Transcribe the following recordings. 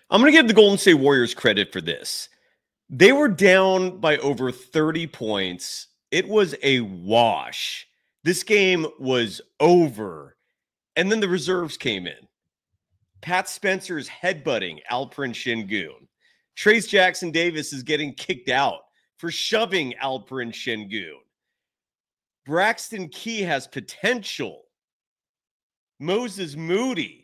I'm going to give the Golden State Warriors credit for this. They were down by over 30 points. It was a wash. This game was over. And then the reserves came in. Pat Spencer's headbutting Alperen Şengün. Trayce Jackson-Davis is getting kicked out for shoving Alperen Şengün. Braxton Key has potential. Moses Moody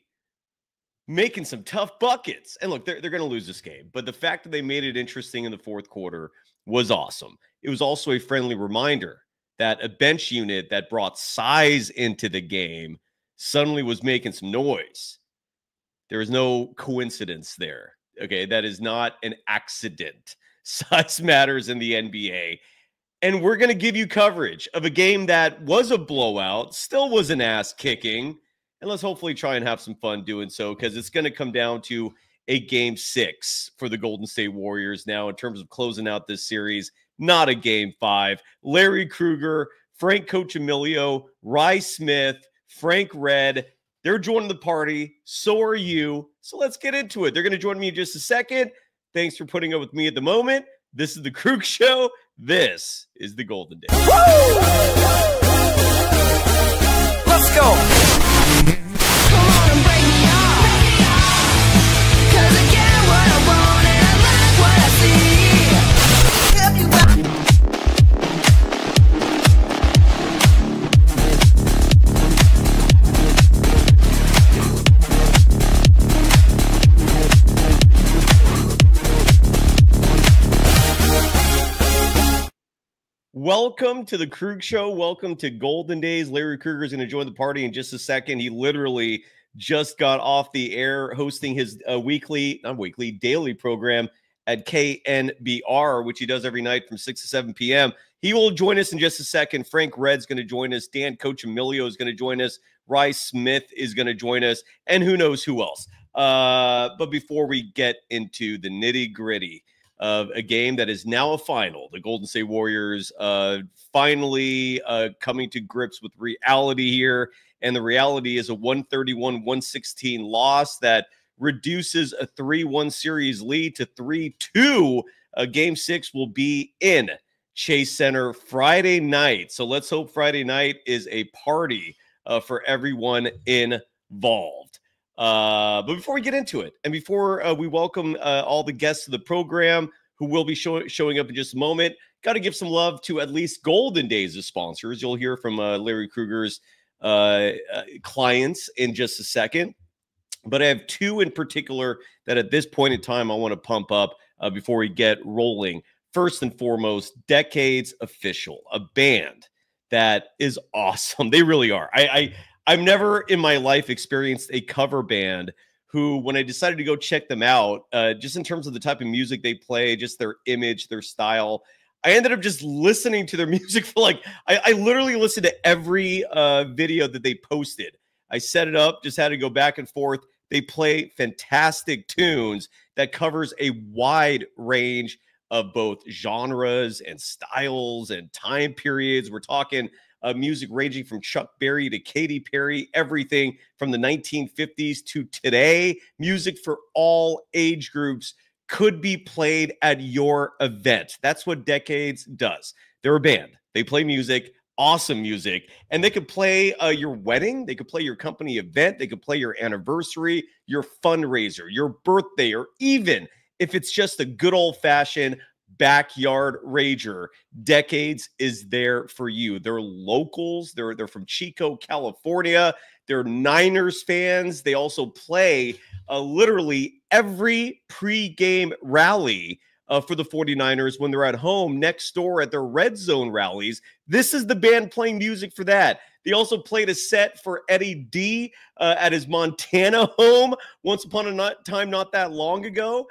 making some tough buckets. And look, they're going to lose this game. But the fact that they made it interesting in the fourth quarter was awesome. It was also a friendly reminder that a bench unit that brought size into the game suddenly was making some noise. There is no coincidence there. Okay, that is not an accident. Size matters in the NBA. And we're going to give you coverage of a game that was a blowout, still was an ass kicking. And let's hopefully try and have some fun doing so, because it's going to come down to a game 6 for the Golden State Warriors now in terms of closing out this series, not a game 5. Larry Krueger, Frank Cochimilio, Rye Smith, Frank Red, they're joining the party. So are you. So let's get into it. They're going to join me in just a second. Thanks for putting up with me at the moment. This is the Krug Show. This is the Golden Days. Woo! Let's go. Come on and break me off. 'Cause I get what I want and I like what I see. If you Welcome to the Krug Show. Welcome to Golden Days. Larry Krueger is going to join the party in just a second. He literally just got off the air hosting his daily program at KNBR, which he does every night from 6 to 7 p.m. He will join us in just a second. Frank Red's going to join us. Dan Cochimilio is going to join us. Rye Smith is going to join us. And who knows who else. But before we get into the nitty-gritty of a game that is now a final, the Golden State Warriors finally coming to grips with reality here. And the reality is a 131-116 loss that reduces a 3-1 series lead to 3-2. Game 6 will be in Chase Center Friday night. So let's hope Friday night is a party for everyone involved. But before we get into it, and before we welcome all the guests to the program who will be showing up in just a moment, got to give some love to at least Golden Days' sponsors. You'll hear from Larry Krueger's clients in just a second. But I have two in particular that at this point in time I want to pump up before we get rolling. First and foremost, Decades Official, a band that is awesome. They really are. I've never in my life experienced a cover band who, when I decided to go check them out, just in terms of the type of music they play, just their image, their style, I ended up just listening to their music for I literally listened to every video that they posted. I set it up, just had to go back and forth. They play fantastic tunes that covers a wide range of both genres and styles and time periods. We're talking music ranging from Chuck Berry to Katy Perry, everything from the 1950s to today. Music for all age groups could be played at your event. That's what Decades does. They're a band. They play music, awesome music, and they could play your wedding. They could play your company event. They could play your anniversary, your fundraiser, your birthday, or even if it's just a good old-fashioned backyard rager, Decades is there for you. They're locals. They're from Chico, California. They're Niners fans. They also play literally every pregame rally for the 49ers when they're at home next door at their red zone rallies. This is the band playing music for that. They also played a set for Eddie D at his Montana home once upon a time not that long ago.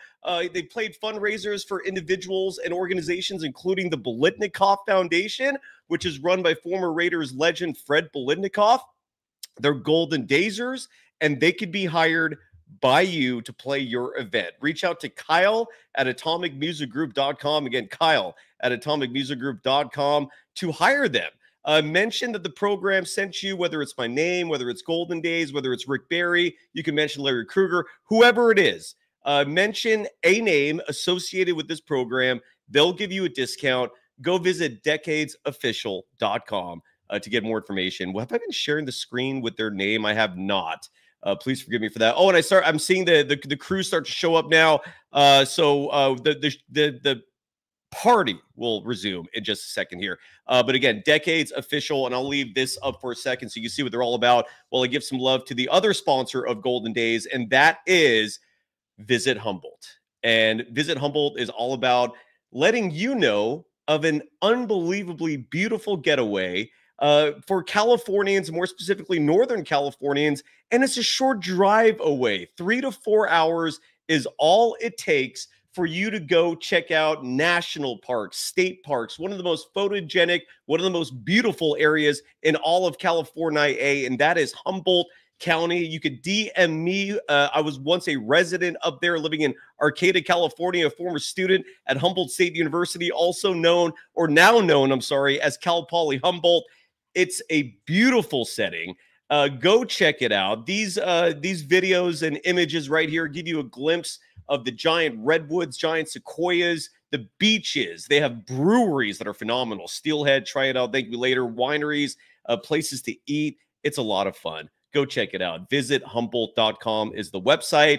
They played fundraisers for individuals and organizations, including the Biletnikoff Foundation, which is run by former Raiders legend Fred Biletnikoff. They're Golden Dazers, and they could be hired by you to play your event. Reach out to Kyle at atomicmusicgroup.com. Again, Kyle at atomicmusicgroup.com to hire them. Mention that the program sent you, whether it's my name, whether it's Golden Days, whether it's Rick Barry. You can mention Larry Krueger, whoever it is. mention a name associated with this program. They'll give you a discount. Go visit decadesofficial.com to get more information. Well, have I been sharing the screen with their name? I have not. Please forgive me for that. Oh, and I'm seeing the crew start to show up now. So the party will resume in just a second here. But again, Decades Official, and I'll leave this up for a second so you can see what they're all about while I give some love to the other sponsor of Golden Days, and that is Visit Humboldt. And Visit Humboldt is all about letting you know of an unbelievably beautiful getaway for Californians, more specifically Northern Californians, and it's a short drive away. 3 to 4 hours is all it takes for you to go check out national parks, state parks, one of the most photogenic, one of the most beautiful areas in all of California, and that is Humboldt County. You could DM me. I was once a resident up there living in Arcata, California, a former student at Humboldt State University, also known, or now known, I'm sorry, as Cal Poly Humboldt. It's a beautiful setting. Go check it out. These videos and images right here give you a glimpse of the giant redwoods, giant sequoias, the beaches. They have breweries that are phenomenal. Steelhead, try it out. Thank you later. Wineries, places to eat. It's a lot of fun. Go check it out. Visit Humboldt.com is the website.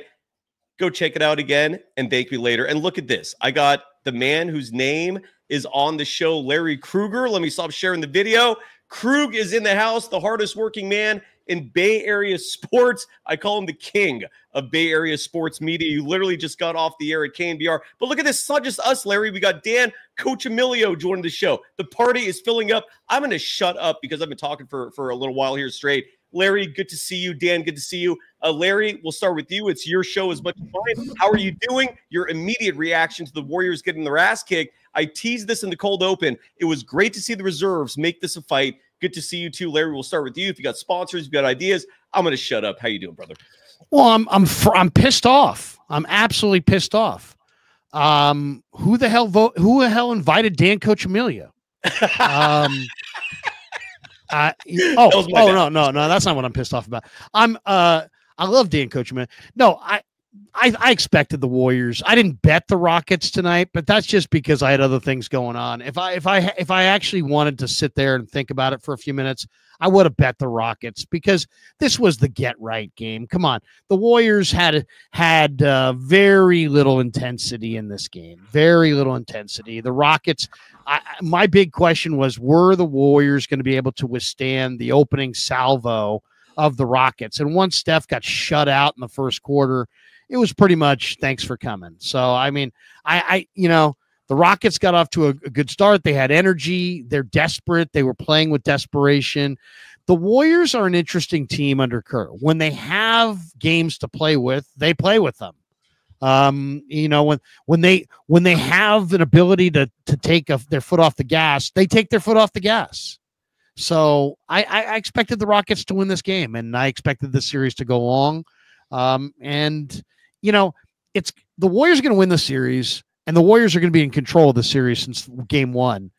Go check it out again and thank me later. And look at this. I got the man whose name is on the show, Larry Kruger. Let me stop sharing the video. Krug is in the house, the hardest working man in Bay Area sports. I call him the king of Bay Area sports media. You literally just got off the air at KNBR. But look at this. It's not just us, Larry. We got Dan Coach Emilio joining the show. The party is filling up. I'm going to shut up because I've been talking for a little while here straight. Larry, good to see you. Dan, good to see you. Larry, we'll start with you. It's your show as much as mine. How are you doing? Your immediate reaction to the Warriors getting their ass kicked. I teased this in the cold open. It was great to see the reserves make this a fight. Good to see you too, Larry. We'll start with you. If you got sponsors, if you got ideas, I'm going to shut up. How you doing, brother? Well, I'm pissed off. I'm absolutely pissed off. Who the hell invited Dan Coach Amelia? No, that's not what I'm pissed off about. I love Dan Coach Amelia. No, I expected the Warriors. I didn't bet the Rockets tonight, but that's just because I had other things going on. If I actually wanted to sit there and think about it for a few minutes, I would have bet the Rockets because this was the get right game. Come on, the Warriors had very little intensity in this game. Very little intensity. The Rockets. My big question was: were the Warriors going to be able to withstand the opening salvo of the Rockets? And once Steph got shut out in the first quarter, it was pretty much thanks for coming. So, I mean, the Rockets got off to a good start. They had energy. They're desperate. They were playing with desperation. The Warriors are an interesting team under Kerr. When they have games to play with, they play with them. When they have an ability to take their foot off the gas, they take their foot off the gas. So I expected the Rockets to win this game, and I expected this series to go long. It's the Warriors are going to win the series, and the Warriors are going to be in control of the series since game one.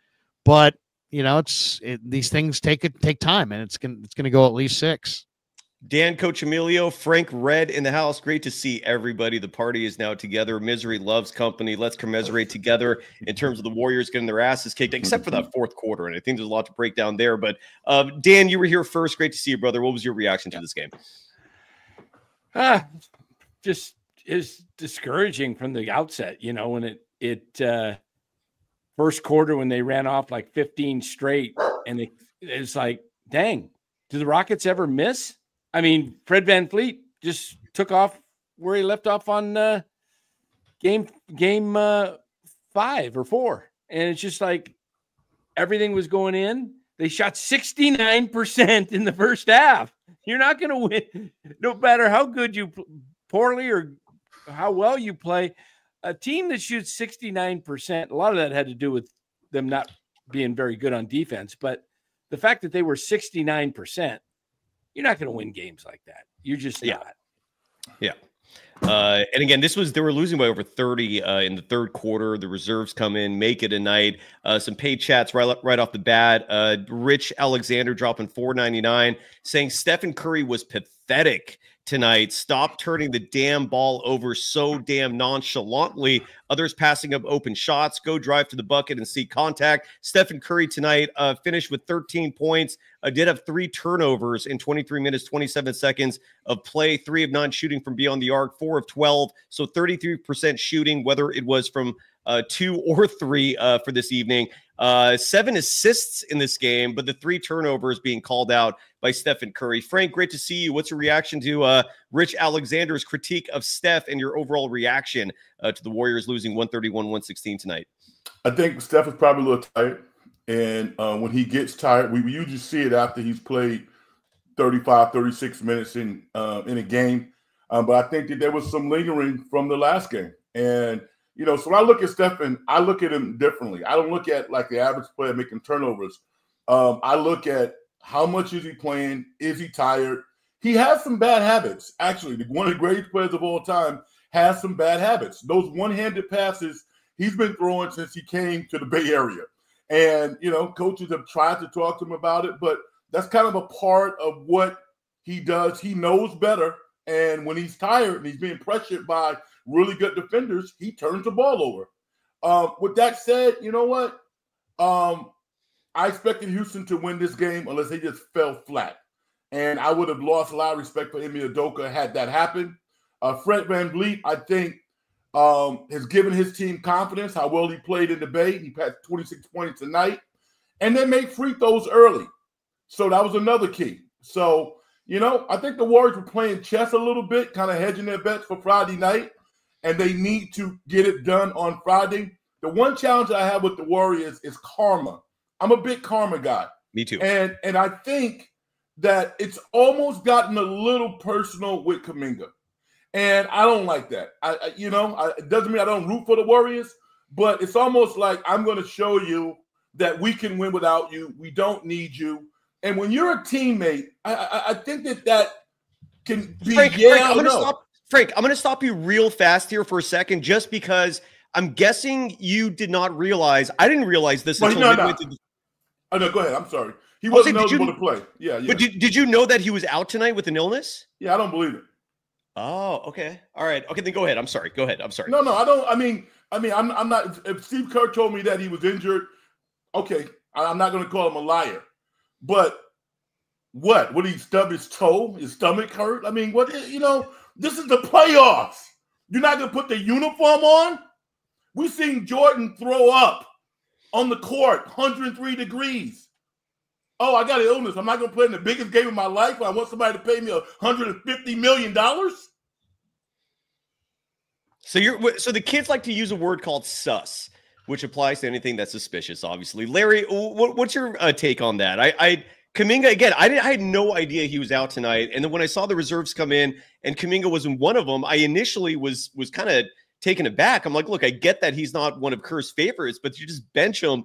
But these things take time, and it's going to go at least 6. Dan Coach Emilio, Frank Red in the house. Great to see everybody. The party is now together. Misery loves company. Let's commiserate together in terms of the Warriors getting their asses kicked, except for that fourth quarter. And I think there's a lot to break down there. But Dan, you were here first. Great to see you, brother. What was your reaction to this game? Just is discouraging from the outset. When it first quarter when they ran off like 15 straight, and it's like, dang, do the Rockets ever miss? I mean, Fred VanVleet just took off where he left off on game 5 or 4. And it's just like everything was going in. They shot 69% in the first half. You're not going to win no matter how good you poorly or how well you play. A team that shoots 69%, a lot of that had to do with them not being very good on defense. But the fact that they were 69%, you're not going to win games like that. You're just not. Yeah. And again, they were losing by over 30 in the third quarter. The reserves come in, make it a night. Some paid chats right off the bat. Rich Alexander dropping $4.99 saying Stephen Curry was pathetic. tonight. Stop turning the damn ball over so damn nonchalantly. Others passing up open shots. Go drive to the bucket and see contact. Stephen Curry tonight finished with 13 points. Did have 3 turnovers in 23 minutes, 27 seconds of play. 3 of 9 shooting from beyond the arc. 4 of 12. So 33% shooting, whether it was from 2 or 3 for this evening. 7 assists in this game, but the 3 turnovers being called out by Stephen Curry. Frank, great to see you. What's your reaction to Rich Alexander's critique of Steph and your overall reaction to the Warriors losing 131-116 tonight? I think Steph is probably a little tired. And when he gets tired, we usually see it after he's played 35, 36 minutes in a game. But I think that there was some lingering from the last game. And you know, so when I look at Stephen, I look at him differently. I don't look at like the average player making turnovers. I look at how much is he playing? Is he tired? He has some bad habits. Actually, one of the greatest players of all time has some bad habits. Those one-handed passes he's been throwing since he came to the Bay Area. And, you know, coaches have tried to talk to him about it, but that's kind of a part of what he does. He knows better. And when he's tired and he's being pressured by really good defenders, he turns the ball over. With that said, you know what? I expected Houston to win this game unless they just fell flat. And I would have lost a lot of respect for Ime Udoka had that happened. Fred VanVleet, I think, has given his team confidence, how well he played in the Bay. He had 26 points tonight. And they made free throws early. So that was another key. So, you know, I think the Warriors were playing chess a little bit, kind of hedging their bets for Friday night. And they need to get it done on Friday. The one challenge I have with the Warriors is karma. I'm a big karma guy. Me too. And I think that it's almost gotten a little personal with Kuminga. And I don't like that. It doesn't mean I don't root for the Warriors, but it's almost like I'm going to show you that we can win without you. We don't need you. And when you're a teammate, I think that can be Frank, I'm going to stop you real fast here for a second, just because I'm guessing you did not realize. I didn't realize this until midway through. Oh, no, go ahead. I'm sorry. He wasn't eligible to play. Yeah. But did you know that he was out tonight with an illness? Yeah, I don't believe it. Oh, okay. All right. Okay, then go ahead. I'm sorry. Go ahead. I'm sorry. No, I don't. I mean, I'm not. If Steve Kerr told me that he was injured, okay, I'm not going to call him a liar. But what? Would he stub his toe? His stomach hurt? I mean, what? You know, this is the playoffs. You're not going to put the uniform on? We've seen Jordan throw up on the court, 103 degrees. Oh, I got an illness. I'm not going to play in the biggest game of my life. I want somebody to pay me $150 million. So the kids like to use a word called sus, which applies to anything that's suspicious, obviously. Larry, what's your take on that? Kuminga, again, I had no idea he was out tonight. And then when I saw the reserves come in and Kuminga wasn't one of them, I initially was kind of taken aback. I'm like, look, I get that he's not one of Kerr's favorites, but you just bench him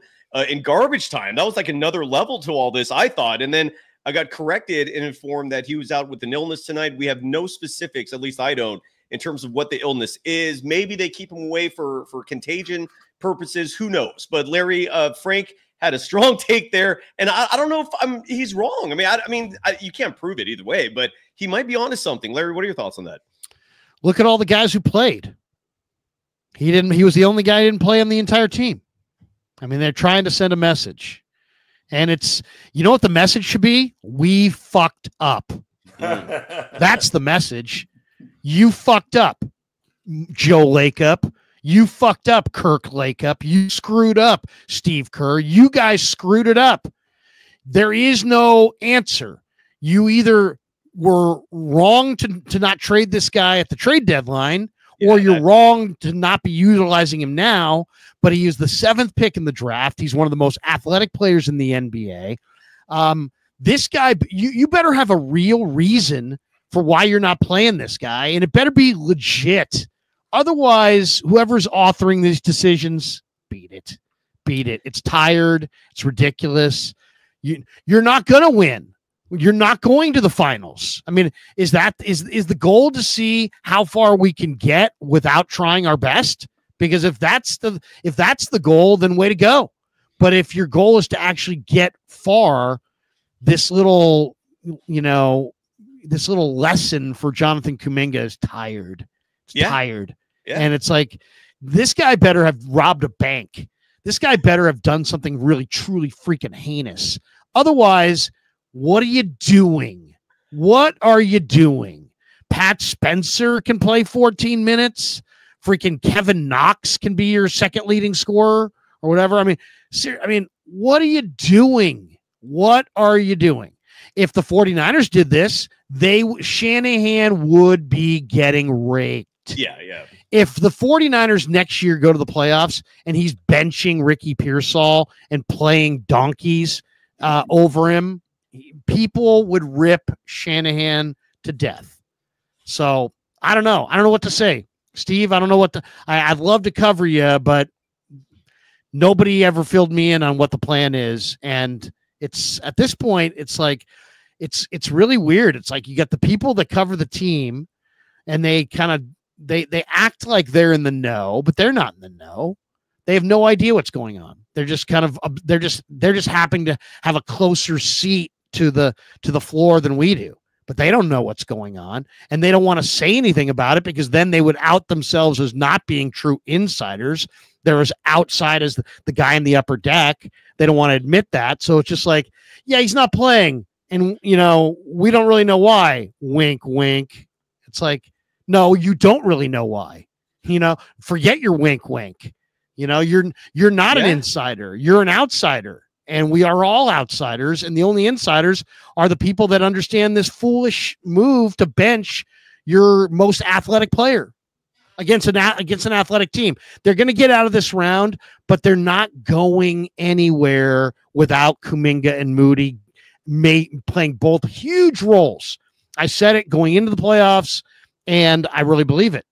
in garbage time. That was like another level to all this, I thought. And then I got corrected and informed that he was out with an illness tonight. We have no specifics, at least I don't, in terms of what the illness is. Maybe they keep him away for contagion purposes. Who knows? But Larry, Frank had a strong take there, and I don't know if he's wrong. I mean, you can't prove it either way, but he might be onto something. Larry, what are your thoughts on that? Look at all the guys who played. He was the only guy who didn't play on the entire team. I mean, they're trying to send a message. And it's, you know what the message should be? We fucked up. That's the message. You fucked up, Joe Lakeup. You fucked up, Kirk Lakeup. You screwed up, Steve Kerr. You guys screwed it up. There is no answer. You either were wrong to not trade this guy at the trade deadline, or you're wrong to not be utilizing him now, but he is the 7th pick in the draft. He's one of the most athletic players in the NBA. This guy, you better have a real reason for why you're not playing this guy, and it better be legit. Otherwise, whoever's authoring these decisions, beat it. It's tired. It's ridiculous. You're not going to win. You're not going to the finals. I mean, is the goal to see how far we can get without trying our best? Because if that's the goal, then way to go. But if your goal is to actually get far, this little, this little lesson for Jonathan Kuminga is tired. It's tired. Yeah. And it's like, this guy better have robbed a bank. This guy better have done something really, truly freaking heinous. Otherwise, what are you doing? What are you doing? Pat Spencer can play 14 minutes. Freaking Kevin Knox can be your second leading scorer or whatever. I mean, what are you doing? What are you doing? If the 49ers did this, Shanahan would be getting raked. Yeah, yeah. If the 49ers next year go to the playoffs and he's benching Ricky Pearsall and playing donkeys over him, people would rip Shanahan to death. So I don't know. I don't know what to say. Steve, I don't know what to I'd love to cover you, but nobody ever filled me in on what the plan is. And it's at this point, it's like it's really weird. It's like you got the people that cover the team and they kind of they act like they're in the know, but they're not in the know. They have no idea what's going on. They're just kind of they're just happening to have a closer seat to the floor than we do. But they don't know what's going on, and they don't want to say anything about it because then they would out themselves as not being true insiders. They're as outside as the guy in the upper deck. They don't want to admit that. So it's just like, yeah, he's not playing. And, you know, we don't really know why. Wink, wink. It's like, no, you don't really know why. You know, forget your wink, wink. You know, you're not an insider. You're an outsider. And we are all outsiders. And the only insiders are the people that understand this foolish move to bench your most athletic player against an athletic team. They're going to get out of this round, but they're not going anywhere without Kuminga and Moody playing both huge roles. I said it going into the playoffs, and I really believe it.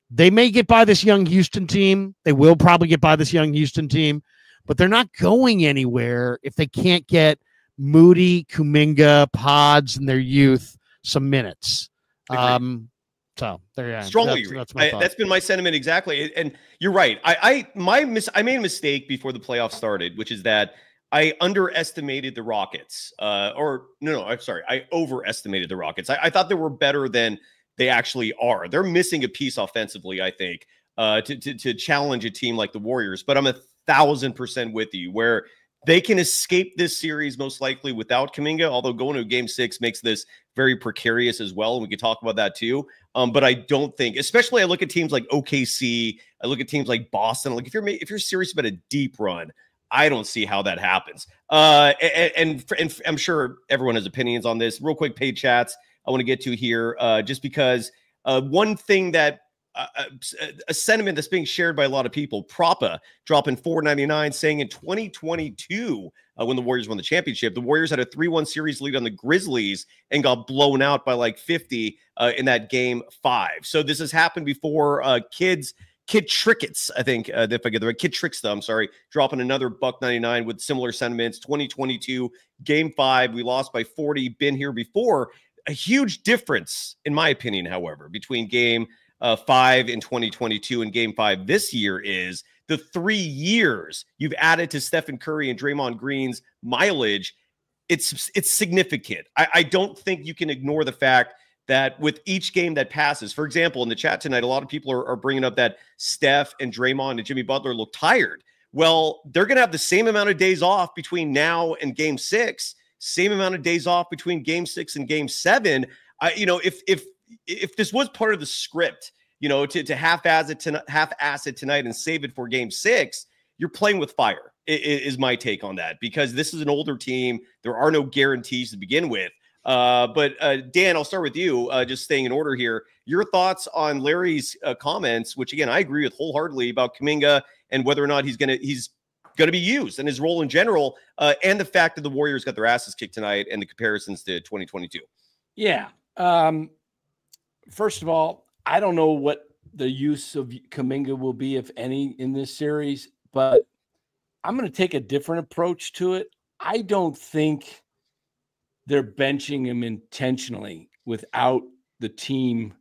They may get by this young Houston team. They will probably get by this young Houston team, but they're not going anywhere if they can't get Moody, Kuminga, Pods, and their youth some minutes. So there you go. Strongly agree. That's been my sentiment exactly. And you're right. I made a mistake before the playoffs started, which is that I underestimated the Rockets. I'm sorry. I overestimated the Rockets. I thought they were better than they actually are. They're missing a piece offensively, I think, to challenge a team like the Warriors. But I'm 1,000% with you where they can escape this series most likely without Kuminga, although going to game 6 makes this very precarious as well. And we could talk about that too. But I don't think, especially I look at teams like OKC, I look at teams like Boston. Like if you're serious about a deep run, I don't see how that happens. And I'm sure everyone has opinions on this. Real quick, paid chats I want to get to here, just because one thing that a sentiment that's being shared by a lot of people, Propa dropping $4.99, saying in 2022, when the Warriors won the championship, the Warriors had a 3-1 series lead on the Grizzlies and got blown out by like 50 in that game 5. So this has happened before. Kid Trickets, I think, if I get the right, Kid Tricksta, I'm sorry, dropping another $1.99 with similar sentiments. 2022, game 5, we lost by 40, been here before. A huge difference, in my opinion, however, between game 5 in 2022 and game 5 this year is the 3 years you've added to Stephen Curry and Draymond Green's mileage. It's significant. I don't think you can ignore the fact that with each game that passes, for example, in the chat tonight, a lot of people are bringing up that Steph and Draymond and Jimmy Butler look tired. Well, they're going to have the same amount of days off between now and game 6, same amount of days off between game 6 and game 7. If this was part of the script, to half-ass it tonight and save it for game 6, you're playing with fire, is my take on that, because this is an older team. There are no guarantees to begin with. But Dan, I'll start with you, just staying in order here. Your thoughts on Larry's comments, which, again, I agree with wholeheartedly about Kuminga and whether or not he's going to be used and his role in general, and the fact that the Warriors got their asses kicked tonight and the comparisons to 2022. Yeah. First of all, I don't know what the use of Kuminga will be, if any, in this series, but I'm going to take a different approach to it. I don't think they're benching him intentionally without the team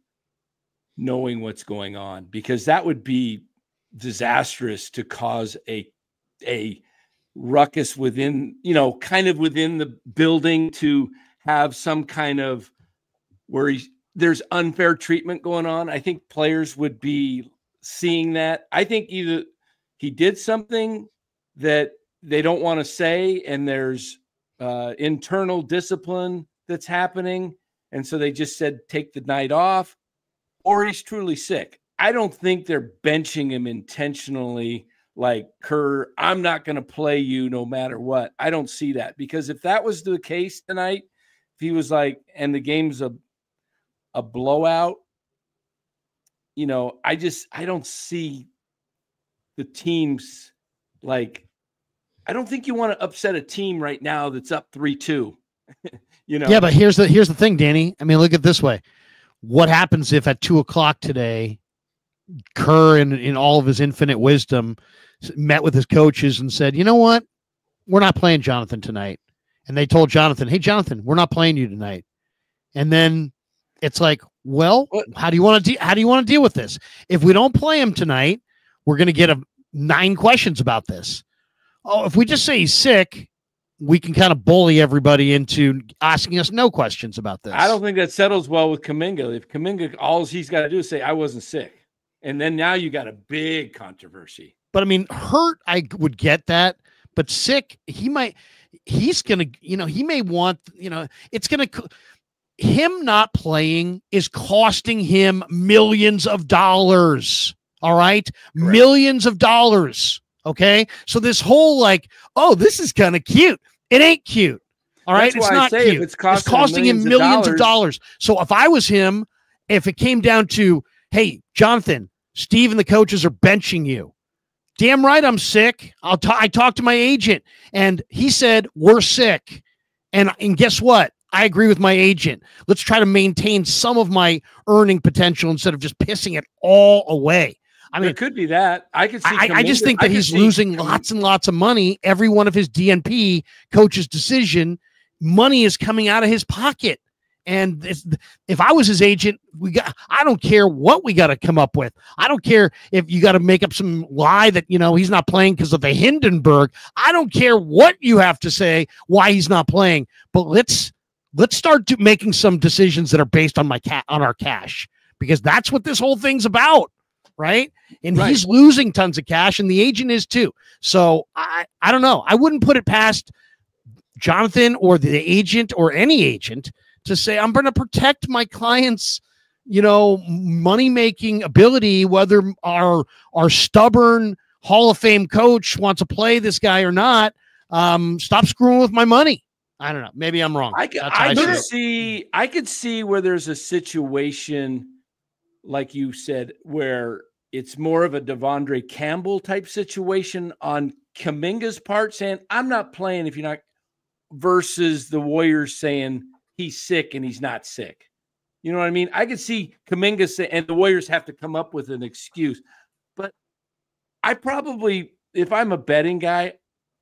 knowing what's going on, because that would be disastrous to cause a ruckus within, kind of within the building, to have some kind of where there's unfair treatment going on. I think players would be seeing that. I think either he did something that they don't want to say, and there's internal discipline that's happening, and so they just said take the night off, or he's truly sick. I don't think they're benching him intentionally like Kerr, I'm not going to play you no matter what. I don't see that, because if that was the case tonight, if he was like, and the game's a blowout, you know, I don't see the teams like, I don't think you want to upset a team right now that's up 3-2. You know? Yeah, but here's the thing, Danny. I mean, look at it this way. What happens if at 2:00 today, Kerr, in all of his infinite wisdom, met with his coaches and said, you know what? We're not playing Jonathan tonight. And they told Jonathan, hey, Jonathan, we're not playing you tonight. And then it's like, well, how do you want to deal with this? If we don't play him tonight, we're going to get 9 questions about this. Oh, if we just say he's sick, we can kind of bully everybody into asking us no questions about this. I don't think that settles well with Kuminga. If Kuminga, all he's got to do is say, I wasn't sick. And then now you got a big controversy. But I mean, hurt, I would get that. But sick, he's going to, you know, he may want, you know, it's going to, him not playing is costing him millions of dollars. All right. Correct. Millions of dollars. Okay. So this whole like, oh, this is kind of cute. It ain't cute. All right. It's not cute. It's costing him millions of dollars. So if I was him, if it came down to, hey, Jonathan, Steve and the coaches are benching you. Damn right I'm sick. I talked to my agent, and he said, we're sick. And guess what? I agree with my agent. Let's try to maintain some of my earning potential instead of just pissing it all away. I mean, it could be that. I could see. I just think that he's losing lots and lots of money. Every one of his DNP coach's decision, money is coming out of his pocket. And if I was his agent, I don't care what we got to come up with. I don't care if you got to make up some lie that, you know, he's not playing because of the Hindenburg. I don't care what you have to say why he's not playing. But let's start making some decisions that are based on on our cash, because that's what this whole thing's about, right? And he's losing tons of cash, and the agent is too. So I don't know. I wouldn't put it past Jonathan or the agent or any agent to say, I'm going to protect my client's, you know, money-making ability, whether our stubborn Hall of Fame coach wants to play this guy or not. Stop screwing with my money. I don't know. Maybe I'm wrong. I could see where there's a situation, like you said, where it's more of a Devondre Campbell type situation on Kuminga's part, saying, I'm not playing if you're not, versus the Warriors saying, he's sick and he's not sick. You know what I mean? I could see Kuminga say, and the Warriors have to come up with an excuse. But I probably, if I'm a betting guy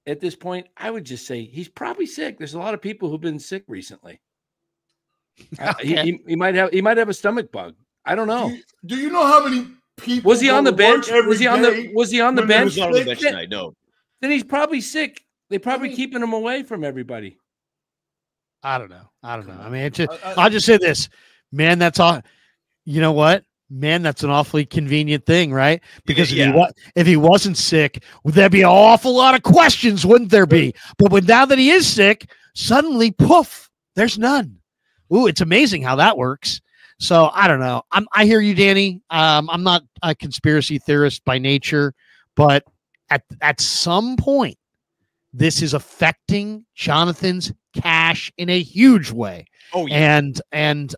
at this point, I would just say he's probably sick. There's a lot of people who've been sick recently. Okay. He might have a stomach bug. I don't know. Do you know how many people was he on the bench? Was he on the bench? He was not on the bench tonight. No. Then he's probably sick. They probably keeping him away from everybody. I don't know. I mean, I'll just say this, man. That's all. You know what, man? That's an awfully convenient thing, right? Because if he wasn't sick, there'd be an awful lot of questions, wouldn't there be? But now that he is sick, suddenly, poof, there's none. Ooh, it's amazing how that works. So I don't know. I hear you, Danny. I'm not a conspiracy theorist by nature, but at some point, this is affecting Jonathan's cash in a huge way. Oh, yeah. And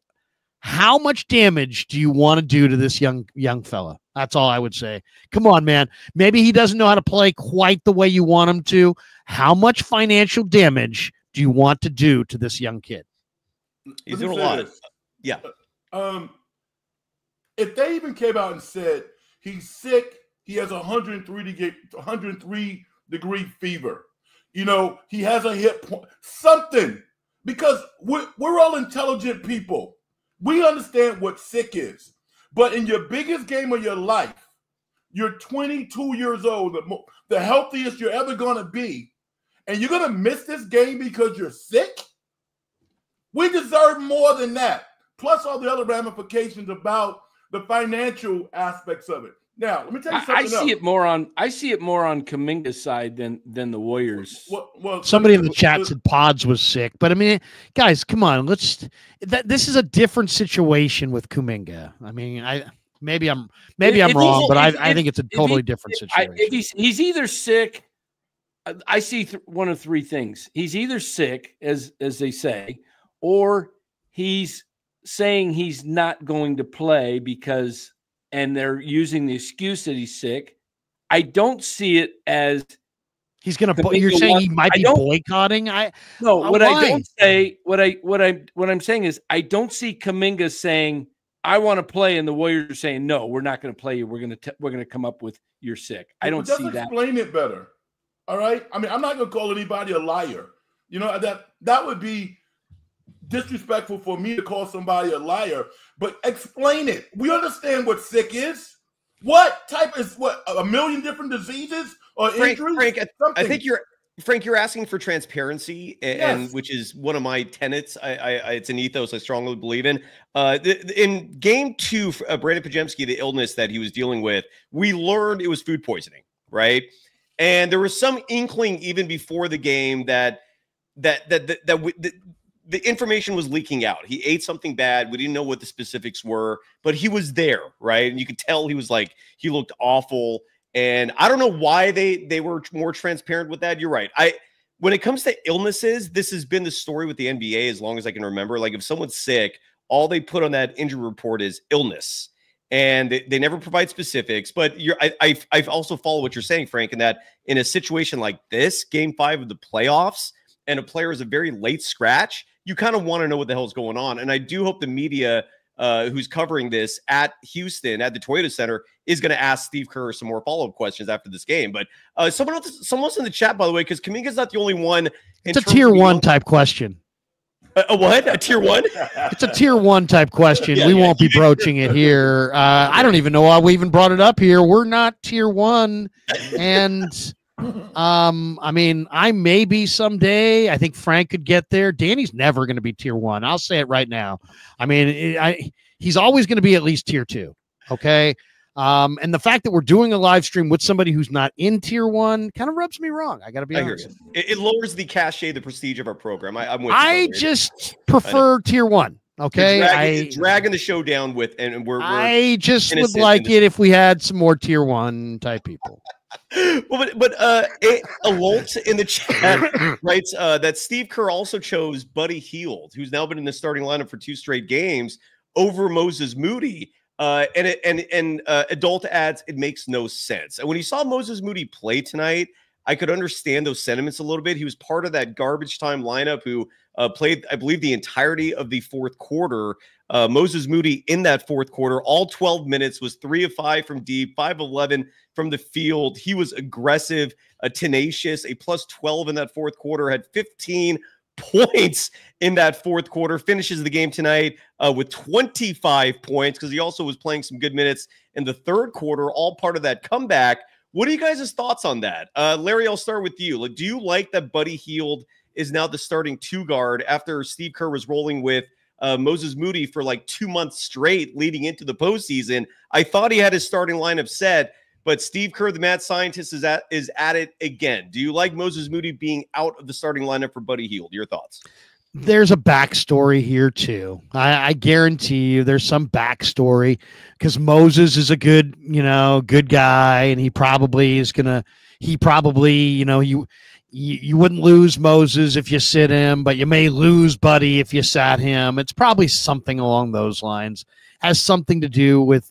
how much damage do you want to do to this young fella? That's all I would say. Come on, man. Maybe he doesn't know how to play quite the way you want him to. How much financial damage do you want to do to this young kid? He's doing a lot. Yeah. If they even came out and said he's sick, he has 103-degree fever. You know, he has a hip point, something, because we're all intelligent people. We understand what sick is. But in your biggest game of your life, you're 22 years old, the healthiest you're ever going to be, and you're going to miss this game because you're sick? We deserve more than that. plus all the other ramifications about the financial aspects of it. Now, let me tell you something else. I see it more on Kuminga's side than the Warriors. Well, somebody in the chat said Pods was sick, but I mean, guys, come on, this is a different situation with Kuminga. I mean, maybe I'm wrong, but I think it's a totally different situation. If he's either sick, I see one of three things. He's either sick, as they say, or he's saying he's not going to play because. And they're using the excuse that he's sick. I don't see it as he's going to. You're saying he might be boycotting. What I'm saying is I don't see Kuminga saying I want to play, and the Warriors are saying no, we're not going to play you. We're going to come up with you're sick. I don't see that. Explain it better. All right. I mean, I'm not going to call anybody a liar. You know that would be disrespectful for me to call somebody a liar, but explain it. We understand what sick is. What type is what? A million different diseases or injuries? Frank, I think you're asking for transparency, and yes. Which is one of my tenets. It's an ethos I strongly believe in. In game 2, Brandon Pajemski, the illness that he was dealing with, we learned it was food poisoning, right? And there was some inkling even before the game that the information was leaking out. He ate something bad. We didn't know what the specifics were, but he was there, right? And you could tell he looked awful. And I don't know why they were more transparent with that. You're right. When it comes to illnesses, this has been the story with the NBA as long as I can remember. Like if someone's sick, all they put on that injury report is illness. And they never provide specifics. But I also follow what you're saying, Frank, in that in a situation like this, game 5 of the playoffs, and a player is a very late scratch, you kind of want to know what the hell's going on. And I do hope the media who's covering this at Houston, at the Toyota Center, is going to ask Steve Kerr some more follow-up questions after this game. But someone else in the chat, by the way, because Kuminga's not the only one. It's a tier 1 type question. A what? A tier 1? It's a tier 1 type question. We won't be broaching it here. I don't even know why we even brought it up here. We're not tier 1. And I mean, I maybe someday. I think Frank could get there. Danny's never going to be tier 1. I'll say it right now. I mean, he's always going to be at least tier 2. Okay. And the fact that we're doing a live stream with somebody who's not in tier 1 kind of rubs me wrong. I got to be honest. It lowers the cachet, the prestige of our program. I'm with you. I just prefer tier 1. Okay, dragging the show down with, and we're I just would like it if we had some more tier 1 type people. Well, but Alolt in the chat writes that Steve Kerr also chose Buddy Hield, who's now been in the starting lineup for 2 straight games, over Moses Moody. And Adult adds, it makes no sense. And when you saw Moses Moody play tonight, I could understand those sentiments a little bit. He was part of that garbage time lineup who played, I believe, the entirety of the fourth quarter. Moses Moody in that fourth quarter, all 12 minutes, was 3 of 5 from deep, 5 of 11 from the field. He was aggressive, tenacious, a plus 12 in that fourth quarter, had 15 points in that fourth quarter, finishes the game tonight with 25 points because he also was playing some good minutes in the third quarter, all part of that comeback. What are you guys' thoughts on that? Larry, I'll start with you. Do you like that Buddy Hield is now the starting 2 guard after Steve Kerr was rolling with Moses Moody for like 2 months straight leading into the postseason? I thought he had his starting lineup set, but Steve Kerr, the mad scientist, is at it again. Do you like Moses Moody being out of the starting lineup for Buddy Hield? Your thoughts? There's a backstory here too. I guarantee you there's some backstory because Moses is a good guy, and he probably, you wouldn't lose Moses if you sit him, but you may lose Buddy if you sat him. It's probably something along those lines. Has something to do with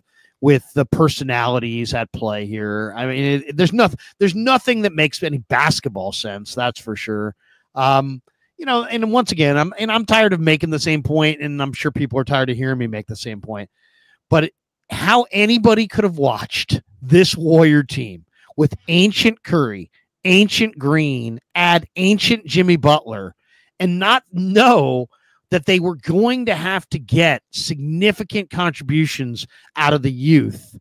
the personalities at play here. I mean, there's nothing that makes any basketball sense. That's for sure. And once again, I'm tired of making the same point, and I'm sure people are tired of hearing me make the same point. But how anybody could have watched this Warrior team with ancient Curry, ancient Green, add ancient Jimmy Butler, and not know that they were going to have to get significant contributions out of the youth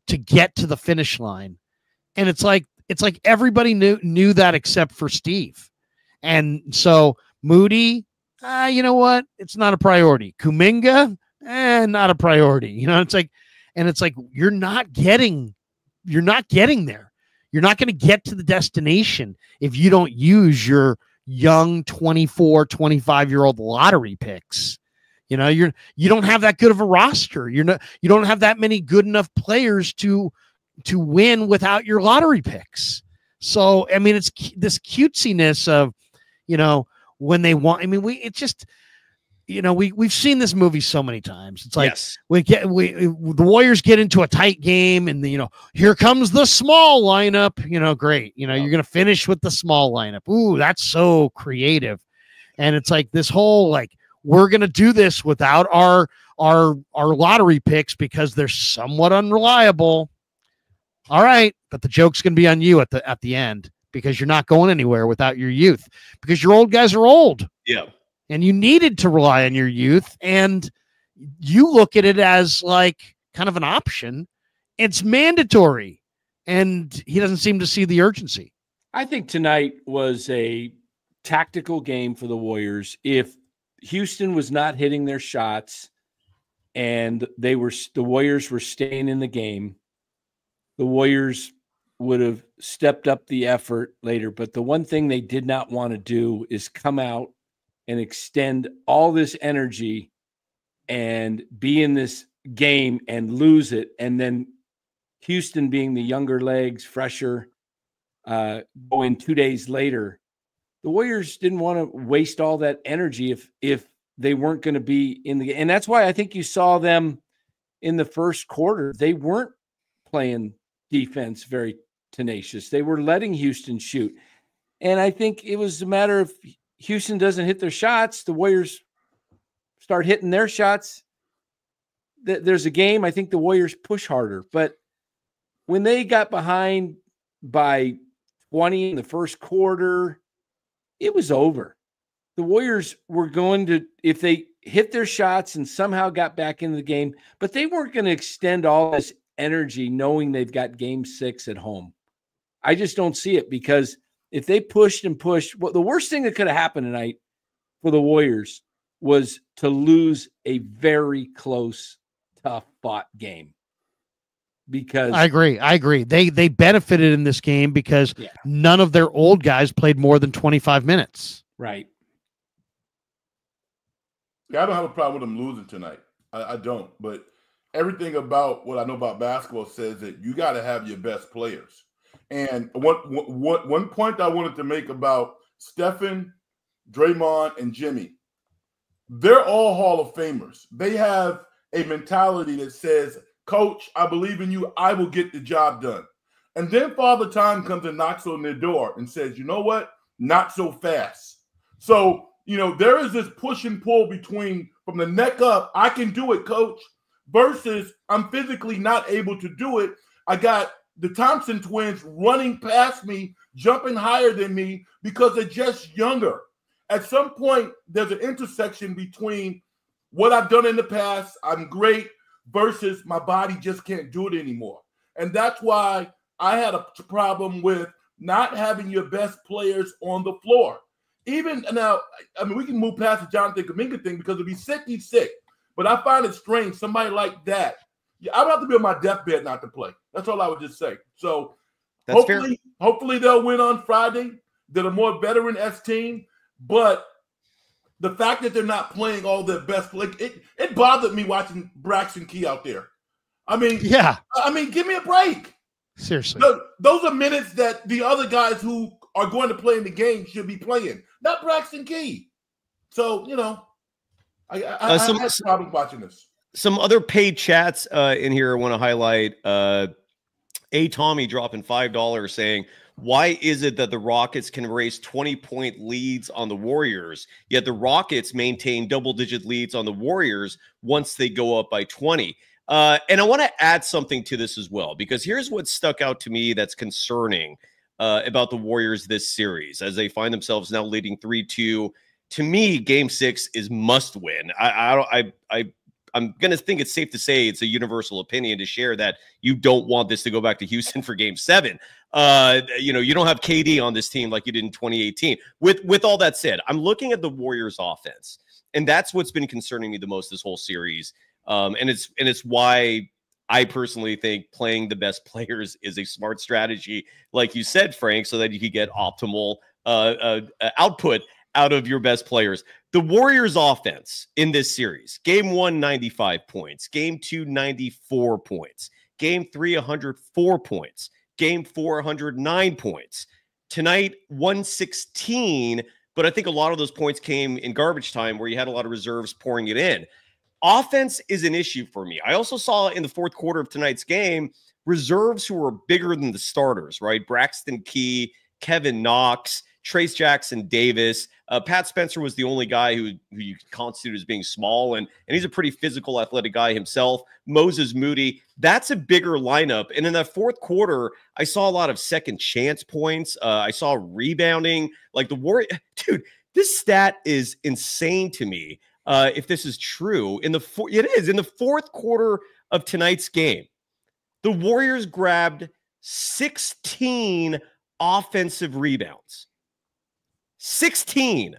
to get to the finish line. And it's like everybody knew that except for Steve. And so Moody, you know what? It's not a priority. Kuminga, not a priority. You know, it's like you're not getting there. You're not going to get to the destination if you don't use your young 24, 25-year-old lottery picks. You know, you don't have that good of a roster. You don't have that many good enough players to win without your lottery picks. So, I mean, it's this cutesiness of, you know, when they want, I mean, we've seen this movie so many times. It's like, yes. the Warriors get into a tight game and here comes the small lineup, great. You're going to finish with the small lineup. Ooh, that's so creative. And it's like this whole, like, we're going to do this without our lottery picks because they're somewhat unreliable. All right. But the joke's going to be on you at the end because you're not going anywhere without your youth because your old guys are old. Yeah. And you needed to rely on your youth, and you look at it as like kind of an option. It's mandatory, and he doesn't seem to see the urgency. I think tonight was a tactical game for the Warriors. If Houston was not hitting their shots and the Warriors were staying in the game, the Warriors would have stepped up the effort later. But the one thing they did not want to do is come out and extend all this energy and be in this game and lose it. And then Houston being the younger legs, fresher, go in 2 days later. The Warriors didn't want to waste all that energy if they weren't going to be in the game. And that's why I think you saw them in the first quarter. They weren't playing defense very tenacious. They were letting Houston shoot. And I think it was a matter of Houston doesn't hit their shots, the Warriors start hitting their shots. There's a game. I think the Warriors push harder. But when they got behind by 20 in the first quarter, it was over. The Warriors were going to, if they hit their shots and somehow got back into the game, but they weren't going to extend all this energy knowing they've got game 6 at home. I just don't see it because if they pushed and pushed, well, the worst thing that could have happened tonight for the Warriors was to lose a very close, tough fought game. Because I agree. They benefited in this game because none of their old guys played more than 25 minutes. Right. Yeah, I don't have a problem with them losing tonight. I don't. But everything about what I know about basketball says that you got to have your best players. And one point I wanted to make about Stephen, Draymond, and Jimmy, they're all Hall of Famers. They have a mentality that says, Coach, I believe in you. I will get the job done. And then Father Time comes and knocks on their door and says, you know what? Not so fast. So, there is this push and pull between from the neck up, I can do it, Coach, versus I'm physically not able to do it. I got the Thompson twins running past me, jumping higher than me because they're just younger. At some point, there's an intersection between what I've done in the past, I'm great, versus my body just can't do it anymore. And that's why I had a problem with not having your best players on the floor. Even now, I mean, we can move past the Jonathan Kuminga thing because if he's sick, he's sick. But I find it strange, somebody like that. I would have to be on my deathbed not to play. That's all I would just say. So hopefully they'll win on Friday. They're a more veteran-esque team. But the fact that they're not playing all their best, it bothered me watching Braxton Key out there. I mean, give me a break. Seriously. Those are minutes that the other guys who are going to play in the game should be playing, not Braxton Key. So, I have problems watching this. Some other paid chats in here I want to highlight. Tommy dropping $5 saying, why is it that the Rockets can race 20-point leads on the Warriors, yet the Rockets maintain double-digit leads on the Warriors once they go up by 20? And I want to add something to this as well, because here's what stuck out to me that's concerning about the Warriors this series as they find themselves now leading 3-2. To me, Game 6 is must win. I'm going to think it's safe to say it's a universal opinion to share that you don't want this to go back to Houston for Game 7. You don't have KD on this team like you did in 2018. With all that said, I'm looking at the Warriors offense, and that's what's been concerning me the most this whole series. And it's why I personally think playing the best players is a smart strategy, like you said, Frank, so that you can get optimal output out of your best players. The Warriors offense in this series, game 1, 95 points, game 2, 94 points, game 3, 104 points, game 4, 109 points. Tonight, 116, but I think a lot of those points came in garbage time where you had a lot of reserves pouring it in. Offense is an issue for me. I also saw in the fourth quarter of tonight's game, reserves who were bigger than the starters, right? Braxton Key, Kevin Knox, Trace Jackson Davis. Pat Spencer was the only guy who you could constitute as being small, and he's a pretty physical, athletic guy himself. Moses Moody, that's a bigger lineup. And in that fourth quarter, I saw a lot of second chance points. I saw rebounding. Like the Warriors, dude, this stat is insane to me. If this is true, it is in the fourth quarter of tonight's game, the Warriors grabbed 16 offensive rebounds. 16.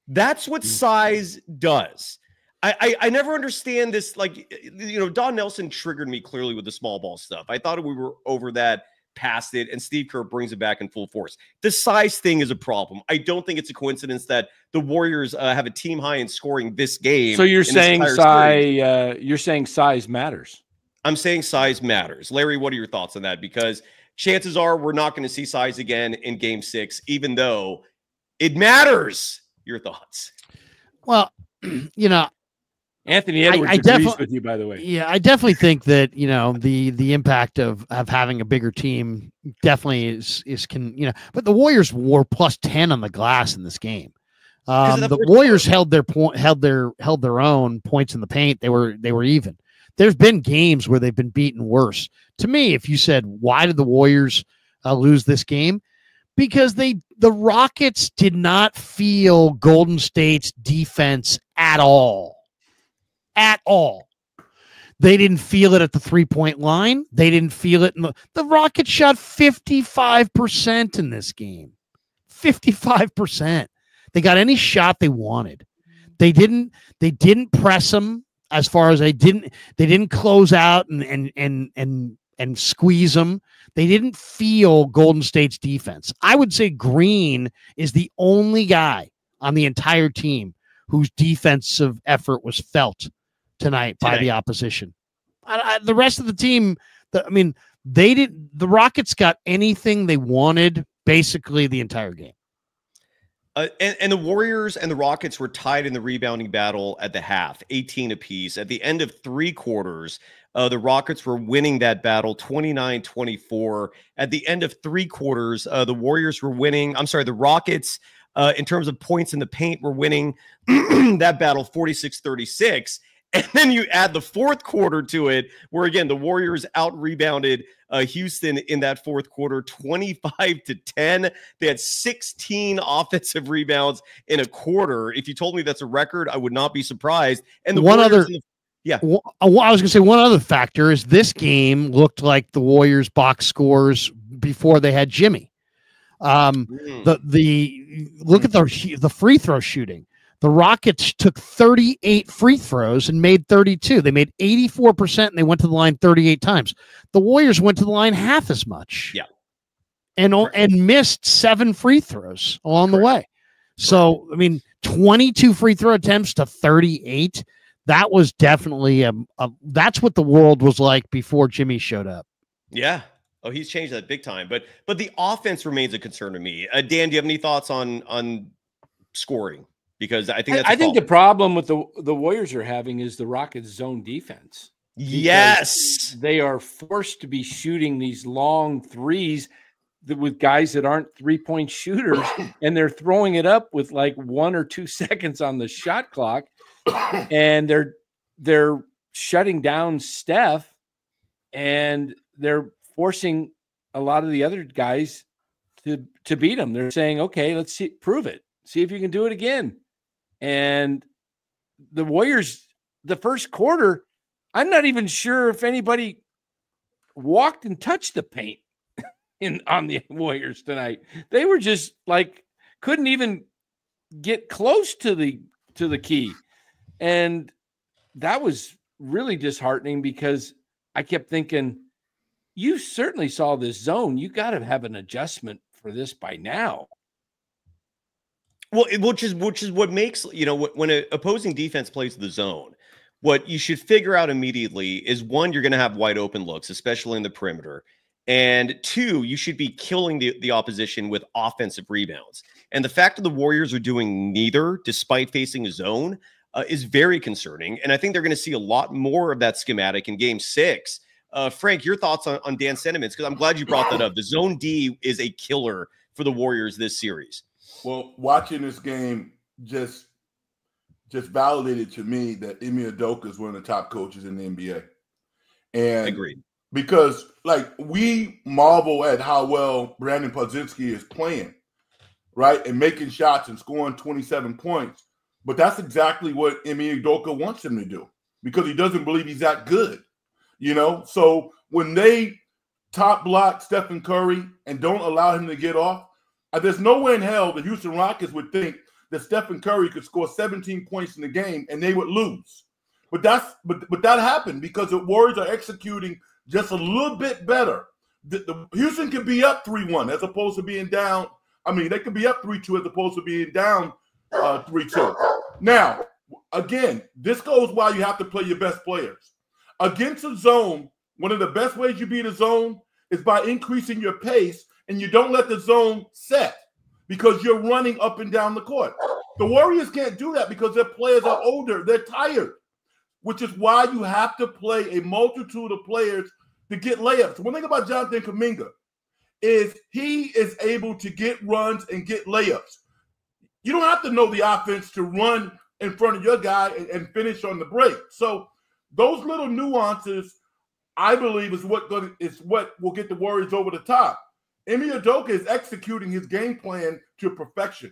That's what size does. I never understand this. Like, Don Nelson triggered me clearly with the small ball stuff. I thought we were over that, past it, and Steve Kerr brings it back in full force. The size thing is a problem. I don't think it's a coincidence that the Warriors have a team high in scoring this game. So you're saying size matters. I'm saying size matters. Larry, what are your thoughts on that? Because chances are we're not going to see size again in game 6, even though it matters. Your thoughts? Well, Anthony Edwards agrees with you, by the way. Yeah, I definitely think that the impact of having a bigger team definitely but the Warriors were plus 10 on the glass in this game. The Warriors held their own points in the paint. They were even. There's been games where they've been beaten worse. To me, if you said why did the Warriors lose this game, because the Rockets did not feel Golden State's defense at all. At all. They didn't feel it at the 3-point line. They didn't feel it. The Rockets shot 55% in this game. 55%. They got any shot they wanted. They didn't press them as far as they didn't close out and squeeze them. They didn't feel Golden State's defense. I would say Green is the only guy on the entire team whose defensive effort was felt tonight by the opposition. The rest of the team, the Rockets got anything they wanted basically the entire game. And the Warriors and the Rockets were tied in the rebounding battle at the half, 18 apiece. At the end of 3 quarters, the Rockets were winning that battle 29-24. At the end of 3 quarters, the Warriors were winning. I'm sorry, the Rockets, in terms of points in the paint, were winning that battle 46-36. And then you add the fourth quarter to it, where again the Warriors out-rebounded Houston in that fourth quarter, 25-10. They had 16 offensive rebounds in a quarter. If you told me that's a record, I would not be surprised. And the I was going to say one other factor is this game looked like the Warriors' box scores before they had Jimmy. Look at the free throw shooting. The Rockets took 38 free throws and made 32. They made 84%, and they went to the line 38 times. The Warriors went to the line half as much. Yeah. And missed 7 free throws along the way. So, 22 free throw attempts to 38. That was definitely that's what the world was like before Jimmy showed up. Yeah. Oh, he's changed that big time. But the offense remains a concern to me. Dan, do you have any thoughts on scoring? Because I think the problem with the Warriors are having is the Rockets' zone defense. Yes, they are forced to be shooting these long threes with guys that aren't 3-point shooters, and they're throwing it up with like 1 or 2 seconds on the shot clock, and they're shutting down Steph, and they're forcing a lot of the other guys to beat them. They're saying, "Okay, let's prove it. See if you can do it again." And the Warriors, the first quarter, I'm not even sure if anybody walked and touched the paint on the Warriors tonight. They were just like couldn't even get close to the key, and that was really disheartening because I kept thinking, you certainly saw this zone. You got to have an adjustment for this by now. Well, which is what makes, when an opposing defense plays the zone, what you should figure out immediately is, one, you're going to have wide open looks, especially in the perimeter. And two, you should be killing the opposition with offensive rebounds. And the fact that the Warriors are doing neither, despite facing a zone, is very concerning. And I think they're going to see a lot more of that schematic in Game 6. Frank, your thoughts on Dan's sentiments? Because I'm glad you brought that up. The zone D is a killer for the Warriors this series. Well, watching this game just validated to me that Ime Udoka is one of the top coaches in the NBA. And agreed. Because, we marvel at how well Brandon Podziemski is playing, right? And making shots and scoring 27 points. But that's exactly what Ime Udoka wants him to do, because he doesn't believe he's that good, So when they top block Stephen Curry and don't allow him to get off, there's no way in hell the Houston Rockets would think that Stephen Curry could score 17 points in the game and they would lose. But that happened because the Warriors are executing just a little bit better. The Houston can be up 3-1 as opposed to being down. I mean, they could be up 3-2 as opposed to being down 3-2. Now, again, this goes why you have to play your best players. Against a zone, one of the best ways you beat a zone is by increasing your pace, and you don't let the zone set because you're running up and down the court. The Warriors can't do that because their players are older. They're tired, which is why you have to play a multitude of players to get layups. One thing about Jonathan Kuminga is he is able to get runs and get layups. You don't have to know the offense to run in front of your guy and finish on the break. So those little nuances, I believe, is what will get the Warriors over the top. Ime Udoka is executing his game plan to perfection.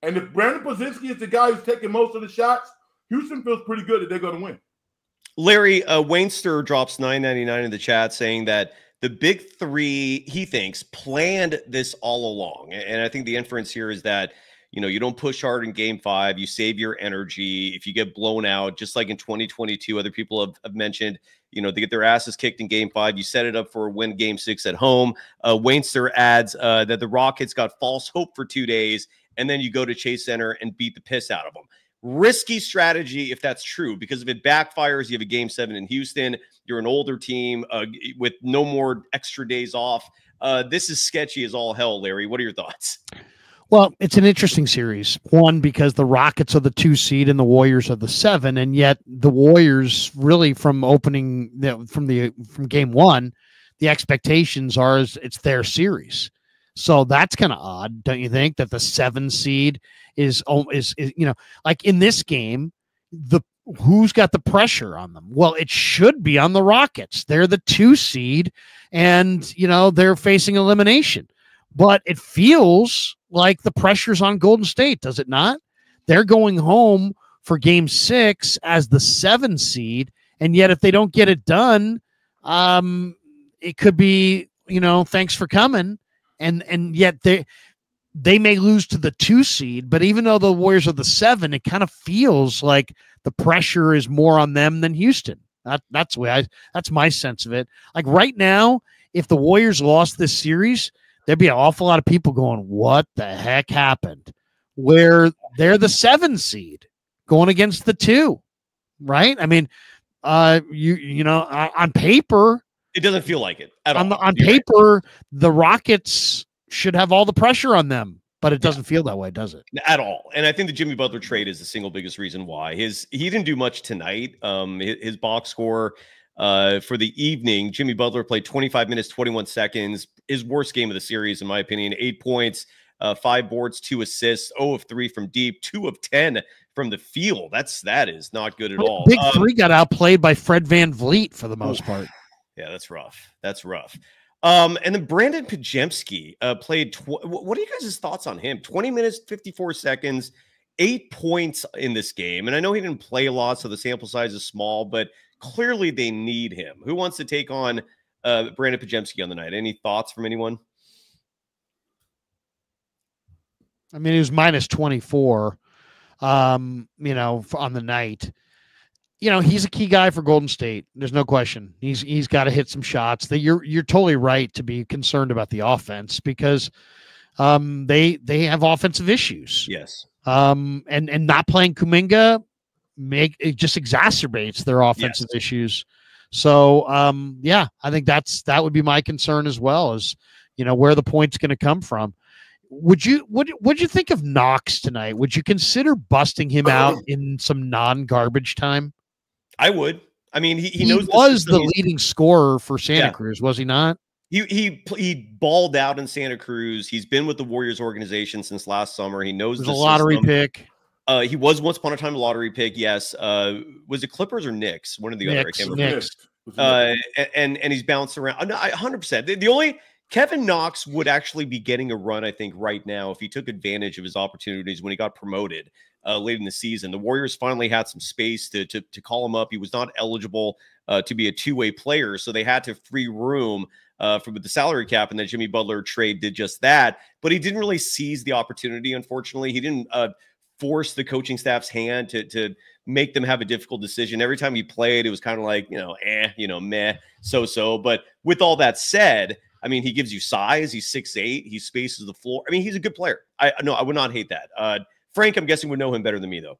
And if Brandon Podziemski is the guy who's taking most of the shots, Houston feels pretty good that they're going to win. Larry, Wainster drops $9.99 in the chat saying that the big three, he thinks, planned this all along. And I think the inference here is that, you don't push hard in Game 5. You save your energy. If you get blown out, just like in 2022, other people have mentioned, they get their asses kicked in Game 5. You set it up for a win Game 6 at home. Wainster adds that the Rockets got false hope for 2 days, and then you go to Chase Center and beat the piss out of them. Risky strategy if that's true, because if it backfires, you have a Game 7 in Houston. You're an older team with no more extra days off. This is sketchy as all hell, Larry. What are your thoughts? Well, it's an interesting series. One, because the Rockets are the 2 seed and the Warriors are the 7, and yet the Warriors really from Game 1, the expectations are it's their series. So that's kind of odd, don't you think? That the 7 seed is like in this game, who's got the pressure on them? Well, it should be on the Rockets. They're the 2 seed, and they're facing elimination. But it feels like the pressure's on Golden State, does it not? They're going home for Game 6 as the 7 seed, and yet if they don't get it done, it could be, thanks for coming, and yet they may lose to the 2 seed. But even though the Warriors are the 7, it kind of feels like the pressure is more on them than Houston. That's my sense of it. Like right now, if the Warriors lost this series, there'd be an awful lot of people going, what the heck happened? Where they're the 7 seed going against the 2, right? I mean, on paper, it doesn't feel like it at all. On paper, the Rockets should have all the pressure on them, but it doesn't feel that way, does it? At all. And I think the Jimmy Butler trade is the single biggest reason why. He didn't do much tonight. His box score for the evening, Jimmy Butler played 25 minutes, 21 seconds. His worst game of the series, in my opinion. 8 points, 5 boards, 2 assists, 0 of 3 from deep, 2 of 10 from the field. That is not good at all. Big 3 got outplayed by Fred VanVleet for the most part. Yeah, that's rough. That's rough. And then Brandon Podziemski played. What are you guys' thoughts on him? 20 minutes, 54 seconds, 8 points in this game. And I know he didn't play a lot, so the sample size is small, but clearly they need him. Who wants to take on Brandon Podziemski on the night? Any thoughts from anyone? I mean, he was minus 24, on the night. you know, he's a key guy for Golden State. There's no question. He's got to hit some shots. That you're totally right to be concerned about the offense because they have offensive issues. Yes. And not playing Kuminga it just exacerbates their offensive issues. So yeah, I think that would be my concern as well, is, you know, where the point's going to come from. What'd you think of Knox tonight? Would you consider busting him out in some non-garbage time? I would. I mean, he knows was the leading scorer for Santa Cruz, was he not? He balled out in Santa Cruz. He's been with the Warriors organization since last summer. He knows the lottery pick. He was once upon a time a lottery pick. Yes. Was it Clippers or Knicks? One or the other. I can't remember. And he's bounced around. No, 100%. The only Kevin Knox would actually be getting a run, I think, right now if he took advantage of his opportunities when he got promoted late in the season. The Warriors finally had some space to call him up. He was not eligible to be a two-way player, so they had to free room with the salary cap, and the Jimmy Butler trade did just that. But he didn't really seize the opportunity, unfortunately. He didn't force the coaching staff's hand to make them have a difficult decision. Every time he played, it was kind of like, meh, so. But with all that said, I mean, he gives you size. He's 6'8". He spaces the floor. I mean, he's a good player. I would not hate that. Frank, I'm guessing, would know him better than me, though.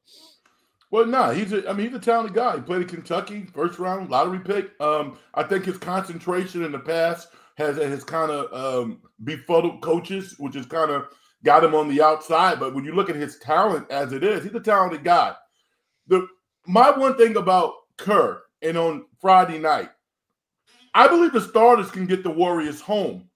Well, no, he's a talented guy. He played in Kentucky, first round lottery pick. I think his concentration in the past has kind of befuddled coaches, which has kind of got him on the outside. But when you look at his talent as it is, he's a talented guy. My one thing about Kerr, and on Friday night, I believe the starters can get the Warriors home,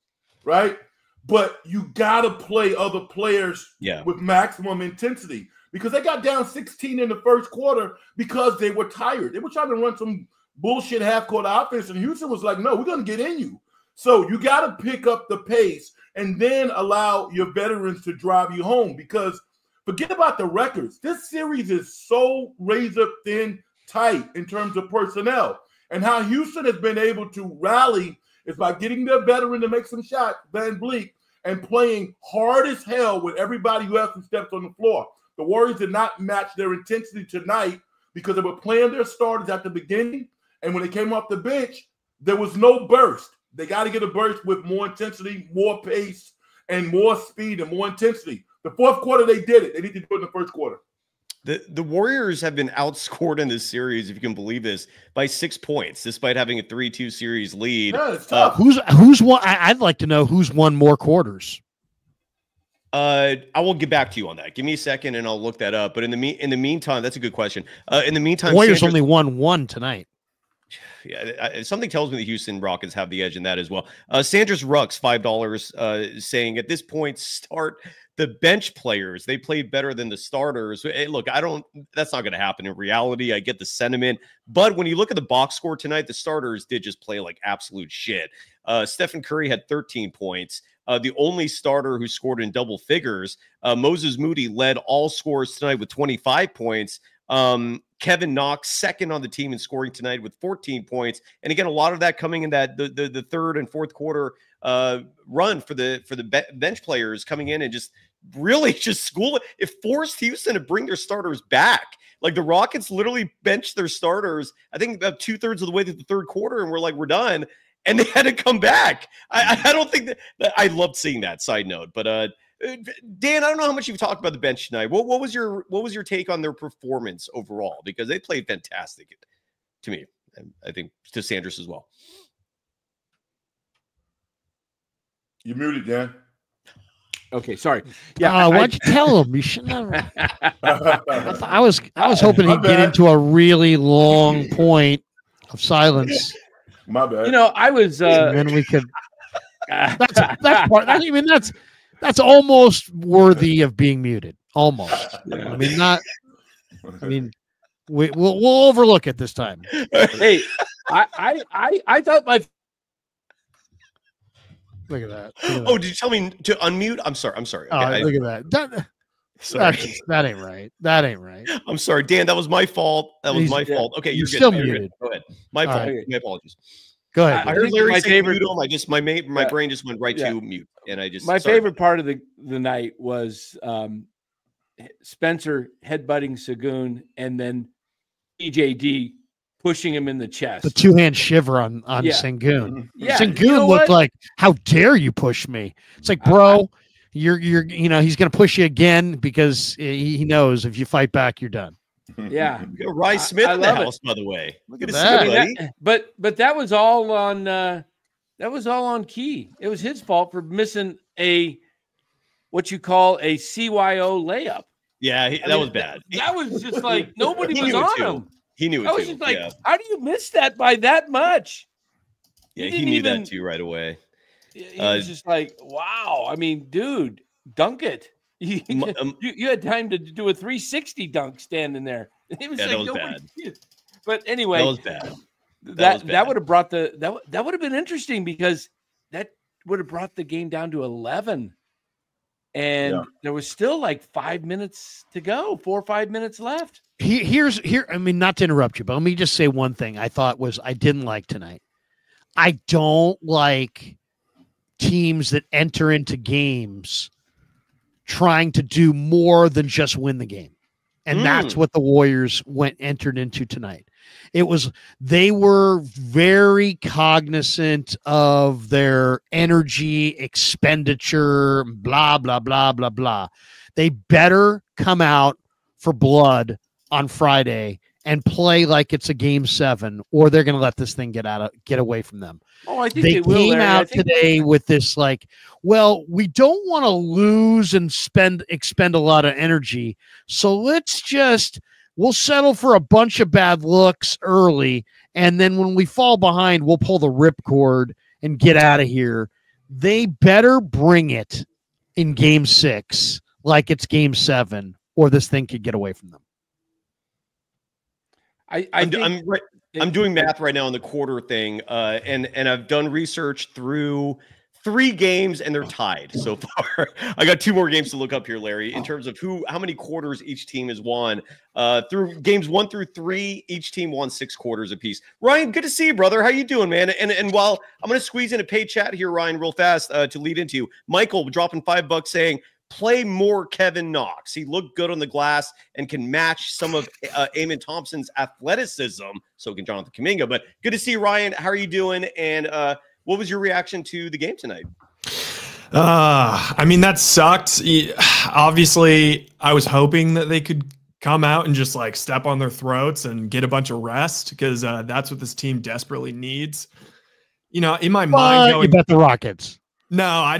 right? But you got to play other players with maximum intensity, because they got down 16 in the first quarter because they were tired. They were trying to run some bullshit half-court offense, and Houston was like, no, we're going to get in you. So you got to pick up the pace and then allow your veterans to drive you home, because forget about the records. This series is so razor-thin tight in terms of personnel. And how Houston has been able to rally is by getting their veteran to make some shots, Van Vliet, and playing hard as hell with everybody who else who steps on the floor. The Warriors did not match their intensity tonight because they were playing their starters at the beginning, and when they came off the bench, there was no burst. They got to get a burst with more intensity, more pace, and more speed and more intensity. The fourth quarter, they did it. They need to do it in the first quarter. The Warriors have been outscored in this series, if you can believe this, by 6 points, despite having a 3-2 series lead. Yeah, it's tough. Who's won? I'd like to know who's won more quarters. I will get back to you on that. Give me a second, and I'll look that up. But in the meantime, that's a good question. In the meantime, Warriors only won one tonight. Yeah, something tells me the Houston Rockets have the edge in that as well. Sanders Rux, $5, saying at this point, start the bench players. They played better than the starters. Hey, look, that's not going to happen in reality. I get the sentiment. But when you look at the box score tonight, the starters did just play like absolute shit. Stephen Curry had 13 points. The only starter who scored in double figures, Moses Moody, led all scorers tonight with 25 points. Kevin Knox, second on the team in scoring tonight with 14 points. And again, a lot of that coming in that the third and fourth quarter run for the bench players coming in and just really just school it. It forced Houston to bring their starters back. Like the Rockets literally benched their starters, I think about 2/3 of the way through the third quarter, and we're done. And they had to come back. I don't think that I loved seeing that, side note. But Dan, I don't know how much you've talked about the bench tonight. What was your take on their performance overall? Because they played fantastic to me, and I think to Sanders as well. You muted, Dan. Okay, sorry. Yeah, why'd you tell him? You shouldn't have. I was hoping he'd get into a really long point of silence. My bad. I was. And then we could. That's part. That's almost worthy of being muted. Almost. Yeah. I mean, we'll overlook it this time. Hey, I thought my. Look at that. Oh, did you tell me to unmute? I'm sorry. Okay, look at that. That ain't right. That ain't right. I'm sorry, Dan. That was my fault. My fault. Okay, you're still good. muted. Go ahead. My fault. Right. My apologies. Go ahead. I heard Larry say mute him. My brain just went right to mute, and I just. My favorite part of the night was Spencer headbutting Sagoon and then EJD pushing him in the chest. The two-hand shiver on Yeah. Sengun. Yeah, Sengun you know looked what? like, how dare you push me? It's like, bro, you're he's gonna push you again because he knows if you fight back, you're done. Yeah. We got Rye Smith I in the love it. house, by the way. Look at at see that. you, I mean, buddy. but that was all on Key. It was his fault for missing what you call a CYO layup. Yeah, that was bad. That was just like nobody He was knew it on too. him. He knew it I was too. just like, yeah, how do you miss that by that much? he didn't knew even- that too right away. He was just like, wow. I mean, dude, dunk it. You had time to do a 360 dunk standing there. It was Yeah, like that was nobody bad. did it. But anyway, That was bad. that would have brought that would have been interesting because that would have brought the game down to 11. And there was still like 5 minutes to go, 4 or 5 minutes left. Here. I mean, not to interrupt you, but let me just say one thing I didn't like tonight. I don't like teams that enter into games trying to do more than just win the game. And that's what the Warriors entered into tonight. They were very cognizant of their energy expenditure, blah, blah, blah, blah, blah. They better come out for blood on Friday and play like it's a game 7, or they're going to let this thing get away from them. Oh, I think They will, came Larry. out today with this like, well, we don't want to lose and expend a lot of energy, so we'll settle for a bunch of bad looks early, and then when we fall behind, we'll pull the ripcord and get out of here. They better bring it in game 6 like it's game 7, or this thing could get away from them. I'm doing math right now on the quarter thing, and I've done research through 3 games, and they're tied so far. I got 2 more games to look up here, Larry, in terms of how many quarters each team has won. Through games 1 through 3, each team won 6 quarters apiece. Ryan, good to see you, brother. How you doing, man? And while I'm going to squeeze in a paid chat here, Ryan, real fast to lead into Michael dropping $5 saying, play more Kevin Knox. He looked good on the glass and can match some of Eamon Thompson's athleticism. So can Jonathan Kuminga. But good to see you, Ryan. How are you doing? And what was your reaction to the game tonight? I mean, that sucked. Obviously, I was hoping that they could come out and just like step on their throats and get a bunch of rest because that's what this team desperately needs. In my mind, you bet the Rockets. No, I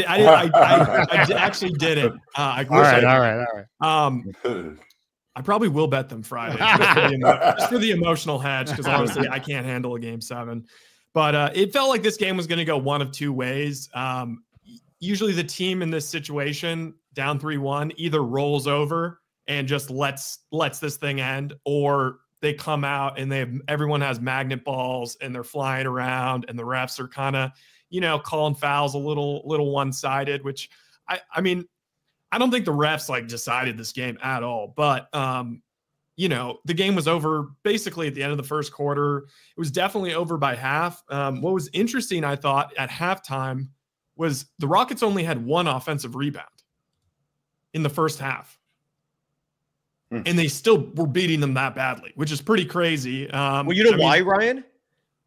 actually didn't. I All right. I probably will bet them Friday just for the emotional hedge because honestly, I can't handle a game 7. But it felt like this game was going to go one of 2 ways. Usually, the team in this situation, down 3-1, either rolls over and just lets this thing end, or they come out and everyone has magnet balls and they're flying around, and the refs are kind of calling fouls a little one-sided, which I mean, I don't think the refs like decided this game at all, but the game was over basically at the end of the first quarter. It was definitely over by half. What was interesting, I thought, at halftime was the Rockets only had 1 offensive rebound in the first half. And they still were beating them that badly, which is pretty crazy. Well, you know why, Ryan?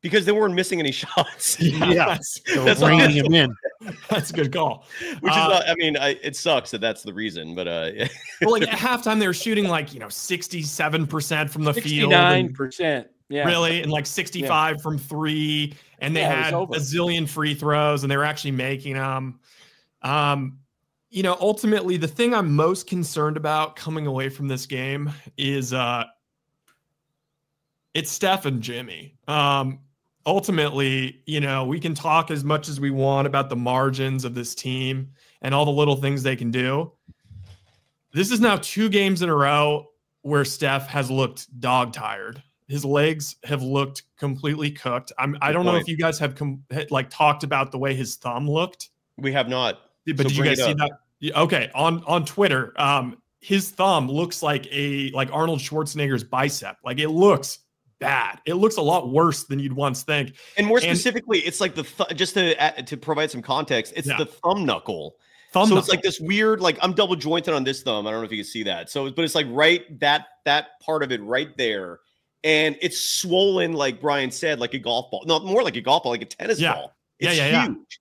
Because they weren't missing any shots. Yeah, that's bringing him in. That's a good call. Which is not, I mean, it sucks that that's the reason, but well, like at halftime they were shooting like 67% from the field, 69%, yeah, really, and like 65 from 3, and they had a zillion free throws, and they were actually making them. Ultimately, the thing I'm most concerned about coming away from this game is it's Steph and Jimmy. Ultimately, we can talk as much as we want about the margins of this team and all the little things they can do. This is now 2 games in a row where Steph has looked dog tired. His legs have looked completely cooked. I don't know if you guys have talked about the way his thumb looked. We have not. But did you guys see that? Okay, on Twitter, his thumb looks like Arnold Schwarzenegger's bicep. Like it looks bad. It looks a lot worse than you'd once think. And more specifically, it's like just to provide some context, it's the thumb knuckle. It's like this weird, like I'm double jointed on this thumb. I don't know if you can see that. But it's like right that part of it right there. and it's swollen, like Brian said, like a golf ball. No, more like a golf ball, like a tennis ball. It's huge.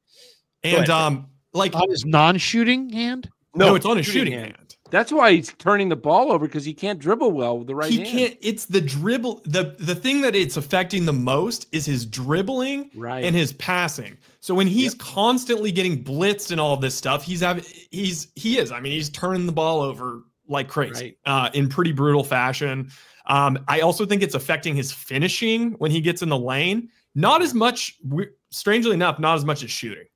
And like on his non-shooting hand. No, it's on his shooting hand. That's why he's turning the ball over, because he can't dribble well with the right hand. He can't. It's the dribble. The thing that it's affecting the most is his dribbling and his passing. So when he's constantly getting blitzed and all this stuff, he is. I mean, he's turning the ball over like crazy in pretty brutal fashion. I also think it's affecting his finishing when he gets in the lane. Not as much, strangely enough, not as much as shooting.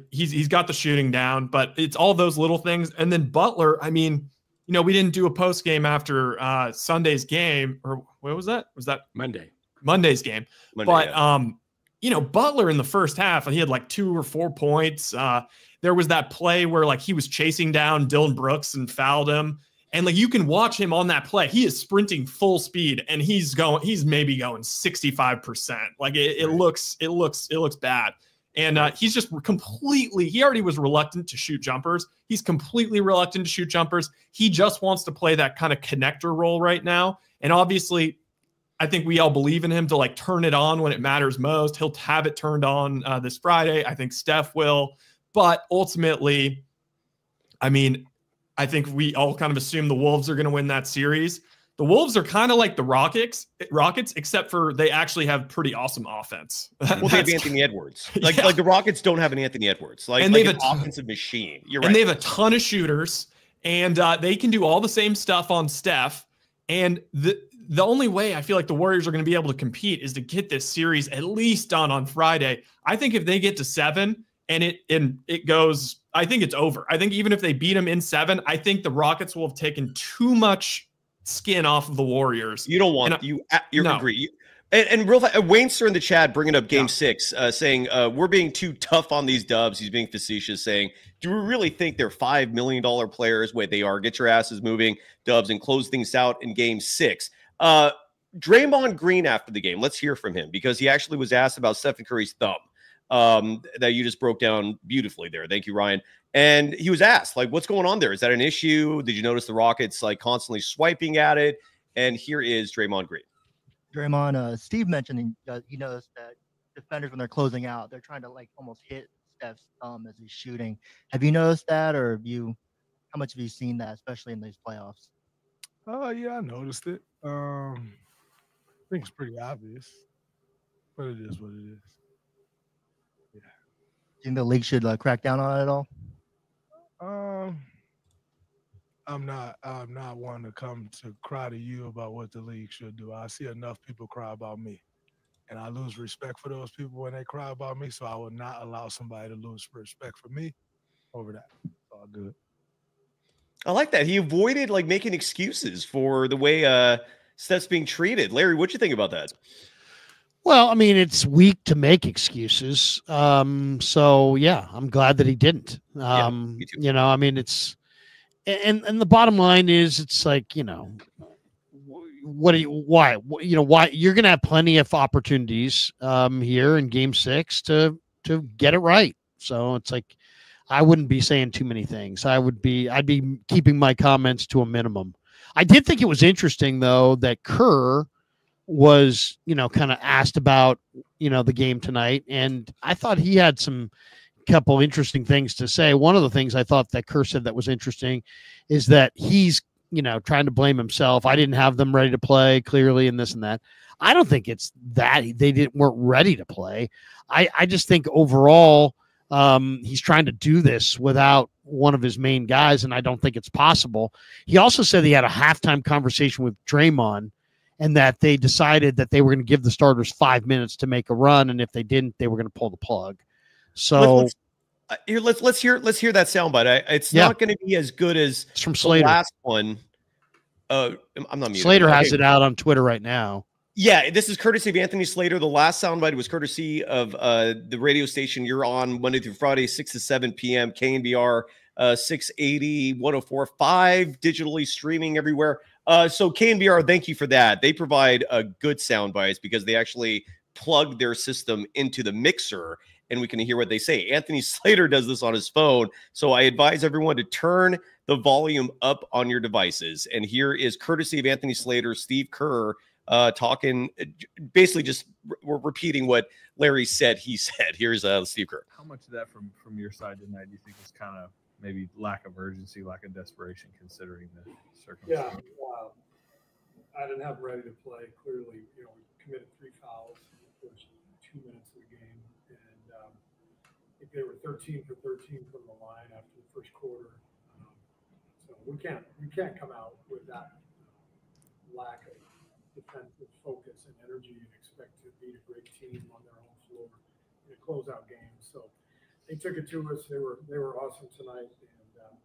He's got the shooting down, but it's all those little things. And then Butler, I mean, you know, we didn't do a post game after Sunday's game, or what was that? Was that Monday's game? But you know, Butler in the first half, he had like 2 or 4 points. There was that play where like he was chasing down Dylan Brooks and fouled him. And like you can watch him on that play. He is sprinting full speed and he's maybe going 65%. Like it looks bad. And he's just completely, he already was reluctant to shoot jumpers. He's completely reluctant to shoot jumpers. He just wants to play that kind of connector role right now. And obviously, I think we all believe in him to like turn it on when it matters most. He'll have it turned on this Friday. I think Steph will. But ultimately, I mean, I think we all kind of assume the Wolves are going to win that series. The Wolves are kind of like the Rockets, except for they actually have pretty awesome offense. Well, they have Anthony Edwards. Like the Rockets don't have an Anthony Edwards. Like they have an offensive machine. You're right. And they have a ton of shooters, and they can do all the same stuff on Steph. And the only way I feel like the Warriors are going to be able to compete is to get this series at least done on Friday. I think if they get to 7 and it goes, I think it's over. I think even if they beat them in 7, I think the Rockets will have taken too much skin off of the Warriors. You don't want you agree. And real Wayne Sir in the chat bringing up Game 6, saying we're being too tough on these Dubs. He's being facetious, saying, "Do we really think they're $5 million players? Wait, they are. Get your asses moving, Dubs, and close things out in Game 6." Draymond Green after the game. Let's hear from him because he actually was asked about Stephen Curry's thumb that you just broke down beautifully there. Thank you, Ryan. And he was asked, like, what's going on there? Is that an issue? Did you notice the Rockets like constantly swiping at it? And here is Draymond Green. Draymond, Steve mentioned he noticed that defenders, when they're closing out, they're trying to like almost hit Steph's thumb as he's shooting. Have you noticed that, or how much have you seen that, especially in these playoffs? Yeah, I noticed it. I think it's pretty obvious, but it is what it is. Yeah. Do you think the league should crack down on it at all? I'm not one to come to cry to you about what the league should do. I see enough people cry about me, and I lose respect for those people when they cry about me. So I would not allow somebody to lose respect for me over that. It's all good. I like that. He avoided like making excuses for the way Steph's being treated. Larry, what'd you think about that? Well, I mean, it's weak to make excuses. So yeah, I'm glad that he didn't. Me too. You know, I mean, it's and the bottom line is, it's like, you know, why you're going to have plenty of opportunities here in Game 6 to get it right. So it's like, I wouldn't be saying too many things. I'd be keeping my comments to a minimum. I did think it was interesting though that Kerr was, you know, kind of asked about, you know, the game tonight, and I thought he had some couple interesting things to say. One of the things I thought that Kerr said that was interesting is that he's, you know, trying to blame himself. I didn't have them ready to play clearly, and this and that. I don't think it's that they weren't ready to play. I just think overall he's trying to do this without one of his main guys, and I don't think it's possible. He also said he had a halftime conversation with Draymond, and that they decided that they were going to give the starters 5 minutes to make a run, and if they didn't, they were going to pull the plug. So let's hear that soundbite. It's not going to be as good as it's from Slater. The last one. I'm not muted. Slater has it out on Twitter right now. Yeah, this is courtesy of Anthony Slater. The last soundbite was courtesy of the radio station you're on Monday through Friday, 6 to 7 p.m. KNBR 680 104.5, digitally streaming everywhere. So KNBR, thank you for that. They provide a good sound bites because they actually plug their system into the mixer and we can hear what they say. Anthony Slater does this on his phone. So I advise everyone to turn the volume up on your devices. And here is courtesy of Anthony Slater, Steve Kerr talking, basically just we're repeating what Larry said. He said, "Here's Steve Kerr." How much of that from your side tonight do you think was kind of maybe lack of urgency, lack of desperation, considering the circumstances? Yeah, I didn't have ready to play. Clearly, we committed 3 fouls in the first 2 minutes of the game, and I think they were 13 for 13 from the line after the first quarter. So we can't come out with that lack of defensive focus and energy and expect to beat a great team on their own floor in a closeout game. So they took it to us. They were awesome tonight, and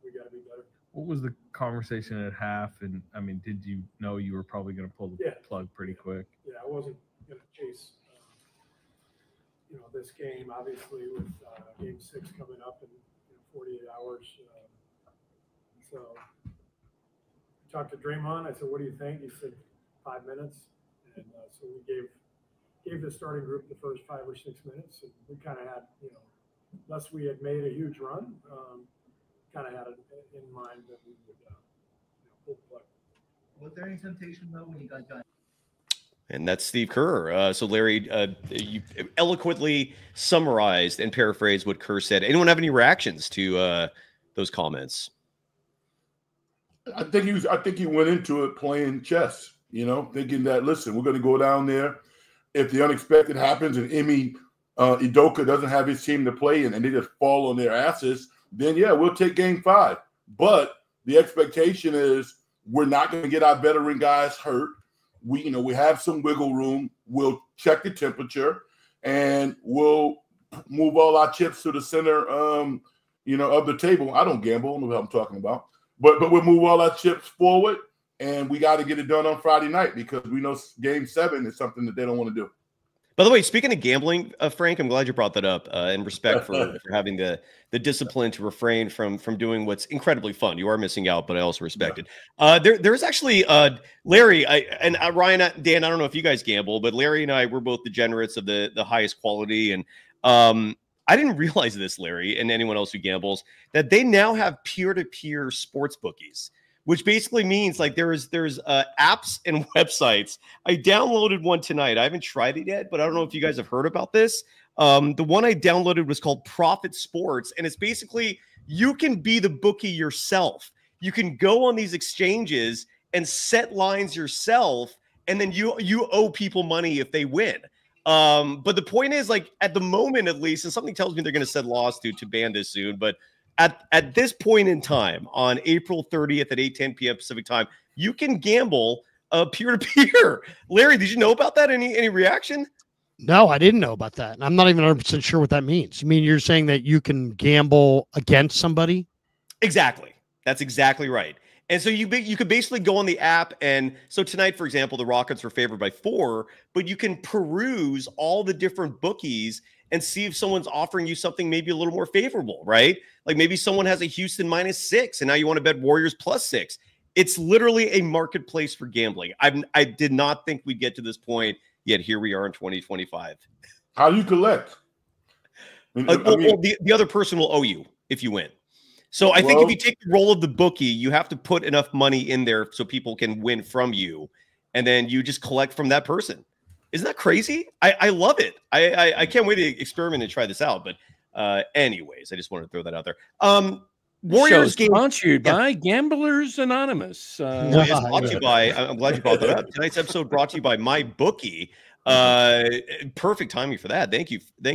we got to be better. What was the conversation at half? And I mean, did you know you were probably going to pull the plug pretty quick? Yeah, I wasn't going to chase, this game. Obviously, with Game 6 coming up in 48 hours. So I talked to Draymond. I said, "What do you think?" He said, 5 minutes. And so we gave the starting group the first 5 or 6 minutes, and we kind of had, unless we had made a huge run, kind of had it in mind that we would pull the plug. Was there any temptation though when you guys got? And that's Steve Kerr. So Larry, you eloquently summarized and paraphrased what Kerr said. Anyone have any reactions to those comments? I think he went into it playing chess, thinking that, listen, we're going to go down there. If the unexpected happens and Emi Udoka doesn't have his team to play and they just fall on their asses, then yeah, we'll take Game 5. But the expectation is we're not going to get our veteran guys hurt. We have some wiggle room. We'll check the temperature and we'll move all our chips to the center, of the table. I don't gamble. I don't know what I'm talking about. But we'll move all our chips forward, and we got to get it done on Friday night because we know Game 7 is something that they don't want to do. By the way, speaking of gambling, Frank, I'm glad you brought that up. In respect for having the discipline to refrain from doing what's incredibly fun. You are missing out, but I also respect it. There's actually Larry and Ryan, Dan. I don't know if you guys gamble, but Larry and I were both degenerates of the highest quality, and I didn't realize this, Larry, and anyone else who gambles, that they now have peer-to-peer sports bookies, which basically means like there's apps and websites. I downloaded one tonight. I haven't tried it yet, but I don't know if you guys have heard about this. The one I downloaded was called Profit Sports, and it's basically you can be the bookie yourself. You can go on these exchanges and set lines yourself, and then you owe people money if they win. But the point is, like, at the moment, at least, and something tells me they're going to send laws to ban this soon, but at this point in time, on April 30th at 8:10 p.m. Pacific time, you can gamble peer-to-peer. Larry, did you know about that? Any reaction? No, I didn't know about that. And I'm not even 100% sure what that means. You mean you're saying that you can gamble against somebody? Exactly. That's exactly right. And so you could basically go on the app, and so tonight, for example, the Rockets were favored by 4, but you can peruse all the different bookies and see if someone's offering you something maybe a little more favorable, right? Like maybe someone has a Houston -6, and now you want to bet Warriors +6. It's literally a marketplace for gambling. I did not think we'd get to this point, yet here we are in 2025. How do you collect? The other person will owe you if you win. So I think if you take the role of the bookie, you have to put enough money in there so people can win from you, and then you just collect from that person. Isn't that crazy? I love it. I can't wait to experiment and try this out. But anyways, I just wanted to throw that out there. Warriors game sponsored by Gamblers Anonymous. Brought to you by. I'm glad you brought that up. Tonight's episode brought to you by MyBookie. Perfect timing for that. Thank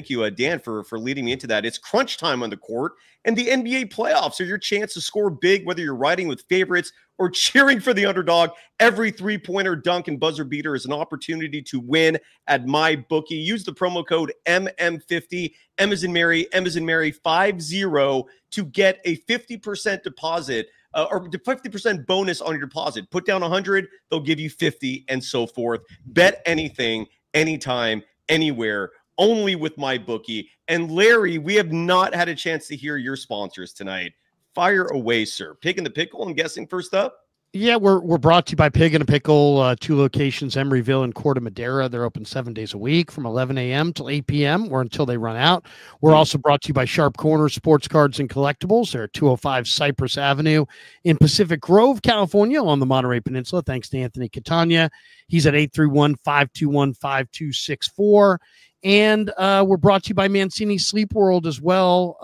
you, Dan, for leading me into that. It's crunch time on the court, and the NBA playoffs are your chance to score big, whether you're riding with favorites or cheering for the underdog. Every three-pointer, dunk, and buzzer beater is an opportunity to win at MyBookie. Use the promo code MM50, M as in Mary, 50, to get a 50% deposit or 50% bonus on your deposit. Put down 100, they'll give you 50, and so forth. Bet anything, anytime, anywhere, only with MyBookie. And Larry, we have not had a chance to hear your sponsors tonight. Fire away, sir. Picking the pickle, I'm guessing, first up? Yeah, we're brought to you by Pig and a Pickle, 2 locations, Emeryville and Corte Madera. They're open 7 days a week from 11 a.m. till 8 p.m. or until they run out. We're also brought to you by Sharp Corner Sports Cards and Collectibles. They're at 205 Cypress Avenue in Pacific Grove, California, on the Monterey Peninsula. Thanks to Anthony Catania. He's at 831-521-5264. And we're brought to you by Mancini Sleep World as well.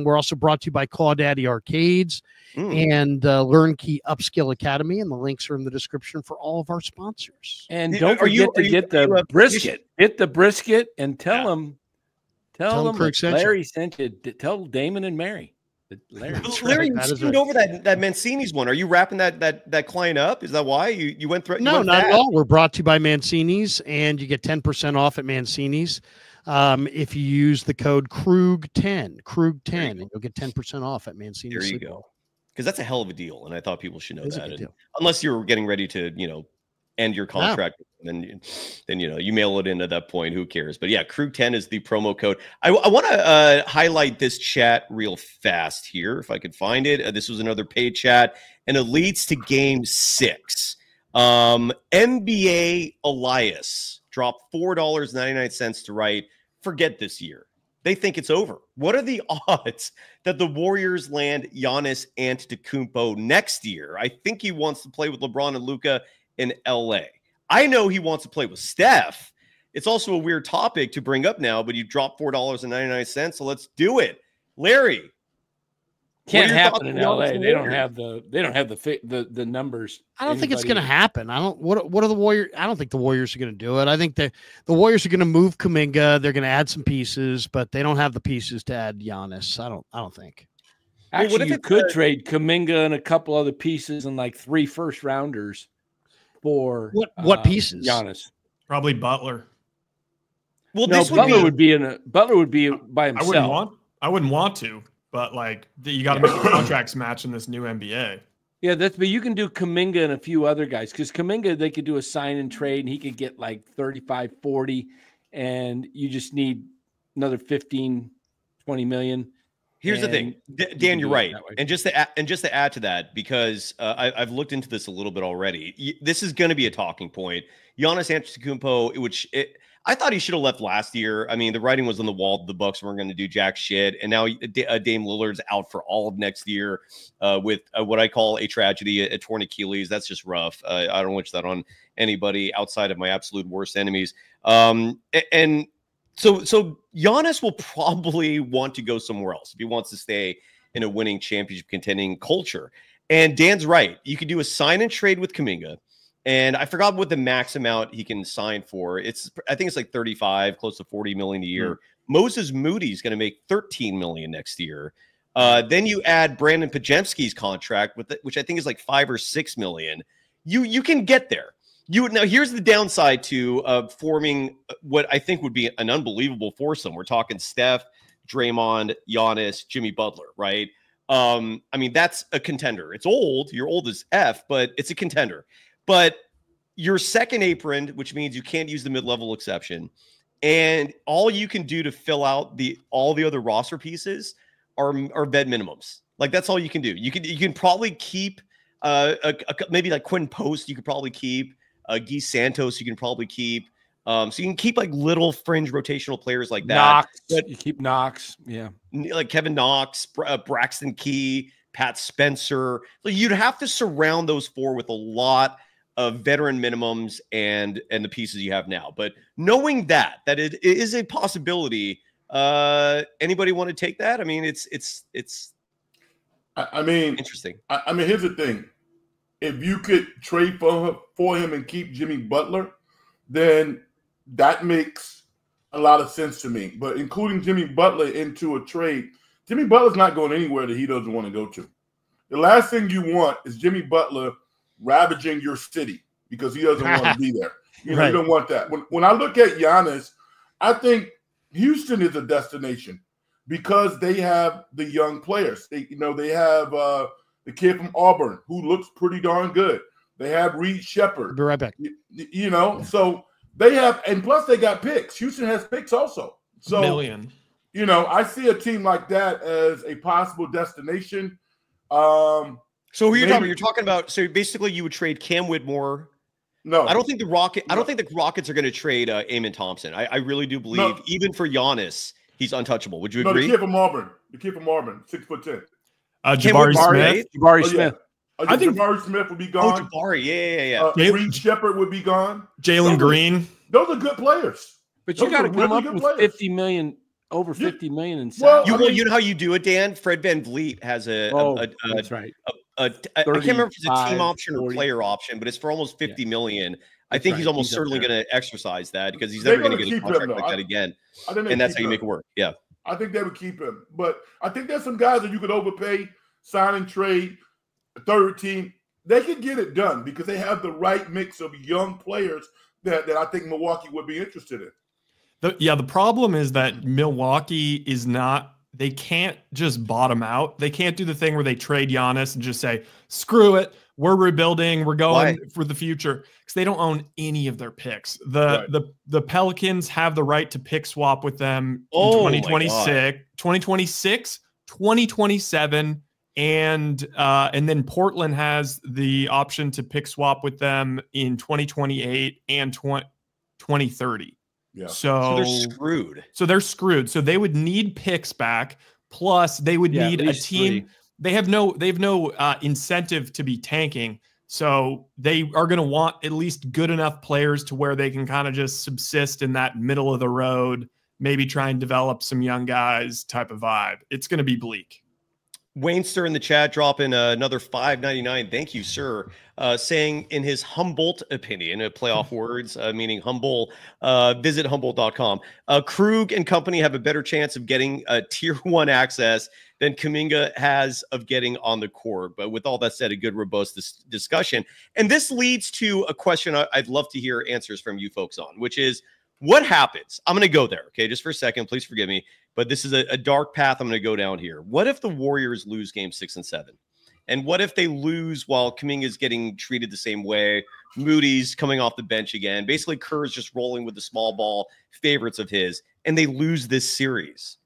We're also brought to you by Claudaddy Arcades and Learn Key Upskill Academy, and the links are in the description for all of our sponsors. And don't forget to get the brisket. Get the brisket and tell them Craig sent you. Larry sent you. Tell Damon and Mary. Larry, you skimmed over that Mancini's one. Are you wrapping that client up? Is that why you went through? No, not at all. We're brought to you by Mancini's, and you get 10% off at Mancini's if you use the code Krug10, and you'll get 10% off at Mancini's. There you go. Because that's a hell of a deal, and I thought people should know that. Unless you're getting ready to, end your contract, then you mail it in at that point. Who cares? But yeah, Krug10 is the promo code. I want to highlight this chat real fast here, if I could find it. This was another paid chat, and it leads to Game 6. NBA Elias dropped $4.99 to write, "Forget this year. They think it's over. What are the odds that the Warriors land Giannis Antetokounmpo next year? I think he wants to play with LeBron and Luka in LA. I know he wants to play with Steph. It's also a weird topic to bring up now, but you dropped $4.99, so let's do it." Larry, can't happen in LA. They don't have the numbers. I don't think it's going to happen. What are the Warriors? I don't think the Warriors are going to do it. I think the Warriors are going to move Kuminga. They're going to add some pieces, but they don't have the pieces to add Giannis. I don't think. Actually, you could trade Kuminga and a couple other pieces and like 3 first-rounders for what pieces? Giannis. Probably Butler. Well, no, Butler would be by himself. I wouldn't want to, but you got to make the contracts match in this new NBA. Yeah, but you can do Kuminga and a few other guys, because Kuminga, they could do a sign and trade and he could get like 35, 40, and you just need another 15, 20 million. Here's the thing, Dan, you're right. And just to add to that, because I've looked into this a little bit already. This is going to be a talking point. Giannis Antetokounmpo, I thought he should have left last year. I mean, the writing was on the wall. The Bucks weren't going to do jack shit, and now Dame Lillard's out for all of next year with what I call a tragedy, a torn Achilles. That's just rough. I don't wish that on anybody outside of my absolute worst enemies. So Giannis will probably want to go somewhere else if he wants to stay in a winning championship contending culture. And Dan's right. You could do a sign and trade with Kuminga. And I forgot what the max amount he can sign for. I think it's like 35, close to 40 million a year. Moses Moody's going to make 13 million next year. Then you add Brandon Pajemski's contract, which I think is like 5 or 6 million. You can get there. Now, here's the downside to forming what I think would be an unbelievable foursome. We're talking Steph, Draymond, Giannis, Jimmy Butler, right? I mean, that's a contender. It's old. You're old as F, but it's a contender. But your second apron, which means you can't use the mid-level exception, and all you can do to fill out all the other roster pieces are vet minimums. Like, that's all you can do. You can probably keep maybe like Quinn Post. You could probably keep. Guy Santos, you can probably keep. So you can keep like little fringe rotational players like that. Knox, but you keep Knox, yeah, like Kevin Knox, Braxton Key, Pat Spencer. So you'd have to surround those 4 with a lot of veteran minimums and the pieces you have now. But knowing that it is a possibility, anybody want to take that? I mean, it's. I mean, interesting. I mean, here's the thing. If you could trade for him and keep Jimmy Butler, then that makes a lot of sense to me. But including Jimmy Butler into a trade, Jimmy Butler's not going anywhere that he doesn't want to go to. The last thing you want is Jimmy Butler ravaging your city because he doesn't want to be there. You don't want that. When I look at Giannis, I think Houston is a destination because they have the young players. They have the kid from Auburn who looks pretty darn good. They have Reed Shepherd. Be right back. So they have, and plus they got picks. Houston has picks also. So, million. I see a team like that as a possible destination. So who are you Maybe- talking about? You're talking about, so basically you would trade Cam Whitmore. No, I don't think the Rockets are going to trade Amon Thompson. I really do believe, even for Giannis, he's untouchable. Would you No, agree? the kid from Auburn. 6'10". Jabari Smith. Jabari Oh, Smith. yeah. I think- Jabari Smith would be Oh, gone. Jabari. Yeah. Reed Shepard would be gone. Jalen Green. Those are good players. But you Those got to are come really up good with players. 50 million, over 50 million in Well, salary. You know how you do it, Dan? Fred VanVleet has that's right. I can't remember if it's a team 35, option or 40. player option, but it's for almost 50 million. I That's think right. he's almost He's up certainly there. going to exercise that because he's They're never going to gonna get a keep him, contract though. like that again. I think they And that's how keep you make him. it work. Yeah. I think they would keep him. But I think there's some guys that you could overpay, sign and trade, third team. They can get it done because they have the right mix of young players that I think Milwaukee would be interested in. The problem is that Milwaukee is not, they can't just bottom out. They can't do the thing where they trade Giannis and just say, screw it, we're rebuilding, we're going for the future, because they don't own any of their picks. The Pelicans have the right to pick swap with them in 2026, 2027, and then Portland has the option to pick swap with them in 2028 and 2030. Yeah. So they're screwed. So they would need picks back. Plus, they would need a team. 3. They have no incentive to be tanking. So they are going to want at least good enough players to where they can kind of just subsist in that middle of the road, maybe try and develop some young guys type of vibe. It's going to be bleak. Waynster in the chat dropping another $5.99. Thank you, sir. Saying in his Humboldt opinion, playoff words, meaning humble, visit humboldt.com. Krug and company have a better chance of getting tier 1 access than Kuminga has of getting on the court. But with all that said, a good, robust discussion. And this leads to a question I'd love to hear answers from you folks on, which is, what happens? I'm going to go there, okay, just for a second. Please forgive me. But this is a dark path I'm going to go down here. What if the Warriors lose game 6 and 7? And what if they lose while Kuminga is getting treated the same way? Moody's coming off the bench again. Basically, Kerr's just rolling with the small ball favorites of his, and they lose this series.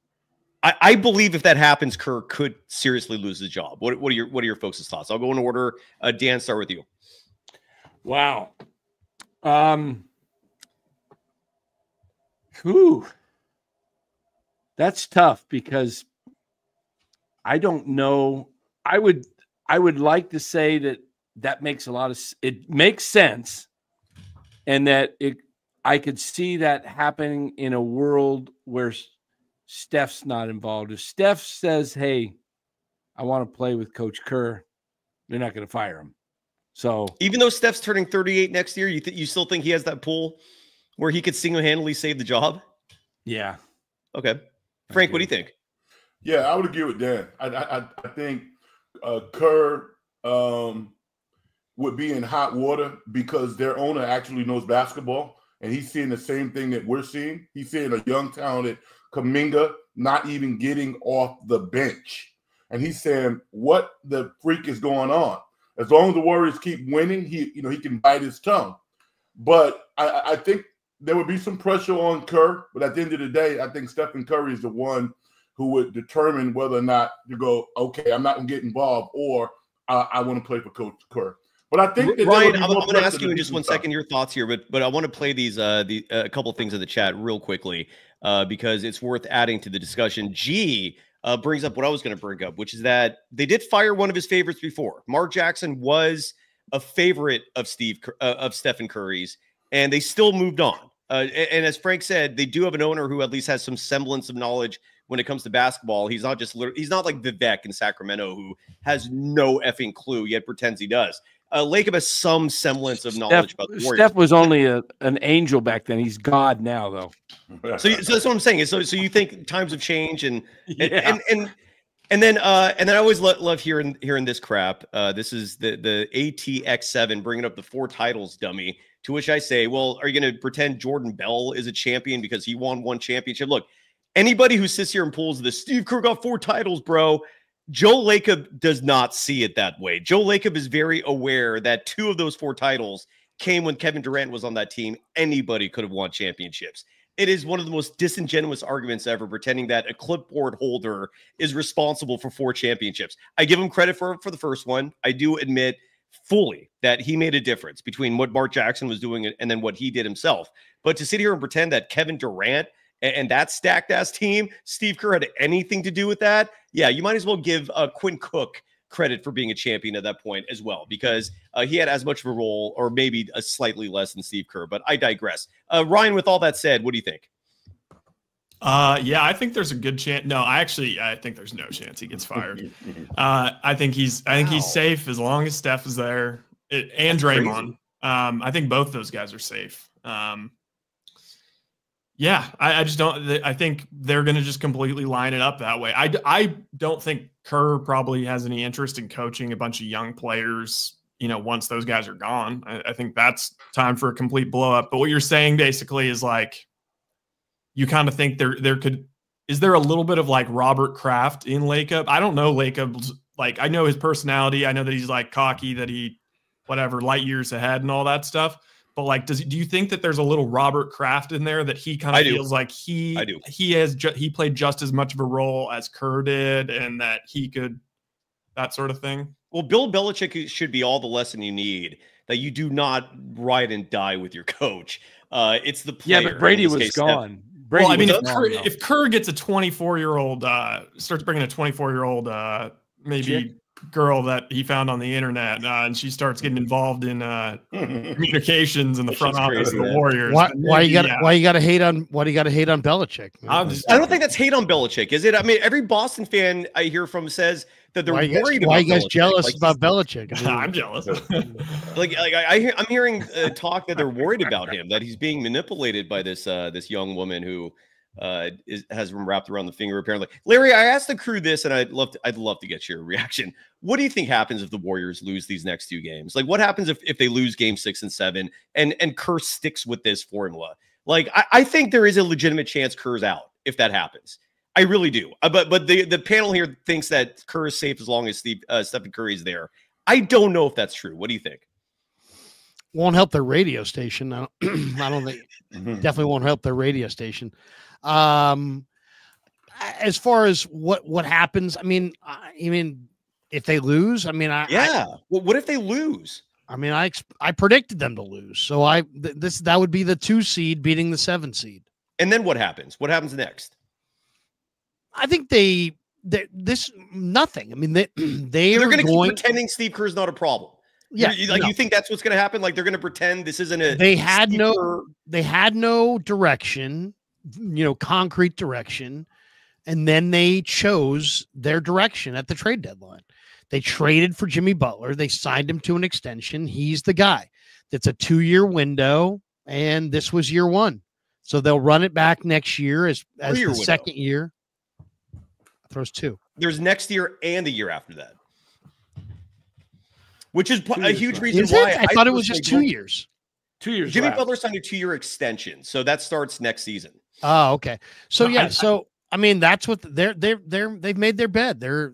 I believe if that happens, Kerr could seriously lose his job. What are your folks' thoughts? I'll go in order. Dan, start with you. Wow. Whew. That's tough because I don't know. I would like to say that makes a lot of it makes sense, and that I could see that happening in a world where Steph's not involved. If Steph says, "Hey, I want to play with Coach Kerr," they're not going to fire him. So even though Steph's turning 38 next year, you still think he has that pull where he could single-handedly save the job? Yeah. Okay. Frank, what do you think? Yeah, I would agree with Dan. I think Kerr would be in hot water because their owner actually knows basketball, and he's seeing the same thing that we're seeing. He's seeing a young, talented Kuminga not even getting off the bench. And he's saying, what the freak is going on? As long as the Warriors keep winning, he can bite his tongue. But I think there would be some pressure on Kerr, but at the end of the day, I think Stephen Curry is the one who would determine whether or not to go, okay, I'm not going to get involved, or I want to play for Coach Kerr. But I think that Ryan, I'm going to ask you in just 1 second your thoughts here, but I want to play a couple of things in the chat real quickly because it's worth adding to the discussion. G brings up what I was going to bring up, which is that they did fire one of his favorites before. Mark Jackson was a favorite of Stephen Curry's, and they still moved on. And as Frank said, they do have an owner who at least has some semblance of knowledge when it comes to basketball. He's not like Vivek in Sacramento who has no effing clue yet pretends he does. Lacob has some semblance of knowledge about the Warriors. Steph was only an angel back then. He's God now, though. So that's what I'm saying. So you think times have changed, and then I always love hearing this crap. This is the ATX7 bringing up the 4 titles dummy. To which I say, well, are you going to pretend Jordan Bell is a champion because he won 1 championship? Look, anybody who sits here and pulls this, Steve Kerr got 4 titles, bro. Joe Lacob does not see it that way. Joe Lacob is very aware that 2 of those 4 titles came when Kevin Durant was on that team. Anybody could have won championships. It is one of the most disingenuous arguments ever, pretending that a clipboard holder is responsible for 4 championships. I give him credit for the first one. I do admit fully that he made a difference between what Mark Jackson was doing and then what he did himself. But to sit here and pretend that Kevin Durant and that stacked ass team, Steve Kerr, had anything to do with that, yeah, you might as well give Quinn Cook credit for being a champion at that point as well, because he had as much of a role, or maybe a slightly less than Steve Kerr. But I digress. Ryan, with all that said, what do you think? Yeah, I think there's a good chance. No, I think there's no chance he gets fired. I think he's safe as long as Steph is there, and Draymond. I think both those guys are safe. Yeah, I just don't. I think they're going to just completely line it up that way. I don't think Kerr probably has any interest in coaching a bunch of young players, once those guys are gone. I think that's time for a complete blow up. But what you're saying basically is like, you kind of think is there a little bit of like Robert Kraft in Lacob? I don't know Lacob's, like, I know his personality. I know that he's like cocky, that he, whatever, light years ahead and all that stuff. But like, do you think that there's a little Robert Kraft in there, that he kind of feels like he played just as much of a role as Kerr did, and that he could, that sort of thing? Well, Bill Belichick should be all the lesson you need, that you do not ride and die with your coach. It's the player. Yeah, but Brady was gone. Well, I mean, if Kerr gets a 24-year-old, starts bringing a 24-year-old, maybe girl that he found on the internet, and she starts getting involved in communications in the front office of the Warriors. Why you got to hate on Belichick? I don't think that's hate on Belichick, is it? I mean, every Boston fan I hear from says that they're worried about. Why are you guys jealous about Belichick? I mean, I'm jealous. I'm hearing talk that they're worried about him, that he's being manipulated by this young woman who has him wrapped around the finger, apparently. Larry, I asked the crew this, and I'd love to get your reaction. What do you think happens if the Warriors lose these next 2 games? Like, what happens if they lose game 6 and 7, and Kerr sticks with this formula? Like, I think there is a legitimate chance Kerr's out if that happens. I really do. But the panel here thinks that Kerr is safe as long as Stephen Curry is there. I don't know if that's true. What do you think? Won't help their radio station. I don't think. Definitely won't help their radio station. As far as what happens, I mean, if they lose, I mean, well, what if they lose? I mean, I predicted them to lose, so that would be the 2 seed beating the 7 seed. And then what happens? What happens next? I think nothing. I mean, they're going to keep pretending Steve Kerr's not a problem. Yeah, you think that's what's going to happen? Like, they're going to pretend this isn't a. They had no direction, concrete direction, and then they chose their direction at the trade deadline. They traded for Jimmy Butler. They signed him to an extension. He's the guy. That's a 2-year window, and this was year 1. So they'll run it back next year as the second year. Throws 2. There's next year and the year after that, which is a huge reason why I thought it was just 2 years. 2 years. Jimmy Butler signed a 2-year extension, so that starts next season. Oh, okay. So I mean, that's what they've made their bed. They're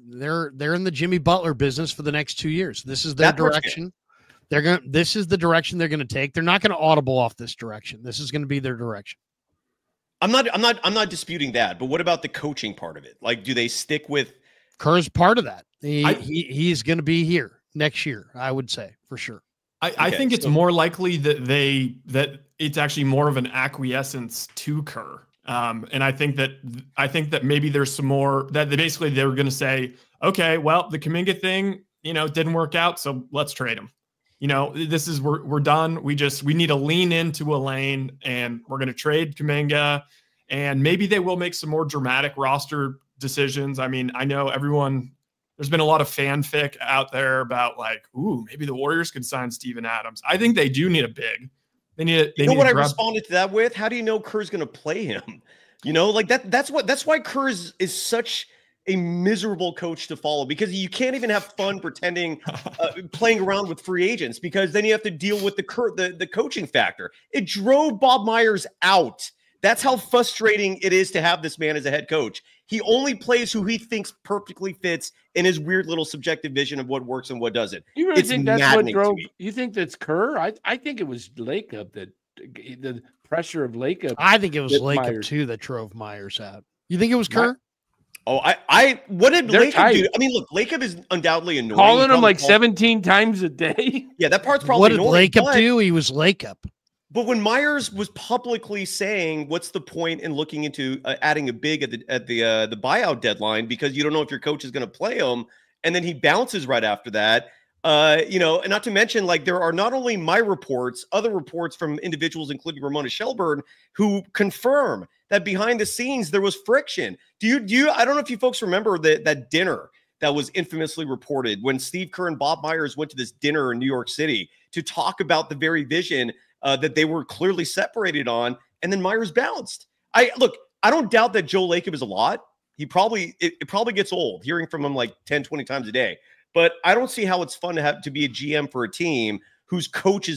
in the Jimmy Butler business for the next 2 years. This is their direction. This is the direction they're going to take. They're not going to audible off this direction. This is going to be their direction. I'm not disputing that, but what about the coaching part of it? Like, do they stick with Kerr's part of that? He's going to be here next year, I would say, for sure. I think it's more likely that it's actually more of an acquiescence to Kerr. And I think that maybe there's some more that basically they were going to say, okay, well, the Kuminga thing, didn't work out, so let's trade him. We're done. We need to lean into a lane, and we're going to trade Kuminga, and maybe they will make some more dramatic roster decisions. I mean, I know there's been a lot of fanfic out there about like, ooh, maybe the Warriors could sign Steven Adams. I think they do need a big. They need what I responded to that with? How do you know Kerr's going to play him? Like that's why Kerr is such a miserable coach to follow, because you can't even have fun pretending playing around with free agents, because then you have to deal with the coaching factor. It drove Bob Myers out. That's how frustrating it is to have this man as a head coach. He only plays who he thinks perfectly fits in his weird little subjective vision of what works and what doesn't. You really think that's what drove? You think that's Kerr? I think it was Lacob that pressure of Lacob. I think it was that Lacob Myers- too that drove Myers out. You think it was Kerr? Oh, what did They're Lacob tight. do? I mean, look, Lacob is undoubtedly annoying. Calling him Probably like called- 17 times a day. Yeah, that part's probably What did annoying. Lacob do? He was Lacob. But when Myers was publicly saying, "What's the point in looking into adding a big at the buyout deadline because you don't know if your coach is going to play him," and then he bounces right after that. You know, and not to mention, like, there are not only my reports, other reports from individuals, including Ramona Shelburne, who confirm that behind the scenes there was friction. Do you? I don't know if you folks remember that dinner that was infamously reported when Steve Kerr and Bob Myers went to this dinner in New York City to talk about the very vision that they were clearly separated on, and then Myers bounced. I don't doubt that Joe Lacob is a lot. It probably gets old hearing from him like 10, 20 times a day. But I don't see how it's fun to be a GM for a team whose coach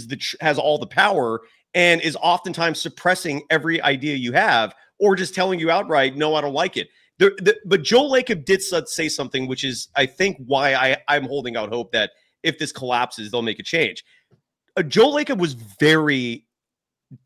has all the power and is oftentimes suppressing every idea you have or just telling you outright, no, I don't like it. But Joe Lacob did say something, which is, I think, why I'm holding out hope that if this collapses, they'll make a change. Joe Lacob was very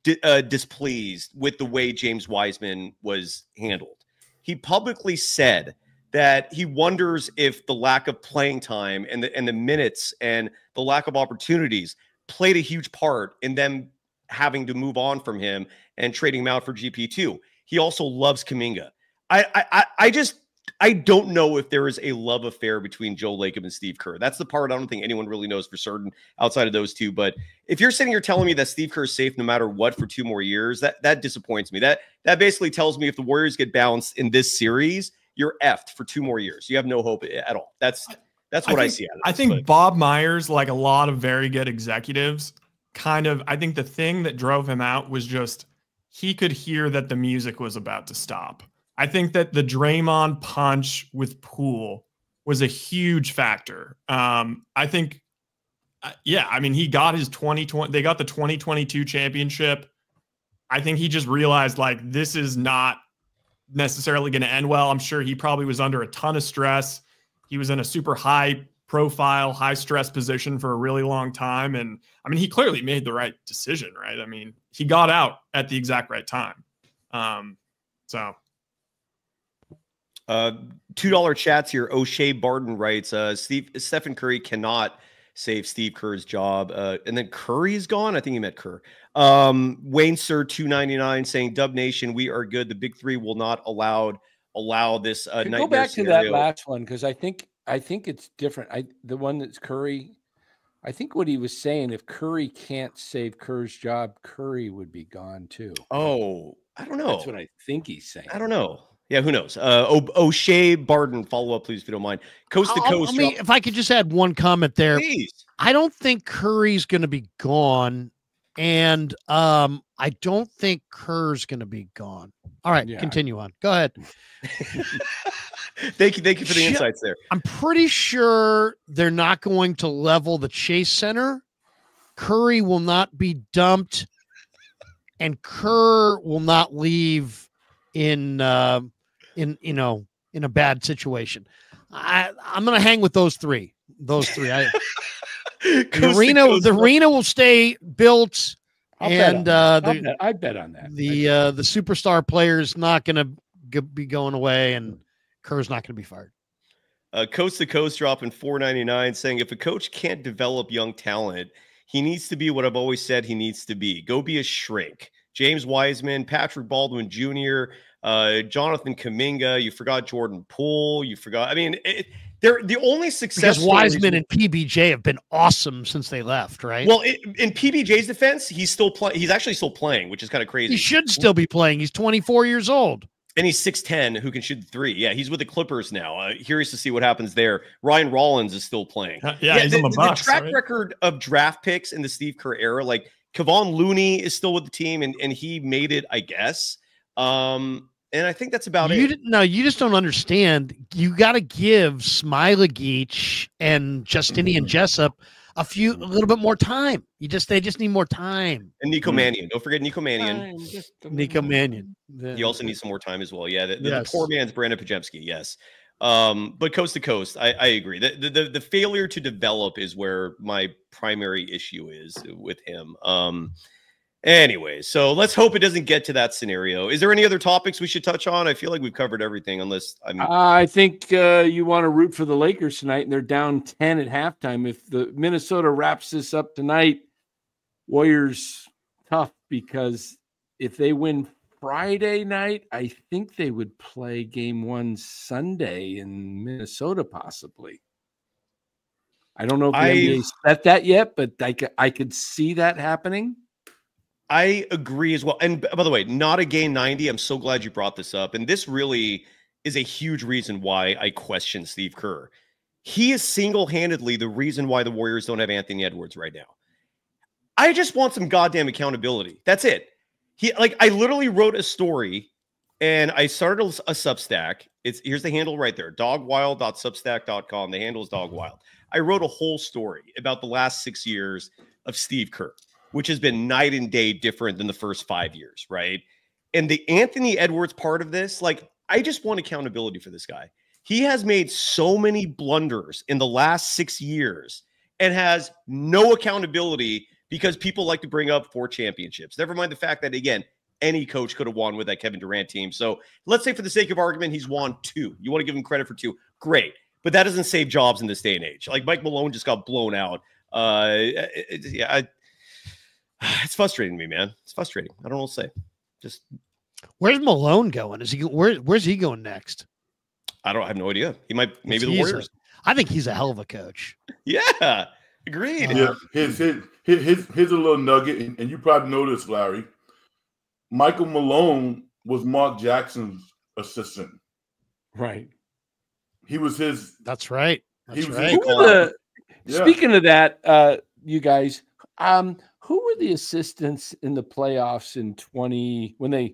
displeased with the way James Wiseman was handled. He publicly said that he wonders if the lack of playing time and the minutes and the lack of opportunities played a huge part in them having to move on from him and trading him out for GP2. He also loves Kuminga. I don't know if there is a love affair between Joe Lacob and Steve Kerr. That's the part I don't think anyone really knows for certain outside of those two. But if you're sitting here telling me that Steve Kerr is safe no matter what for 2 more years, that disappoints me. That basically tells me if the Warriors get bounced in this series, you're effed for 2 more years. You have no hope at all. That's what I see out of this. I think Bob Myers, like a lot of very good executives, I think the thing that drove him out was just he could hear that the music was about to stop. I think that the Draymond punch with Poole was a huge factor. I think, I mean, he got his 2020, they got the 2022 championship. I think he just realized, like, this is not necessarily going to end well. I'm sure he probably was under a ton of stress. He was in a super high profile, high stress position for a really long time. And I mean, he clearly made the right decision, right? I mean, he got out at the exact right time. $2 chats here. O'Shea Barton writes, Stephen Curry cannot save Steve Kerr's job. And then Curry's gone. I think he meant Kerr. Wayne Sir 299 saying, Dub Nation, we are good. The big three will not allow this nightmare go back scenario. to that last one because I think it's different. The one that's Curry. I think what he was saying, if Curry can't save Kerr's job, Curry would be gone too. Oh, I don't know. That's what I think he's saying. I don't know. Yeah, who knows? O'Shea Barton, follow up, please, if you don't mind. Coast to coast. I mean, if I could just add one comment there. Please. I don't think Curry's going to be gone, and I don't think Kerr's going to be gone. All right, continue on. Go ahead. Thank you for the insights there. I'm pretty sure they're not going to level the Chase Center. Curry will not be dumped, and Kerr will not leave in a bad situation. I'm going to hang with those three. The arena will stay built, and I bet on that. The superstar player is not going to be going away, and Kerr's not going to be fired. Coast to coast dropping $4.99 saying if a coach can't develop young talent, he needs to be what I've always said he needs to be. Go be a shrink. James Wiseman, Patrick Baldwin Jr., Jonathan Kuminga. You forgot Jordan Poole. You forgot. I mean, they're the only success. Because Wiseman and PBJ have been awesome since they left, right? Well, in PBJ's defense, he's still playing. He's actually still playing, which is kind of crazy. He should still be playing. He's 24 years old. And he's 6'10", who can shoot the three. Yeah, he's with the Clippers now. Curious to see what happens there. Ryan Rollins is still playing. He's on the Bucks. The track record of draft picks in the Steve Kerr era, like Kevon Looney is still with the team, and he made it, I guess. And I think that's about it. No, you just don't understand. You got to give Smilagic and Justinian Jessup a little bit more time. They just need more time. And Nico Mannion. Don't forget Nico Mannion. Nico Mannion. You also need some more time as well. Yeah, the poor man's Brandon Pajemski. Yes. But coast to coast, I agree. The failure to develop is where my primary issue is with him. Anyway, so let's hope it doesn't get to that scenario. Is there any other topics we should touch on? I feel like we've covered everything unless I think you want to root for the Lakers tonight, and they're down 10 at halftime. If the Minnesota wraps this up tonight, Warriors tough, because if they win Friday night, I think they would play game 1 Sunday in Minnesota, possibly. I don't know if the NBA set that yet, but I could see that happening. I agree as well. And by the way, not a game 90. I'm so glad you brought this up. And this really is a huge reason why I question Steve Kerr. He is single-handedly the reason why the Warriors don't have Anthony Edwards right now. I just want some goddamn accountability. That's it. I literally wrote a story and I started a Substack. Here's the handle right there, dogwild.substack.com. The handle is dogwild. I wrote a whole story about the last 6 years of Steve Kerr, which has been night and day different than the first 5 years, right? And the Anthony Edwards part of this, I just want accountability for this guy. He has made so many blunders in the last 6 years and has no accountability because people like to bring up 4 championships. Never mind the fact that, again, any coach could have won with that Kevin Durant team. So let's say for the sake of argument, he's won 2. You want to give him credit for 2. Great. But that doesn't save jobs in this day and age. Mike Malone just got blown out. It's frustrating to me, man. It's frustrating. I don't know what to say. Just where's Malone going? Is he where's he going next? I have no idea. He might maybe the Warriors. I think he's a hell of a coach. Yeah, agreed. Yeah, here's a little nugget, and you probably know this, Larry. Michael Malone was Mark Jackson's assistant. Right. He was his. That's right. He was right. Speaking of that, you guys, who were the assistants in the playoffs in 20 when they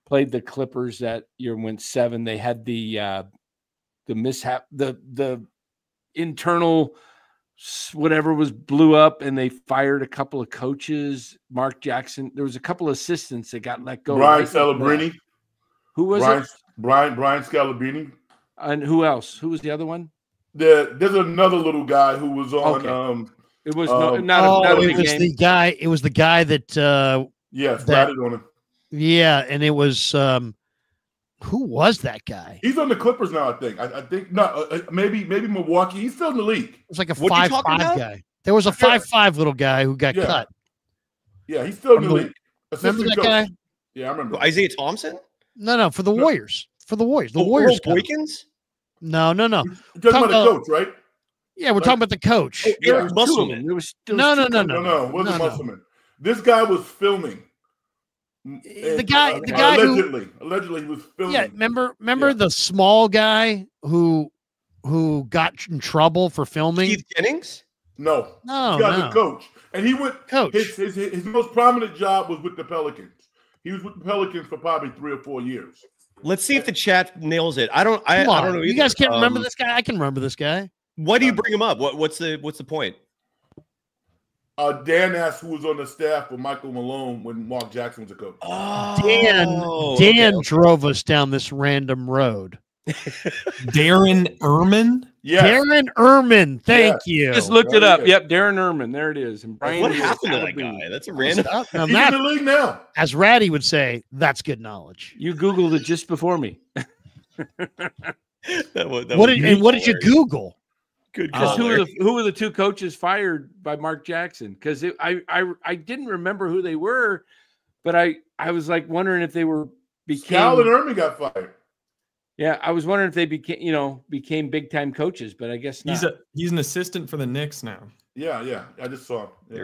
played the Clippers that year and went 7? They had the mishap, the internal whatever was blew up, and they fired a couple of coaches. Mark Jackson. There was a couple of assistants that got let go. Brian Scalabrine. Who was it? Brian Scalabrine. And who else? Who was the other one? There's another little guy who was on. Okay. It was not a big game. It was the guy that ratted on him. Yeah, and it was who was that guy? He's on the Clippers now, I think. I think not. Maybe Milwaukee. He's still in the league. It was like a 5'5" guy. There was a 5'5" little guy who got cut. Yeah, he's still in the league. Remember that guy? Yeah, I remember. Isaiah Thompson? No, for the Warriors. For the Warriors. The Warriors. Warriors. Boykins? No. You're talking about the coach, right? Yeah, we're talking about the coach. Eric Musselman. No. It wasn't Musselman. This guy was filming. The guy allegedly he was filming. Yeah, remember the small guy who got in trouble for filming? Keith Jennings? No. He got the coach. And he went coach. His most prominent job was with the Pelicans. He was with the Pelicans for probably 3 or 4 years. Let's see if the chat nails it. I don't know. Either. You guys can't remember this guy? I can remember this guy. Why do you bring him up? What's the point? Dan asked who was on the staff with Michael Malone when Mark Jackson was a coach. Dan drove us down this random road. Darren Erman? Yeah. Darren Erman. Thank you. Just looked it up. Yep, Darren Erman. There it is. And Brian, what happened to that guy? That's a random. He's in the league now. As Ratty would say, that's good knowledge. You Googled it just before me. What did you Google? Good. Who were the 2 coaches fired by Mark Jackson? Because I didn't remember who they were, but I was like wondering if they became. Cal and Erman got fired. Yeah, I was wondering if they became big time coaches, but I guess not. He's an assistant for the Knicks now. Yeah. I just saw him. Yeah.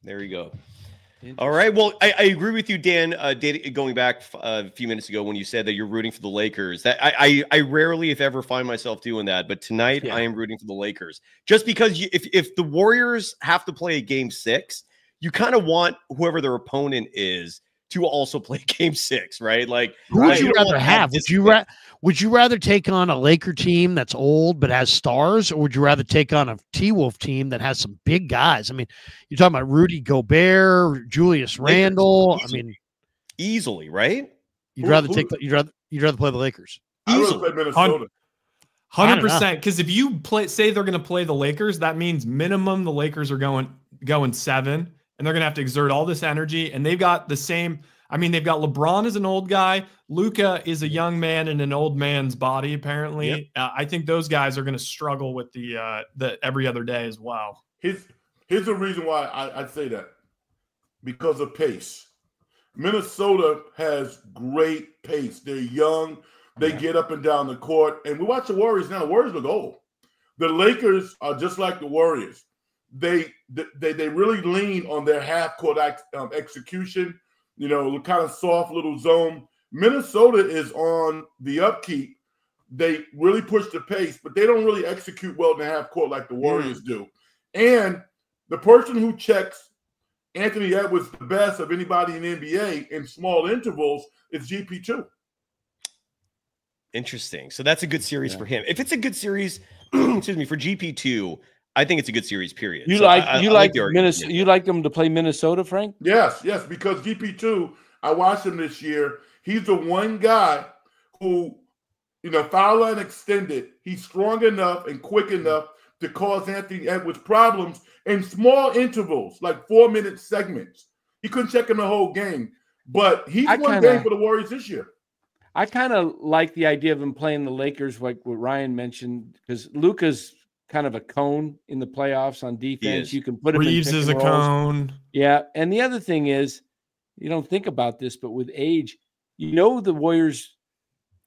There you go. All right. Well, I agree with you, Dan. Going back a few minutes ago when you said that you're rooting for the Lakers, that I rarely, if ever, find myself doing that. But tonight, I am rooting for the Lakers, just because if the Warriors have to play a game 6, you kind of want whoever their opponent is to also play game 6, right? Like, who would you rather have? Would you rather take on a Laker team that's old but has stars, or would you rather take on a T-Wolf team that has some big guys? I mean, you're talking about Rudy Gobert, Julius Randle. Easily, right? You'd rather play the Lakers. I would play Minnesota. 100%. Because if you say they're going to play the Lakers, that means minimum the Lakers are going 7, and they're going to have to exert all this energy. And they've got the same. I mean, they've got LeBron as an old guy. Luka is a young man in an old man's body, apparently. Yep. I think those guys are going to struggle with the every other day as well. Here's the reason why I say that. Because of pace. Minnesota has great pace. They're young. They get up and down the court. And we watch the Warriors now. The Warriors look old. The Lakers are just like the Warriors. They really lean on their half-court execution. You know, kind of soft little zone. Minnesota is on the upkeep. They really push the pace, but they don't really execute well in the half court like the Warriors do. And the person who checks Anthony Edwards the best of anybody in the NBA in small intervals is GP2. Interesting. So that's a good series for him. If it's a good series, excuse me, for GP2, I think it's a good series, period. You like Minnesota? You like them to play Minnesota, Frank? Yes, because GP2, I watched him this year. He's the one guy who, you know, foul line extended. He's strong enough and quick enough to cause Anthony Edwards problems in small intervals, like 4-minute segments. He couldn't check him the whole game, but he's won game for the Warriors this year. I kind of like the idea of him playing the Lakers, like what Ryan mentioned, because Luka's kind of a cone in the playoffs on defense. You can put him Reeves is a cone. Yeah. And the other thing is, you don't think about this, but with age, you know, the Warriors,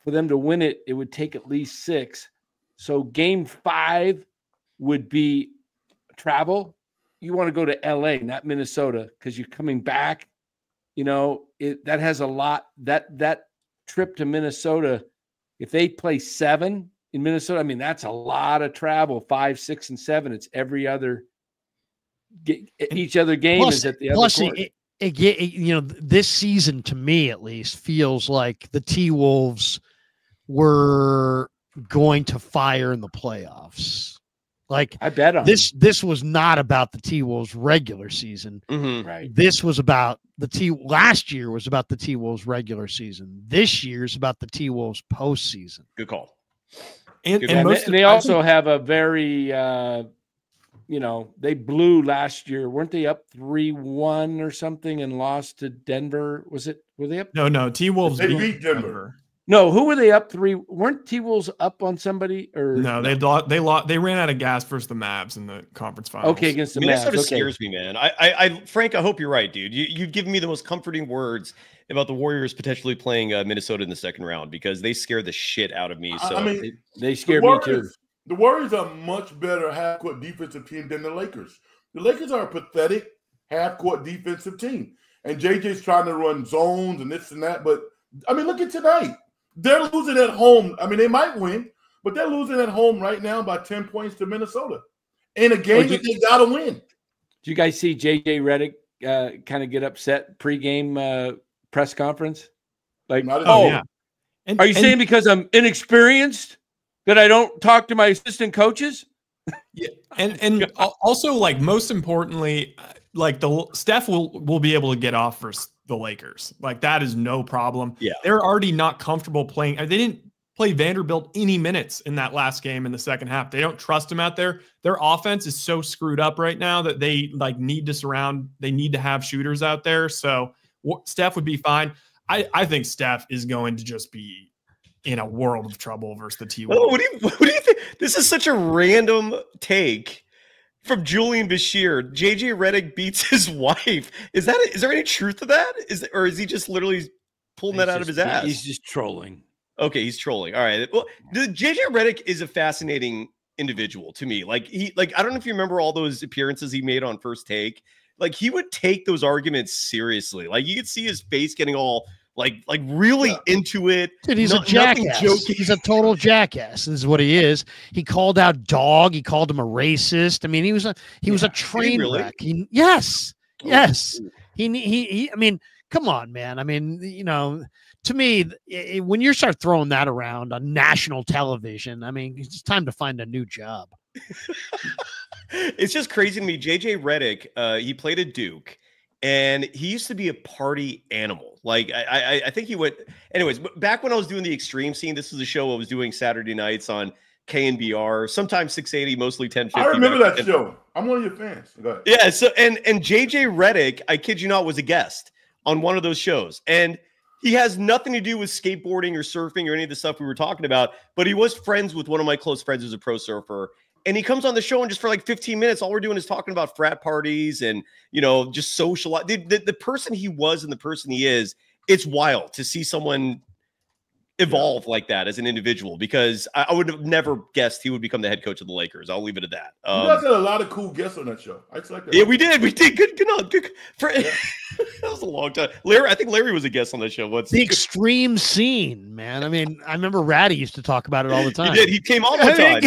for them to win it, it would take at least 6. So game 5 would be travel. You want to go to LA, not Minnesota, because you're coming back. You know, that has a lot. That trip to Minnesota, if they play 7 in Minnesota, I mean, that's a lot of travel. 5, 6, and 7. It's every other. Each other game is at the other court. You know, this season, to me at least, feels like the T-Wolves were going to fire in the playoffs. Like, I bet on this. This was not about the T-Wolves regular season. Right. This was about last year was about the T-Wolves regular season. This year's about the T-Wolves postseason. Good call. And they also have a very, you know, they blew last year. Weren't they up 3-1 or something and lost to Denver? Were they up? No. T-Wolves beat Denver. No, who were they up 3? Weren't T-Wolves up on somebody? Or no, they ran out of gas versus the Mavs in the conference finals. Okay, against the Minnesota Mavs. scares me, man. Frank, I hope you're right, dude. You've given me the most comforting words about the Warriors potentially playing Minnesota in the second round, because they scare the shit out of me. So I mean, they scared me too. The Warriors are a much better half-court defensive team than the Lakers. The Lakers are a pathetic half-court defensive team. And JJ's trying to run zones and this and that. But, I mean, look at tonight. They're losing at home. I mean, they might win, but they're losing at home right now by 10 points to Minnesota in a game that they got to win. Did you guys see JJ Redick kind of get upset pregame press conference? Like, yeah. Are you saying because I'm inexperienced that I don't talk to my assistant coaches? Yeah, and also, like, most importantly, like, the Steph will be able to get off for the Lakers. Like, that is no problem. Yeah, they're already not comfortable playing. They didn't play Vanderbilt any minutes in that last game in the second half. They don't trust him out there. Their offense is so screwed up right now that they need to have shooters out there. So Steph would be fine. I think Steph is going to just be in a world of trouble versus the T-Wolves. What do you think? This is such a random take from Julian Bashir. JJ Redick beats his wife. Is there any truth to that? Or is he just literally pulling that out of his ass? He's just trolling. Okay, he's trolling. All right. Well, JJ Redick is a fascinating individual to me. Like, I don't know if you remember all those appearances he made on First Take. Like, he would take those arguments seriously. Like, you could see his face getting all like really into it. Dude, he's a jackass. He's a total jackass. This is what he is. He called out Dog. He called him a racist. I mean, he was a train wreck. Yes. He I mean, come on, man. I mean, you know, to me, when you start throwing that around on national television, I mean, it's time to find a new job. It's just crazy to me. JJ Redick, he played at Duke. And he used to be a party animal. Like, I think he went. Anyways, back when I was doing the Extreme Scene, this was a show I was doing Saturday nights on KNBR, sometimes 680, mostly 1050. I remember that show. I'm one of your fans. Go ahead. Yeah. So and JJ Redick, I kid you not, was a guest on one of those shows, and he has nothing to do with skateboarding or surfing or any of the stuff we were talking about. But he was friends with one of my close friends who's a pro surfer, and he comes on the show and just for like 15 minutes, all we're doing is talking about frat parties and just social. The person he was and the person he is. It's wild to see someone evolve like that as an individual, because I would have never guessed he would become the head coach of the Lakers. I'll leave it at that. You guys had a lot of cool guests on that show. I just like that. Yeah, we did. Good. That was a long time. I think Larry was a guest on that show once. The extreme scene, man. I mean, I remember Ratty used to talk about it all the time. He did. He came all the time.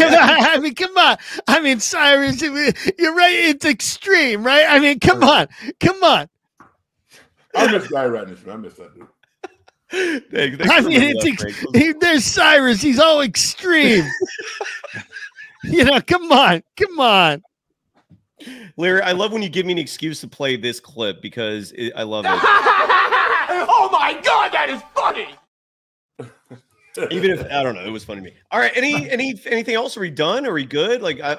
Come on. I mean, Cyrus, you're right. It's extreme, right? I mean, come on. I miss Guy Radnish, man. I miss that dude. I mean, there's Cyrus. He's all extreme. Come on. Larry, I love when you give me an excuse to play this clip because I love it. Oh my God, that is funny. Even if I don't know, it was funny to me. All right, anything else? Are we done? Are we good? Like I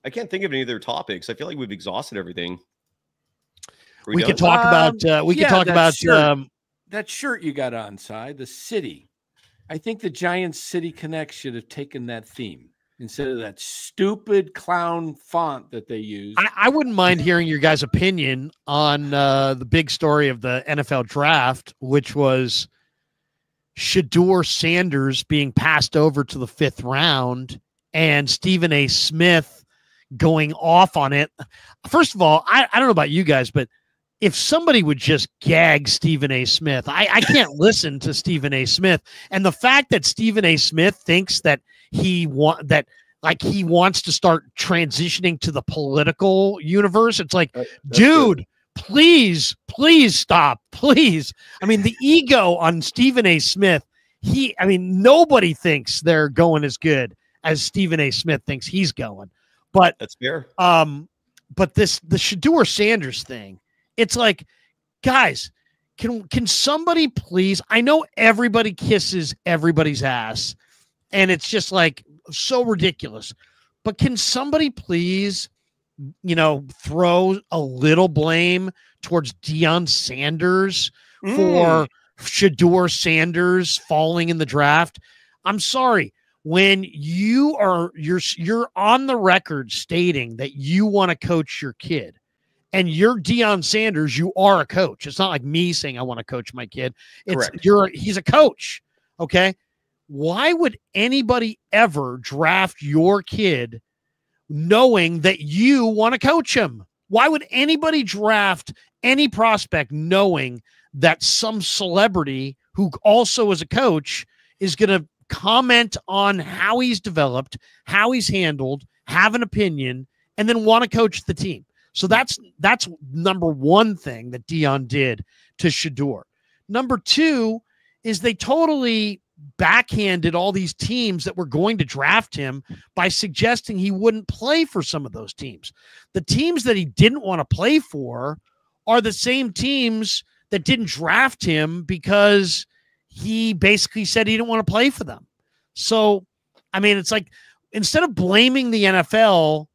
can't think of any other topics. I feel like we've exhausted everything. We could talk about. That shirt you got on, Si, the city. I think the Giants City Connect should have taken that theme instead of that stupid clown font that they use. I wouldn't mind hearing your guys' opinion on the big story of the NFL draft, which was Shedeur Sanders being passed over to the 5th round and Stephen A. Smith going off on it. First of all, I don't know about you guys, but if somebody would just gag Stephen A. Smith, I can't listen to Stephen A. Smith. And the fact that Stephen A. Smith thinks that he wants to start transitioning to the political universe, it's like, dude, please stop, please. I mean, the ego on Stephen A. Smith, nobody thinks they're going as good as Stephen A. Smith thinks he's going. But that's fair. But the Shedeur Sanders thing, it's like, guys, can somebody please? I know everybody kisses everybody's ass, and it's just like so ridiculous. But can somebody please, throw a little blame towards Deion Sanders for Shedeur Sanders falling in the draft? I'm sorry. When you're on the record stating that you want to coach your kid, and you're Deion Sanders, you are a coach. It's not like me saying I want to coach my kid. He's a coach. Okay. Why would anybody ever draft your kid knowing that you want to coach him? Why would anybody draft any prospect knowing that some celebrity who also is a coach is going to comment on how he's developed, how he's handled, have an opinion, and then want to coach the team? So that's number one thing that Deion did to Shedeur. Number two is they totally backhanded all these teams that were going to draft him by suggesting he wouldn't play for some of those teams. The teams that he didn't want to play for are the same teams that didn't draft him because he basically said he didn't want to play for them. So, I mean, it's like, instead of blaming the NFL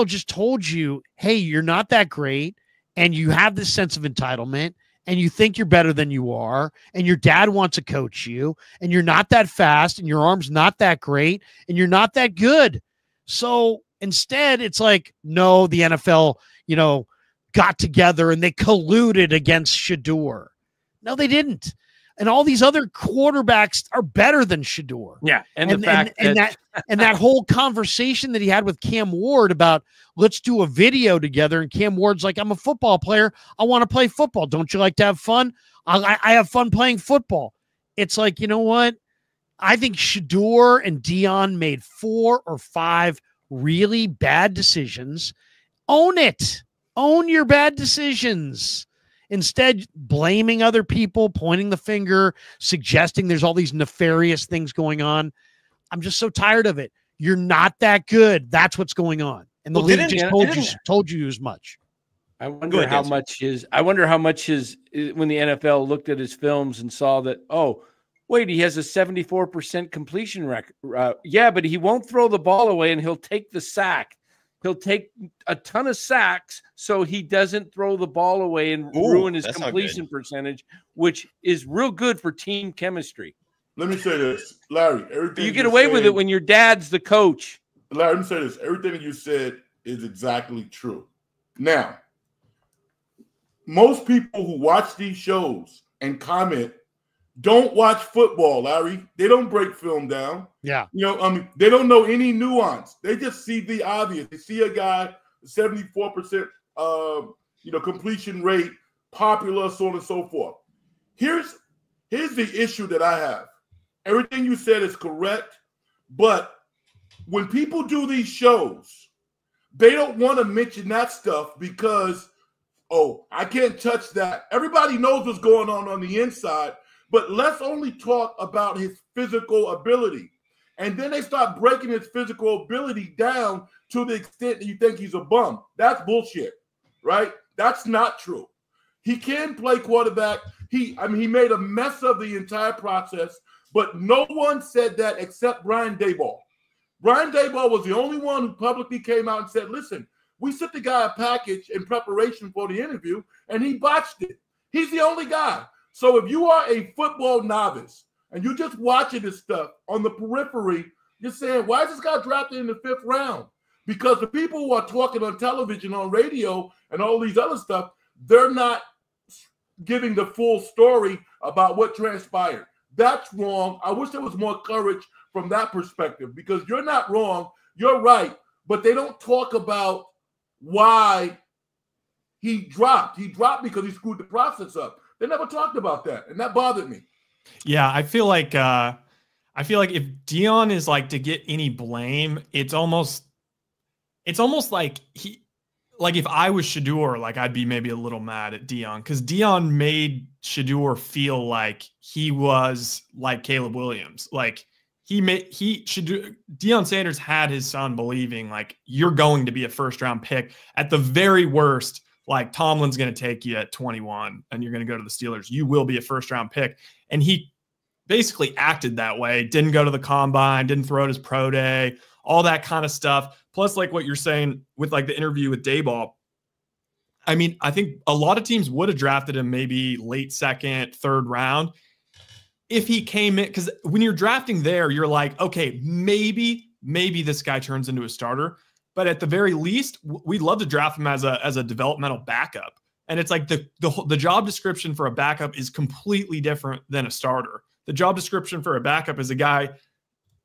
just told you, hey, you're not that great, and you have this sense of entitlement, and you think you're better than you are, and your dad wants to coach you, and you're not that fast, and your arm's not that great, and you're not that good. So instead, it's like, no, the NFL, got together and they colluded against Shedeur. No, they didn't. And all these other quarterbacks are better than Shedeur. Yeah, and the fact that whole conversation that he had with Cam Ward about, let's do a video together, and Cam Ward's like, I'm a football player. I want to play football. Don't you like to have fun? I have fun playing football. It's like, you know what? I think Shedeur and Deion made 4 or 5 really bad decisions. Own it. Own your bad decisions. Instead, blaming other people, pointing the finger, suggesting there's all these nefarious things going on. I'm just so tired of it. You're not that good. That's what's going on. And the league just told you as much. I wonder how much his when the NFL looked at his films and saw that, Wait, he has a 74% completion record. Yeah, but he won't throw the ball away, and he'll take the sack. He'll take a ton of sacks so he doesn't throw the ball away and ruin his completion percentage, which is real good for team chemistry. Let me say this, Larry. Everything you get away with it when your dad's the coach. Larry, let me say this. Everything that you said is exactly true. Now, most people who watch these shows and comment don't watch football, Larry. They don't break film down. Yeah. They don't know any nuance. They just see the obvious. They see a guy, 74% completion rate, popular, so on and so forth. Here's the issue that I have. Everything you said is correct, but when people do these shows, they don't want to mention that stuff because, I can't touch that. Everybody knows what's going on the inside. But let's only talk about his physical ability. And then they start breaking his physical ability down to the extent that you think he's a bum. That's bullshit, right? That's not true. He can play quarterback. He made a mess of the entire process, but no one said that except Brian Daboll. Brian Daboll was the only one who publicly came out and said, listen, we sent the guy a package in preparation for the interview, and he botched it. He's the only guy. So if you are a football novice and you're just watching this stuff on the periphery, you're saying, why is this guy drafted in the 5th round? Because the people who are talking on television, on radio, and all these other stuff, they're not giving the full story about what transpired. That's wrong. I wish there was more courage from that perspective because you're not wrong. You're right. But they don't talk about why he dropped. He dropped because he screwed the process up. They never talked about that, and that bothered me. Yeah, I feel like if Dion is like to get any blame, it's almost like if I was Shedeur, like I'd be maybe a little mad at Dion because Dion made Shedeur feel like he was like Caleb Williams. Like Deion Sanders had his son believing like you're going to be a 1st-round pick at the very worst. Like Tomlin's going to take you at 21 and you're going to go to the Steelers. You will be a 1st-round pick. And he basically acted that way. Didn't go to the combine, didn't throw at his pro day, all that kind of stuff. Plus like what you're saying with like the interview with Daboll. I mean, I think a lot of teams would have drafted him maybe late 2nd, 3rd round if he came in. Because when you're drafting there, you're like, okay, maybe this guy turns into a starter. But at the very least, we'd love to draft him as a developmental backup. And it's like the job description for a backup is completely different than a starter. The job description for a backup is a guy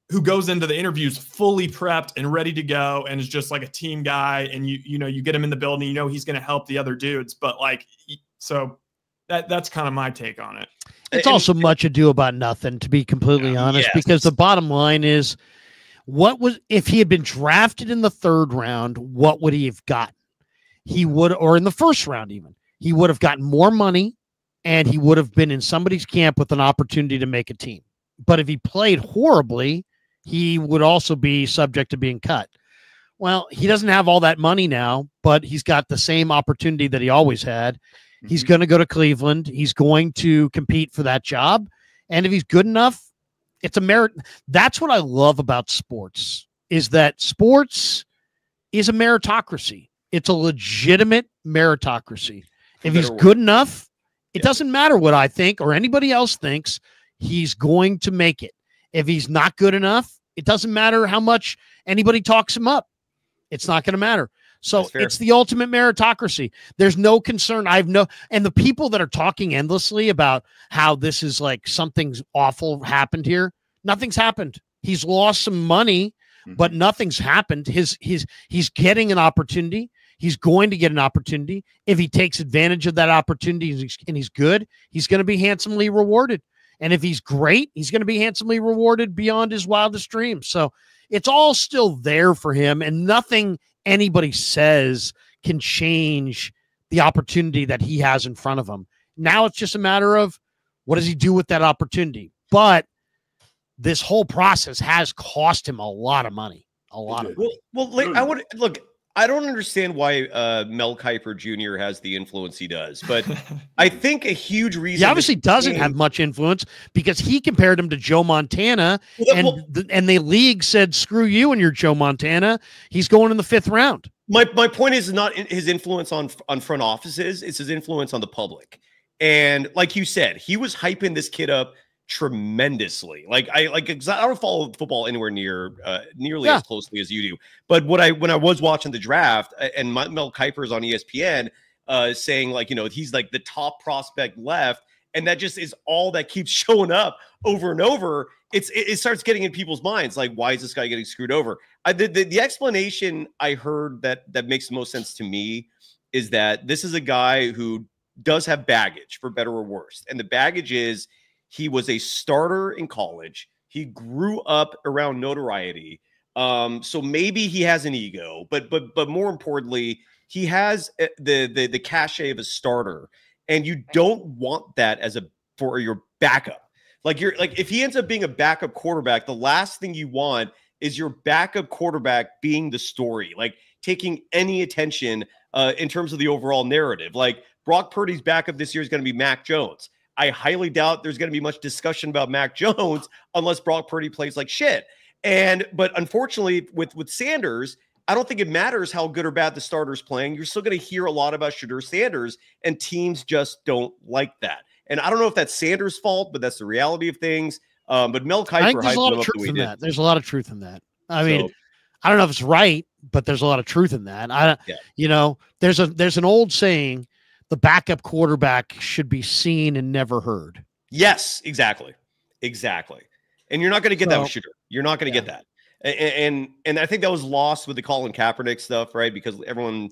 who goes into the interviews fully prepped and ready to go and is just like a team guy. And you get him in the building, he's going to help the other dudes. But like, so that's kind of my take on it. It's also much ado about nothing, to be completely honest, because the bottom line is, if he had been drafted in the 3rd round, what would he have gotten? He would, or in the 1st round even, he would have gotten more money and he would have been in somebody's camp with an opportunity to make a team. But if he played horribly, he would also be subject to being cut. Well, he doesn't have all that money now, but he's got the same opportunity that he always had. Mm-hmm. He's going to go to Cleveland. He's going to compete for that job. And if he's good enough, it's a merit. That's what I love about sports, is that sports is a meritocracy. It's a legitimate meritocracy. If he's good enough, it doesn't matter what I think or anybody else thinks, he's going to make it. If he's not good enough, it doesn't matter how much anybody talks him up. It's not going to matter. So it's the ultimate meritocracy. There's no concern. And the people that are talking endlessly about how this is like something's awful happened here, nothing's happened. He's lost some money, but nothing's happened. He's getting an opportunity. He's going to get an opportunity. If he takes advantage of that opportunity and he's good, he's going to be handsomely rewarded. And if he's great, he's going to be handsomely rewarded beyond his wildest dreams. So it's all still there for him, and nothing anybody says can change the opportunity that he has in front of him. Now it's just a matter of what does he do with that opportunity? But this whole process has cost him a lot of money. A lot of money. Well, I would look. I don't understand why Mel Kiper Jr. has the influence he does, but I think a huge reason he obviously doesn't have much influence because he compared him to Joe Montana, and the league said, "Screw you and your Joe Montana." He's going in the 5th round. My point is not his influence on front offices; it's his influence on the public. And like you said, he was hyping this kid up tremendously. I don't follow football anywhere nearly as closely as you do. But when I was watching the draft and Mel Kiper's on ESPN saying like, you know, he's like the top prospect left, and that just is all that keeps showing up over and over. It starts getting in people's minds like, why is this guy getting screwed over? The explanation I heard that makes the most sense to me is that this is a guy who does have baggage, for better or worse, and the baggage is he was a starter in college. He grew up around notoriety. So maybe he has an ego, but more importantly, he has the cachet of a starter, and you don't want that for your backup. Like if he ends up being a backup quarterback, the last thing you want is your backup quarterback being the story, like taking any attention in terms of the overall narrative. Like Brock Purdy's backup this year is going to be Mac Jones. I highly doubt there's going to be much discussion about Mac Jones unless Brock Purdy plays like shit. But unfortunately, with Sanders, I don't think it matters how good or bad the starter's playing. You're still going to hear a lot about Shedeur Sanders, and teams just don't like that. And I don't know if that's Sanders' fault, but that's the reality of things. But Mel Kiper, I think there's a lot of truth in that. There's a lot of truth in that. I mean, I don't know if it's right, but there's a lot of truth in that. You know, there's an old saying: the backup quarterback should be seen and never heard. Yes, exactly. And you're not going to get that with Shedeur. You're not going to get that. And I think that was lost with the Colin Kaepernick stuff, right? Because everyone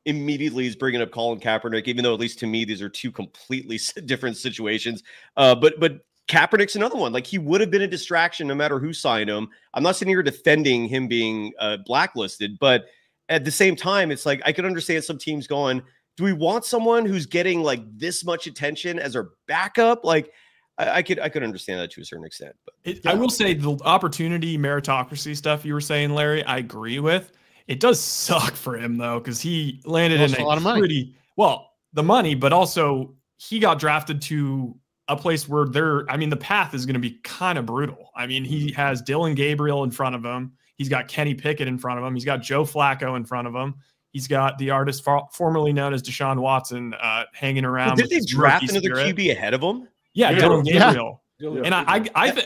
immediately is bringing up Colin Kaepernick, even though at least to me these are two completely different situations. But Kaepernick's another one. Like, he would have been a distraction no matter who signed him. I'm not sitting here defending him being blacklisted, but at the same time, it's like I could understand some teams going, do we want someone who's getting like this much attention as our backup? Like, I could understand that to a certain extent. But I will say the opportunity meritocracy stuff you were saying, Larry, I agree with. It does suck for him though, because he landed in a lot of money. Well, the money, but also he got drafted to a place where the path is going to be kind of brutal. I mean, he has Dylan Gabriel in front of him. He's got Kenny Pickett in front of him. He's got Joe Flacco in front of him. He's got the artist formerly known as Deshaun Watson hanging around. Did they draft another QB ahead of him? Yeah, Dylan Gabriel. Yeah. And I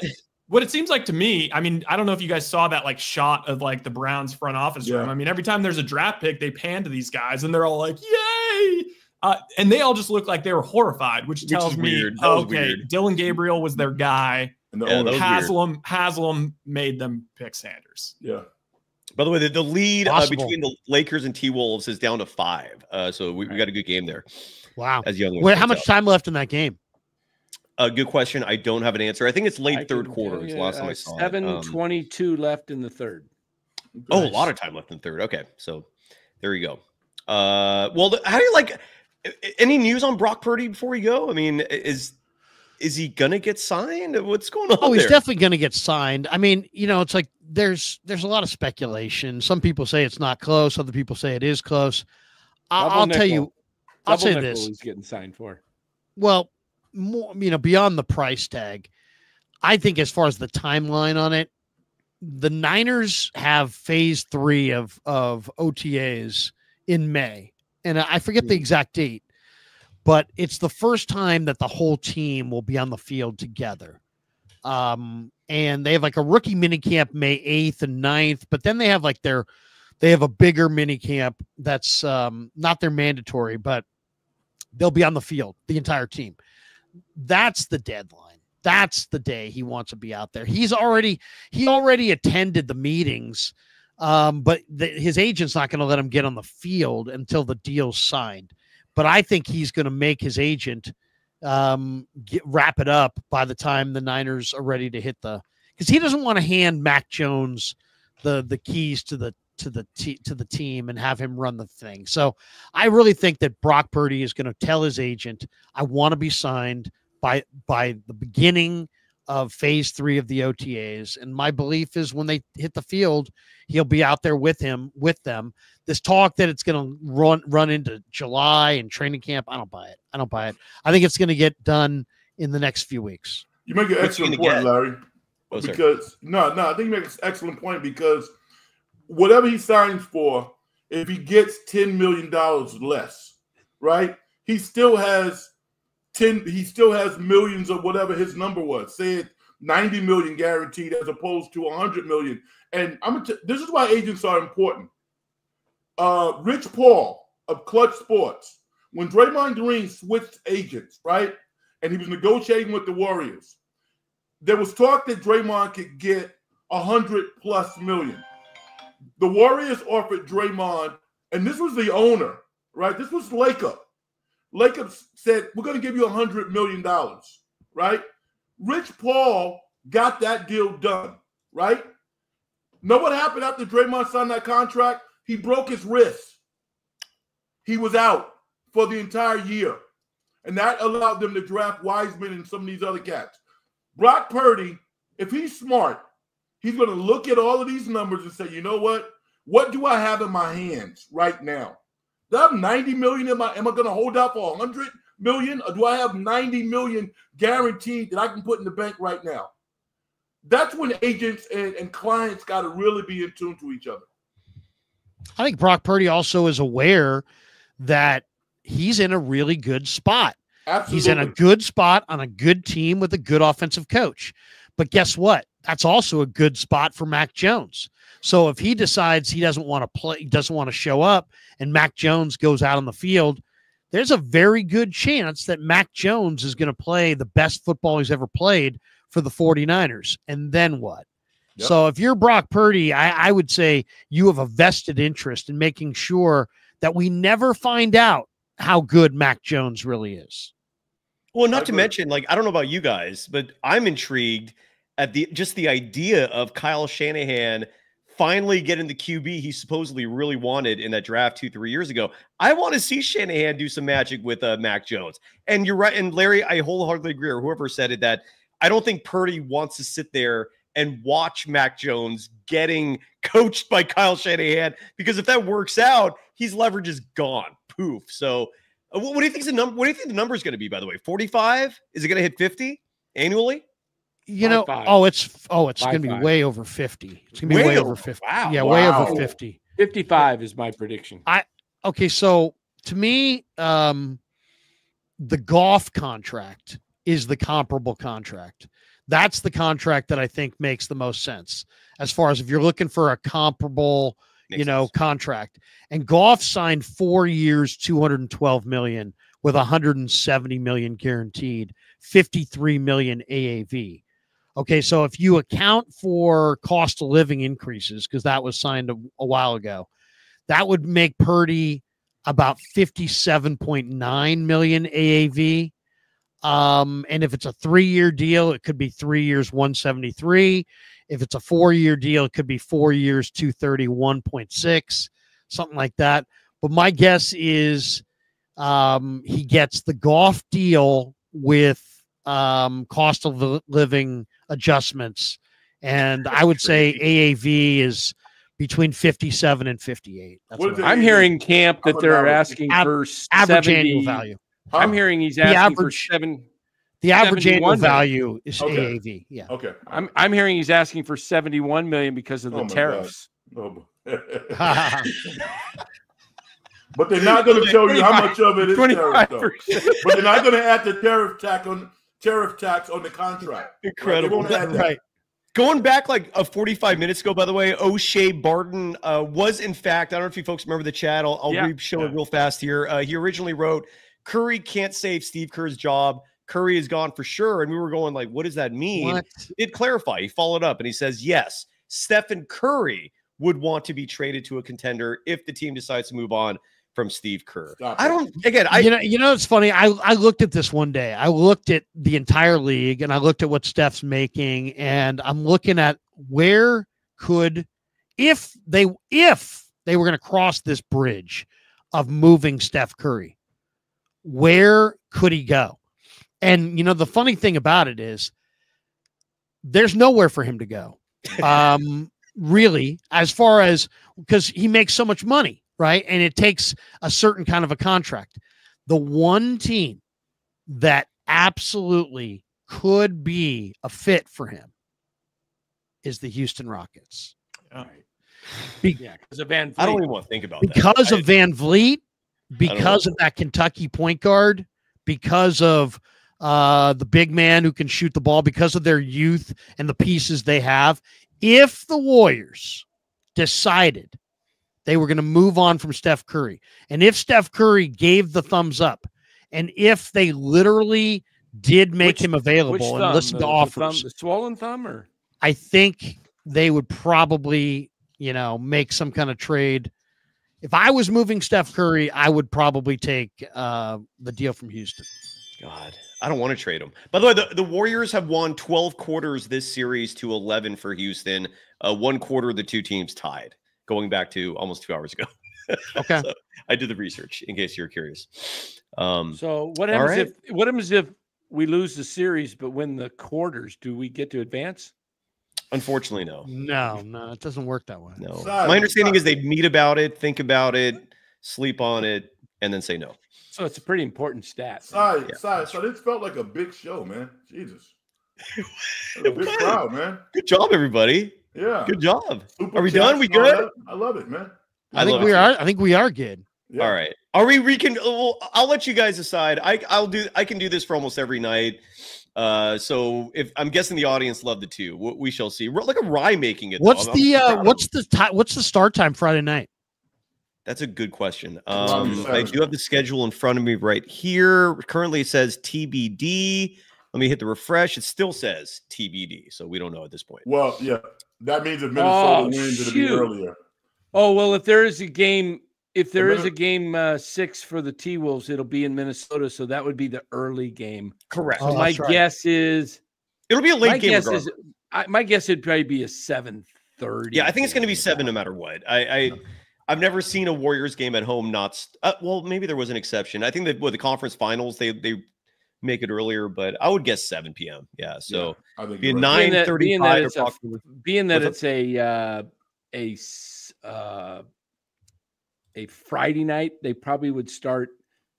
what it seems like to me, I mean, I don't know if you guys saw that like shot of like the Browns front office room. I mean, every time there's a draft pick, they pan to these guys and they're all like, yay. And they all just look like they were horrified, which tells me, okay, Dylan Gabriel was their guy. And Haslam made them pick Sanders. Yeah. By the way, the lead between the Lakers and T-Wolves is down to 5. So we got a good game there. Wow. As young. Wait, how much time left in that game? Good question. I don't have an answer. I think it's late third quarter. Last time I saw 7:22 left in the third. Oh, a lot of time left in the third. Okay, so there you go. Well, how do you like? Any news on Brock Purdy before we go? I mean, is he gonna get signed? What's going on? Oh, he's definitely gonna get signed. I mean, you know, it's like there's a lot of speculation. Some people say it's not close. Other people say it is close. I'll tell you. I'll say this: he's getting signed for. Well, more, you know, beyond the price tag, I think as far as the timeline on it, the Niners have phase 3 of OTAs in May, and I forget the exact date, but it's the first time that the whole team will be on the field together. And they have like a rookie minicamp May 8th and 9th, but then they have like they have a bigger minicamp that's not their mandatory, but they'll be on the field, the entire team. That's the deadline. That's the day he wants to be out there. He already attended the meetings, but his agent's not going to let him get on the field until the deal's signed. But I think he's going to make his agent wrap it up by the time the Niners are ready to hit because he doesn't want to hand Mac Jones the keys to the team and have him run the thing. So I really think that Brock Purdy is going to tell his agent, I want to be signed by the beginning of phase 3 of the OTAs. And my belief is when they hit the field, he'll be out there with them. This talk that it's going to run into July and training camp, I don't buy it. I think it's going to get done in the next few weeks. You make an excellent point, Larry. I think you make an excellent point because whatever he signs for, if he gets $10 million less, right? He still has millions of whatever his number was. Say it 90 million guaranteed as opposed to 100 million. And this is why agents are important. Rich Paul of Clutch Sports, when Draymond Green switched agents, right? And he was negotiating with the Warriors, there was talk that Draymond could get 100+ million. The Warriors offered Draymond, and this was the owner, right? This was Lacob. Lacob said, we're going to give you $100 million, right? Rich Paul got that deal done, right? Know what happened after Draymond signed that contract? He broke his wrist. He was out for the entire year. And that allowed them to draft Wiseman and some of these other cats. Brock Purdy, if he's smart, he's going to look at all of these numbers and say, you know what? What do I have in my hands right now? Do I have 90 million am I going to hold out for 100 million? Or do I have 90 million guaranteed that I can put in the bank right now? That's when agents and clients got to really be in tune to each other. I think Brock Purdy also is aware that he's in a really good spot. Absolutely. He's in a good spot on a good team with a good offensive coach. But guess what? That's also a good spot for Mac Jones. So if he decides he doesn't want to play, doesn't want to show up, and Mac Jones goes out on the field, there's a very good chance that Mac Jones is going to play the best football he's ever played for the 49ers. And then what? Yep. So if you're Brock Purdy, I would say you have a vested interest in making sure that we never find out how good Mac Jones really is. Well, not to mention, like, I don't know about you guys, but I'm intrigued at the idea of Kyle Shanahan finally getting the QB he supposedly really wanted in that draft 2-3 years ago. I want to see Shanahan do some magic with Mac Jones. And you're right. And Larry, I wholeheartedly agree, or whoever said it, that I don't think Purdy wants to sit there and watch Mac Jones getting coached by Kyle Shanahan, because if that works out, his leverage is gone. Poof. So what do you think the number is going to be, by the way? 45? Is it going to hit 50 annually? You know, it's going to be way over 50. It's going to be way over 50. Wow. Yeah, way over 50. 55 is my prediction. Okay, so to me, the Goff contract is the comparable contract. That's the contract that I think makes the most sense as far as if you're looking for a comparable, contract. And Goff signed 4 years, $212 million with $170 million guaranteed, $53 million AAV. Okay, so if you account for cost of living increases, because that was signed a while ago, that would make Purdy about $57.9 million AAV. And if it's a 3-year deal, it could be 3 years, 173. If it's a 4-year deal, it could be 4 years, 231.6, something like that. But my guess is he gets the Goff deal with cost of living adjustments. And I would say AAV is between 57 and 58. I'm hearing camp that they're asking for average 70, annual value. I'm hearing he's asking for seven. The average annual million. Value is AAV. Yeah. Okay. I'm hearing he's asking for 71 million because of the tariffs. Oh. But they're not going to tell you how much of it is tariff, though. But they're not going to add the tariff tax on the contract. Incredible. Right. Going back like 45 minutes ago, by the way, O'Shea Barton was, in fact, I don't know if you folks remember the chat. I'll show it real fast here. He originally wrote, Curry can't save Steve Kerr's job. Curry is gone for sure. And we were going like, what does that mean? What? It clarified. He followed up and he says, yes, Stephen Curry would want to be traded to a contender if the team decides to move on from Steve Kerr. It's funny. I looked at this one day. I looked at the entire league and I looked at what Steph's making, and I'm looking at where could, if they were going to cross this bridge of moving Steph Curry, where could he go? And the funny thing about it is there's nowhere for him to go. Really, as far as, because he makes so much money, right? And it takes a certain kind of a contract. The one team that absolutely could be a fit for him is the Houston Rockets. Because of Van Vliet. I don't even want to think about Because that. of Van Vliet, because of that Kentucky point guard, because of the big man who can shoot the ball, because of their youth and the pieces they have. If the Warriors decided they were going to move on from Steph Curry, and if Steph Curry gave the thumbs up, and if they literally did make him available and listen to offers, the swollen thumb, or I think they would probably, make some kind of trade. If I was moving Steph Curry, I would probably take the deal from Houston. God, I don't want to trade him. By the way, the Warriors have won 12 quarters this series to 11 for Houston. 1 quarter, the two teams tied, going back to almost 2 hours ago. Okay. So I did the research in case you're curious. So what happens if we lose the series but win the quarters? Do we get to advance? Unfortunately, no. No, it doesn't work that way. No. My understanding is they'd meet about it, think about it, sleep on it, and then say no. So it's a pretty important stat. So this felt like a big show, man. Jesus. A big crowd, man. Good job, everybody. Yeah. Good job. Super Are we chats done? We and all good? that. I love it, man. I think we are good. Yeah. All right. Are we I'll let you guys decide. I can do this for almost every night. So if I'm guessing the audience loved it too. We shall see. Like a rye making it. What's the start time Friday night? That's a good question. I do have the schedule in front of me right here. Currently it says TBD. Let me hit the refresh. It still says TBD. So we don't know at this point. Well, yeah. That means if Minnesota wins, it'll be earlier. Oh, well, if there is a game, game 6 for the T-Wolves, it'll be in Minnesota. So that would be the early game. Correct. So my guess is it'll be a late game. My guess it'd probably be a 7:30. Yeah, I think it's going to be 7 no matter what. I've never seen a Warriors game at home not. Well, maybe there was an exception. I think that with the conference finals, they make it earlier, but I would guess 7 p.m. Yeah, so I think be 9:35. Being that it's a Friday night, they probably would start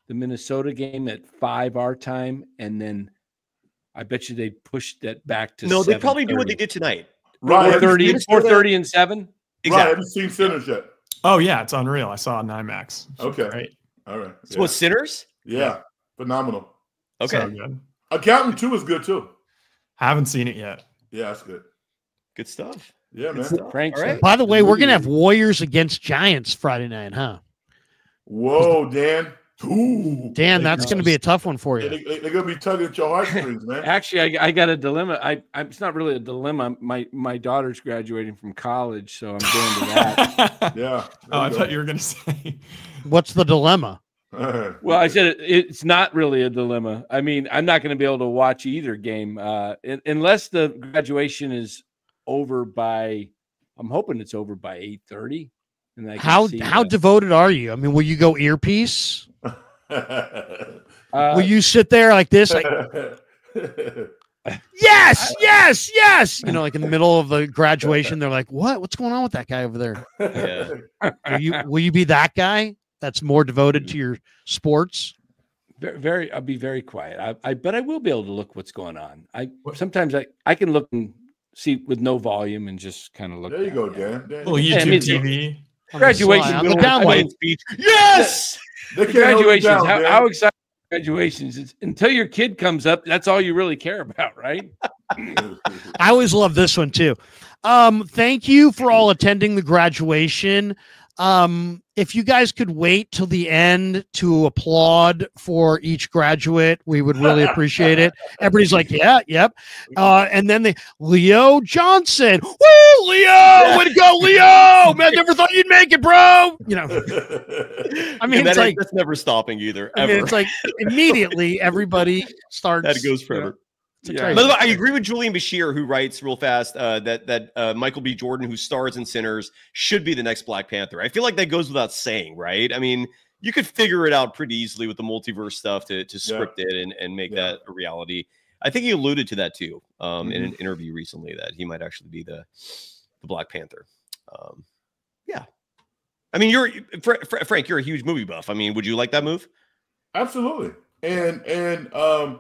the Minnesota game at 5 our time, and then I bet you they'd push that back to. No, they probably do what they did tonight. Right, 4:30 and 7. Exactly. Right, I haven't seen Sinners yet. Oh yeah, it's unreal. I saw it on IMAX. Okay, great. All right. So what, Sinners? Yeah, phenomenal. Okay, so good. Accountant 2 is good too. Haven't seen it yet. Yeah, that's good. Good stuff. Yeah, man. Frank. All right. By the way, we're gonna have Warriors against Giants Friday night, huh? Whoa, Dan. Ooh, Dan, that's going to be a tough one for you. They're going to be tugging at your heartstrings, man. Actually, I got a dilemma. It's not really a dilemma. My daughter's graduating from college, so I'm going to that. Yeah. Oh, I thought you were going to say. What's the dilemma? Well, I said it's not really a dilemma. I mean, I'm not going to be able to watch either game unless the graduation is over by. I'm hoping it's over by 8:30. And how devoted are you? I mean, will you go earpiece? Will you sit there like this? Like, yes. Like in the middle of the graduation, they're like, what's going on with that guy over there? Yeah. Will you be that guy that's more devoted to your sports? I'll be very quiet. But I will be able to look what's going on. Sometimes I can look and see with no volume and just kind of look. There you go, Dan. Well, YouTube TV. Graduation on the download speech. Yes. Graduations. How exciting graduations is until your kid comes up. That's all you really care about, right? I always love this one too. Thank you for all attending the graduation. If you guys could wait till the end to applaud for each graduate, we would really appreciate it. Everybody's like, yeah, yep. And then Leo Johnson. Woo, Leo! Way to go, Leo! Man, never thought you'd make it, bro. I mean, it's like that's never stopping either. I mean, it's like immediately everybody starts. That goes forever. Yeah. By the way, I agree with Julian Bashir, who writes real fast that Michael B. Jordan, who stars in Sinners, should be the next Black Panther. I feel like that goes without saying, right? I mean, you could figure it out pretty easily with the multiverse stuff to script it and make that a reality. I think he alluded to that too. in an interview recently that he might actually be the Black Panther. Yeah. I mean, Frank, you're a huge movie buff. I mean, would you like that move? Absolutely. And I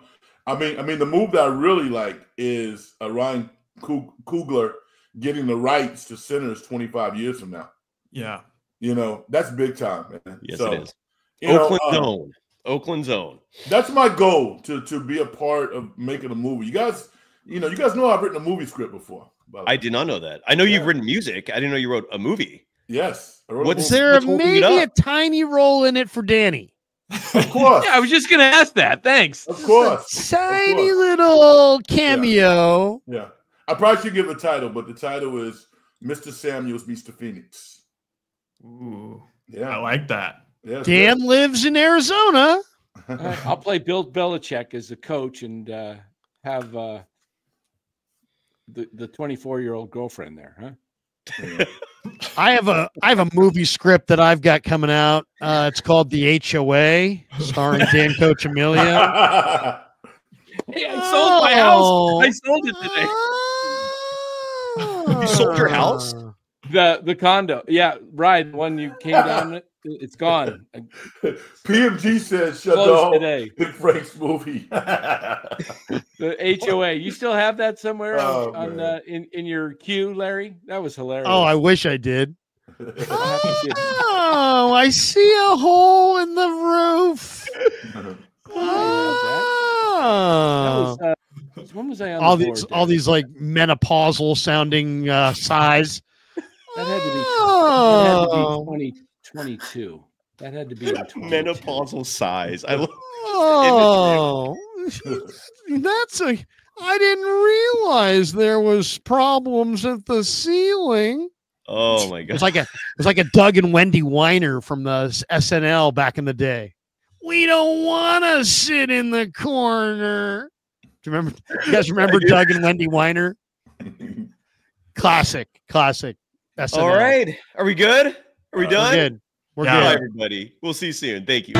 mean, the move that I really like is Ryan Coogler getting the rights to Sinners 25 years from now. Yeah. You know, that's big time, man. Yes, so, it is. You know, Oakland Zone. That's my goal to be a part of making a movie. You guys know I've written a movie script before. I did not know that. I know you've written music. I didn't know you wrote a movie. Yes. What's there maybe a tiny role in it for Danny? Of course. Yeah, I was just going to ask that. Thanks. Of course. Tiny little cameo. Yeah. I probably should give a title, but the title is Mr. Samuels Meets the Phoenix. Ooh. Yeah. I like that. Yeah, Dan lives in Arizona. I'll play Bill Belichick as the coach and have the 24-year-old girlfriend there, huh? I have a movie script that I've got coming out. It's called The HOA, starring Dan Coachemilio. Hey, I sold my house. I sold it today. You sold your house? The condo. Yeah, right. The one you came down with. It's gone. PMG says shut down today. In Frank's movie. The HOA. You still have that somewhere in your queue, Larry? That was hilarious. Oh, I wish I did. Oh, I see a hole in the roof. Oh. When was I on all these like menopausal sounding sighs. That had to be 2022. That had to be in menopausal size. I love I didn't realize there was problems at the ceiling. Oh my god. It was like a Doug and Wendy Weiner from the SNL back in the day. We don't want to sit in the corner. Do you guys remember Doug and Wendy Weiner? Classic. SNL. All right. Are we good? Are we done? We're good. We're good, everybody. We'll see you soon. Thank you.